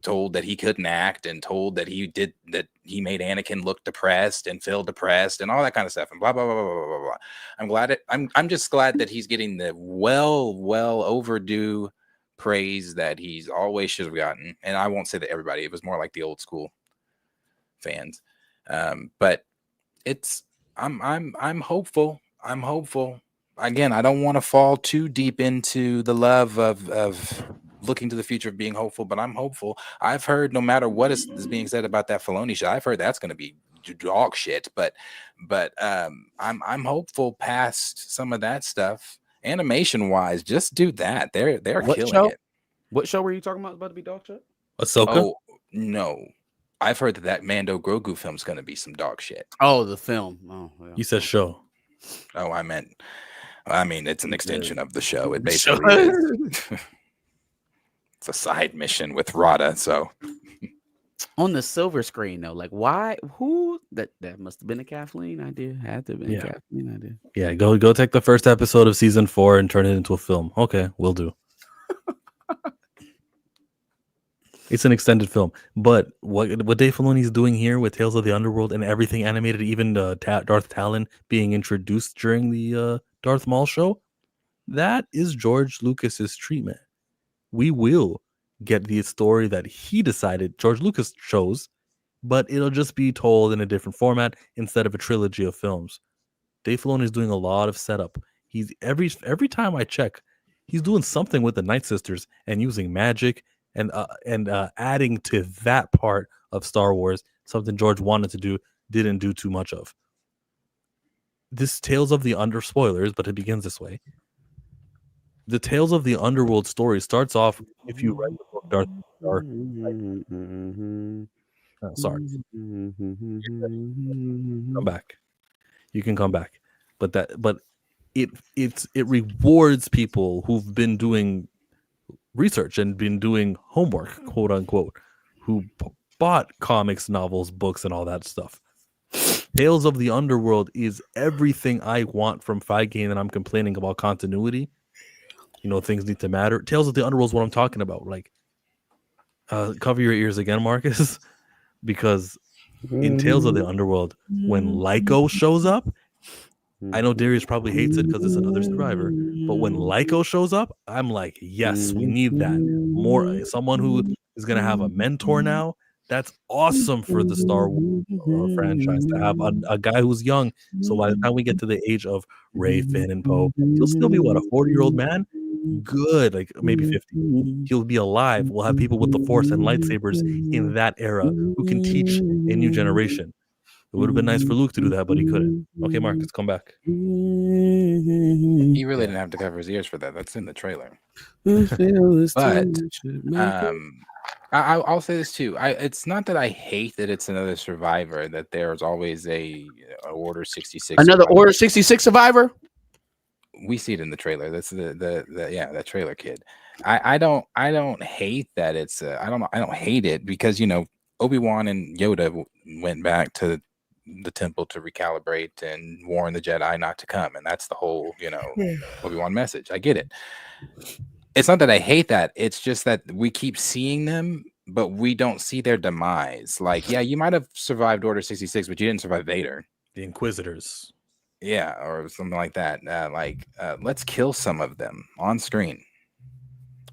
told that he couldn't act, and told that he made Anakin look depressed and feel depressed and all that kind of stuff and blah blah blah blah blah blah. I'm just glad that he's getting the well overdue praise that he's always should have gotten. And I won't say that everybody, it was more like the old school fans. But I'm hopeful. I'm hopeful. Again, I don't want to fall too deep into the love of looking to the future of being hopeful, but I'm hopeful. I've heard no matter what is being said about that Filoni show, I've heard that's going to be dog shit. But I'm hopeful past some of that stuff. Animation wise, just do that. They're killing it. What show were you talking about to be dog shit? Ahsoka? Oh no, I've heard that Mando Grogu film's going to be some dog shit. Oh, the film. Oh, yeah. You said show. Oh, I mean, it's an extension of the show. It basically is. It's a side mission with Rada. So on the silver screen though, like why? Who that must have been a Kathleen idea. Had to have been a Kathleen idea. Yeah, go take the first episode of season 4 and turn it into a film. Okay, will do. It's an extended film, but what Dave Filoni is doing here with Tales of the Underworld and everything animated, even Darth Talon being introduced during the Darth Maul show, that is George Lucas's treatment. We will get the story that he decided George Lucas chose, but it'll just be told in a different format instead of a trilogy of films. Dave Filoni is doing a lot of setup. He's every time I check, he's doing something with the Night Sisters and using magic and adding to that part of Star Wars, something George wanted to do, didn't do too much of. This Tales of the spoilers, but it begins this way. The Tales of the Underworld story starts off, if you read the book Darth Vader. Sorry. Come back. You can come back. But it rewards people who've been doing research and been doing homework, quote unquote, who bought comics, novels, books, and all that stuff. Tales of the Underworld is everything I want from Feige, and I'm complaining about continuity. Things need to matter. Tales of the Underworld is what I'm talking about. Like, cover your ears again, Marcus, because in Tales of the Underworld, when Lyco shows up, I know Darius probably hates it because it's another survivor, but when Lyco shows up, I'm like, yes, we need that. More someone who is going to have a mentor now. That's awesome for the Star Wars franchise to have a guy who's young. So by the time we get to the age of Rey, Finn, and Poe, he'll still be, what, a 40-year-old man? Good, like maybe 50. He'll be alive. We'll have people with the Force and lightsabers in that era who can teach a new generation. It would have been nice for Luke to do that, but he couldn't. Okay, Marcus, come back. He really didn't have to cover his ears for that. That's in the trailer. But I'll say this too. It's not that I hate that it's another survivor, that there's always a Order 66. Another survivor. Order 66 survivor? We see it in the trailer. That's that trailer kid. I don't hate that it's I don't hate it because Obi-Wan and Yoda went back to the temple to recalibrate and warn the Jedi not to come, and that's the whole Obi-Wan message. I get it. It's not that I hate that. It's just that we keep seeing them, but we don't see their demise. Like, yeah, you might have survived Order 66, but you didn't survive Vader. The Inquisitors. Yeah, or something like that. Let's kill some of them on screen.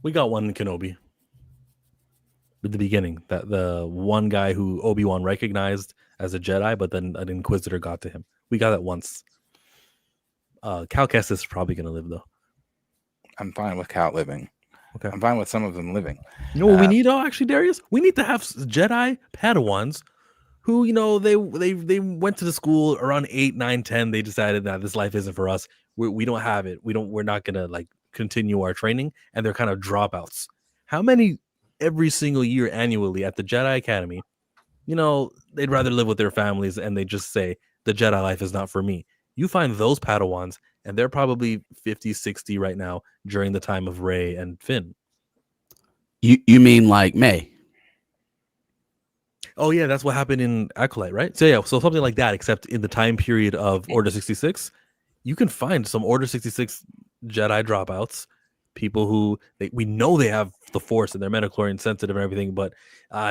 We got one in Kenobi at the beginning. That the one guy who Obi-Wan recognized as a Jedi, but then an Inquisitor got to him. We got that once. Cal Kestis is probably going to live, though. I'm fine with Cal living. Okay. I'm fine with some of them living. You know what we need, actually, Darius? We need to have Jedi Padawans who, they went to the school around 8, 9, 10. They decided that this life isn't for us. We don't have it. We're not going to continue our training. And they're kind of dropouts. How many every single year annually at the Jedi Academy, they'd rather live with their families and they just say the Jedi life is not for me. You find those Padawans and they're probably 50, 60 right now during the time of Rey and Finn. You mean like May? Oh, yeah, that's what happened in Acolyte, right? So, yeah, so something like that, except in the time period of Order 66, you can find some Order 66 Jedi dropouts, people who we know they have the Force and they're midichlorian sensitive and everything, but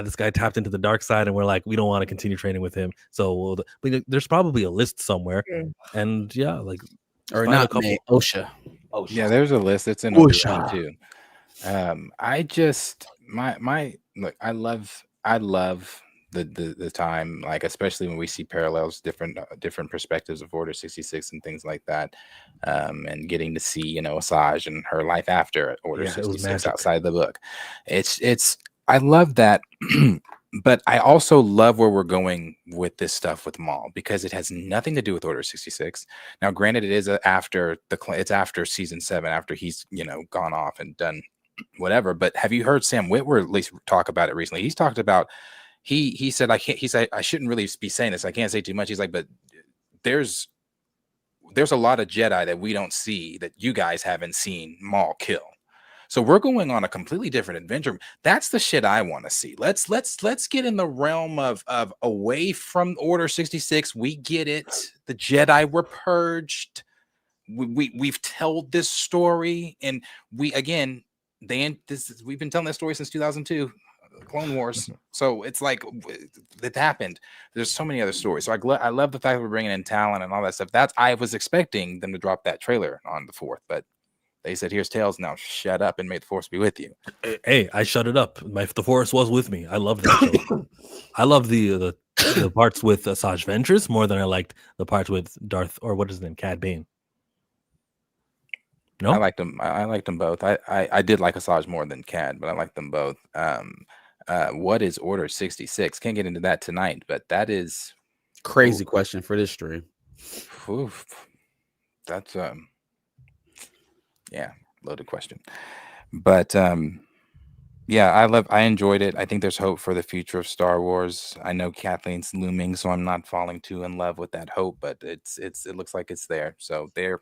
this guy tapped into the dark side and we're like, we don't want to continue training with him. So there's probably a list somewhere. And, yeah, or not a couple. May, OSHA. Yeah, there's a list. It's in OSHA too. I just look. I love the time, especially when we see parallels, different perspectives of Order 66 and things like that, and getting to see Asajj and her life after Order 66 outside the book. It's I love that. But I also love where we're going with this stuff with Maul because it has nothing to do with Order 66. Now, granted, it is after season 7, after he's gone off and done whatever. But have you heard Sam Witwer at least talk about it recently? He's talked about he said I shouldn't really be saying this. I can't say too much. He's like, but there's a lot of Jedi that we don't see that you guys haven't seen Maul kill. So we're going on a completely different adventure. That's the shit I want to see. Let's get in the realm of away from Order 66. We get it. The Jedi were purged. We've told this story, and we've been telling this story since 2002, Clone Wars. So it's like it happened. There's so many other stories. So I love the fact that we're bringing in talent and all that stuff. I was expecting them to drop that trailer on the 4th, but they said, "Here's Tales now. Shut up and may the Force be with you." Hey, I shut it up. The Force was with me. I love that show. I love the parts with Asajj Ventress more than I liked the parts with Darth, or what is his name, Cad Bane. No, I liked them. I liked them both. I did like Asajj more than Cad, but I liked them both. What is Order 66? Can't get into that tonight, but that is crazy question for this stream. That's loaded question. But I enjoyed it. I think there's hope for the future of Star Wars. I know Kathleen's looming, so I'm not falling too in love with that hope, but it looks like it's there. So they're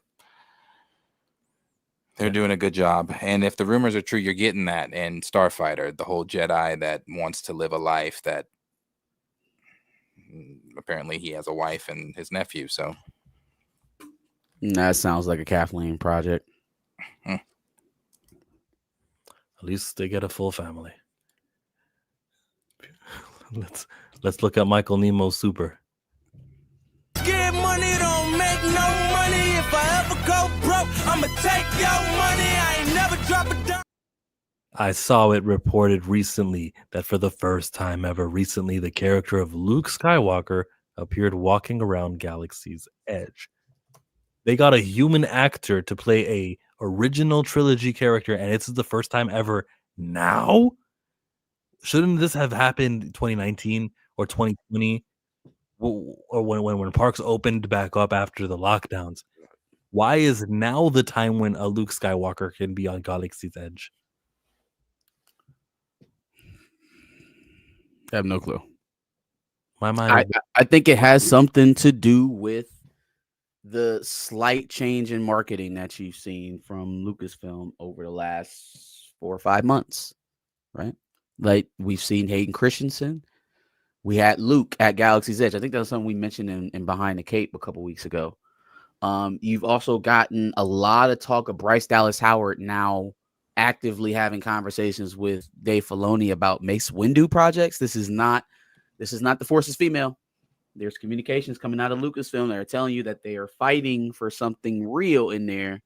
doing a good job. And if the rumors are true, you're getting that in Starfighter, the whole Jedi that wants to live a life that Apparently, he has a wife and his nephew. So That sounds like a Kathleen project. At least they get a full family. Let's look at Michael Nemo's Super. Get money, don't make no money. If I ever go broke, I'ma take your money. I ain't never drop a dime. I saw it reported recently that for the first time ever recently, the character of Luke Skywalker appeared walking around Galaxy's Edge. They got a human actor to play a original trilogy character, and it's the first time ever now? Shouldn't this have happened in 2019 or 2020? Or when parks opened back up after the lockdowns? Why is now the time when a Luke Skywalker can be on Galaxy's Edge? I have no clue. My mind. I think it has something to do with the slight change in marketing that you've seen from Lucasfilm over the last 4 or 5 months, right? Like we've seen Hayden Christensen. We had Luke at Galaxy's Edge. I think that was something we mentioned in Behind the Cape a couple weeks ago. You've also gotten a lot of talk of Bryce Dallas Howard now actively having conversations with Dave Filoni about Mace Windu projects. This is not the Force is female. There's communications coming out of Lucasfilm that are telling you that they are fighting for something real in there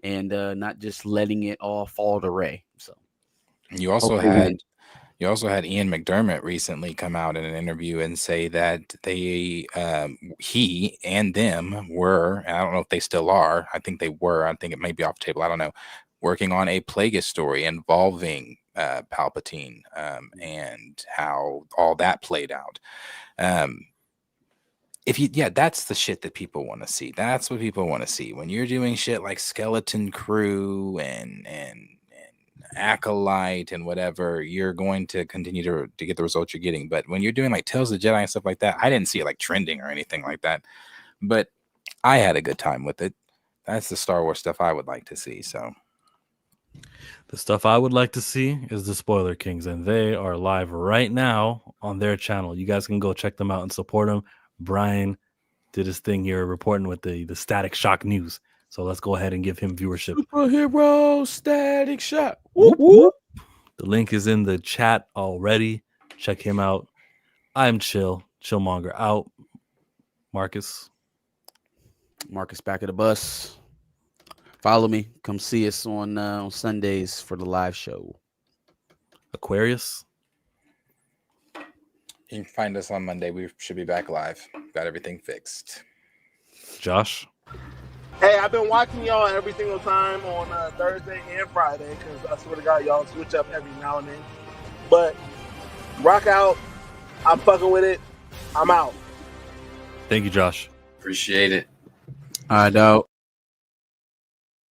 and not just letting it all fall to Rey. So you also had Ian McDermott recently come out in an interview and say that he and them were, and I don't know if they still are, I think they were, I think it may be off the table, I don't know, working on a Plagueis story involving Palpatine and how all that played out. That's the shit that people want to see. That's what people want to see. When you're doing shit like Skeleton Crew and Acolyte and whatever, you're going to continue to get the results you're getting. But when you're doing like Tales of the Jedi and stuff like that, I didn't see it like trending or anything like that. But I had a good time with it. That's the Star Wars stuff I would like to see. So the stuff I would like to see is the Spoiler Kings, and they are live right now on their channel. You guys can go check them out and support them. Brian did his thing here reporting with the Static Shock news. So let's go ahead and give him viewership. Superhero Static Shock. Whoop, whoop. The link is in the chat already. Check him out. I'm Chill. Chillmonger out. Marcus back at the bus. Follow me. Come see us on Sundays for the live show. Aquarius. You can find us on Monday. We should be back live. Got everything fixed. Josh. Hey, I've been watching y'all every single time on Thursday and Friday because I swear to God, y'all switch up every now and then. But rock out. I'm fucking with it. I'm out. Thank you, Josh. Appreciate it. I know.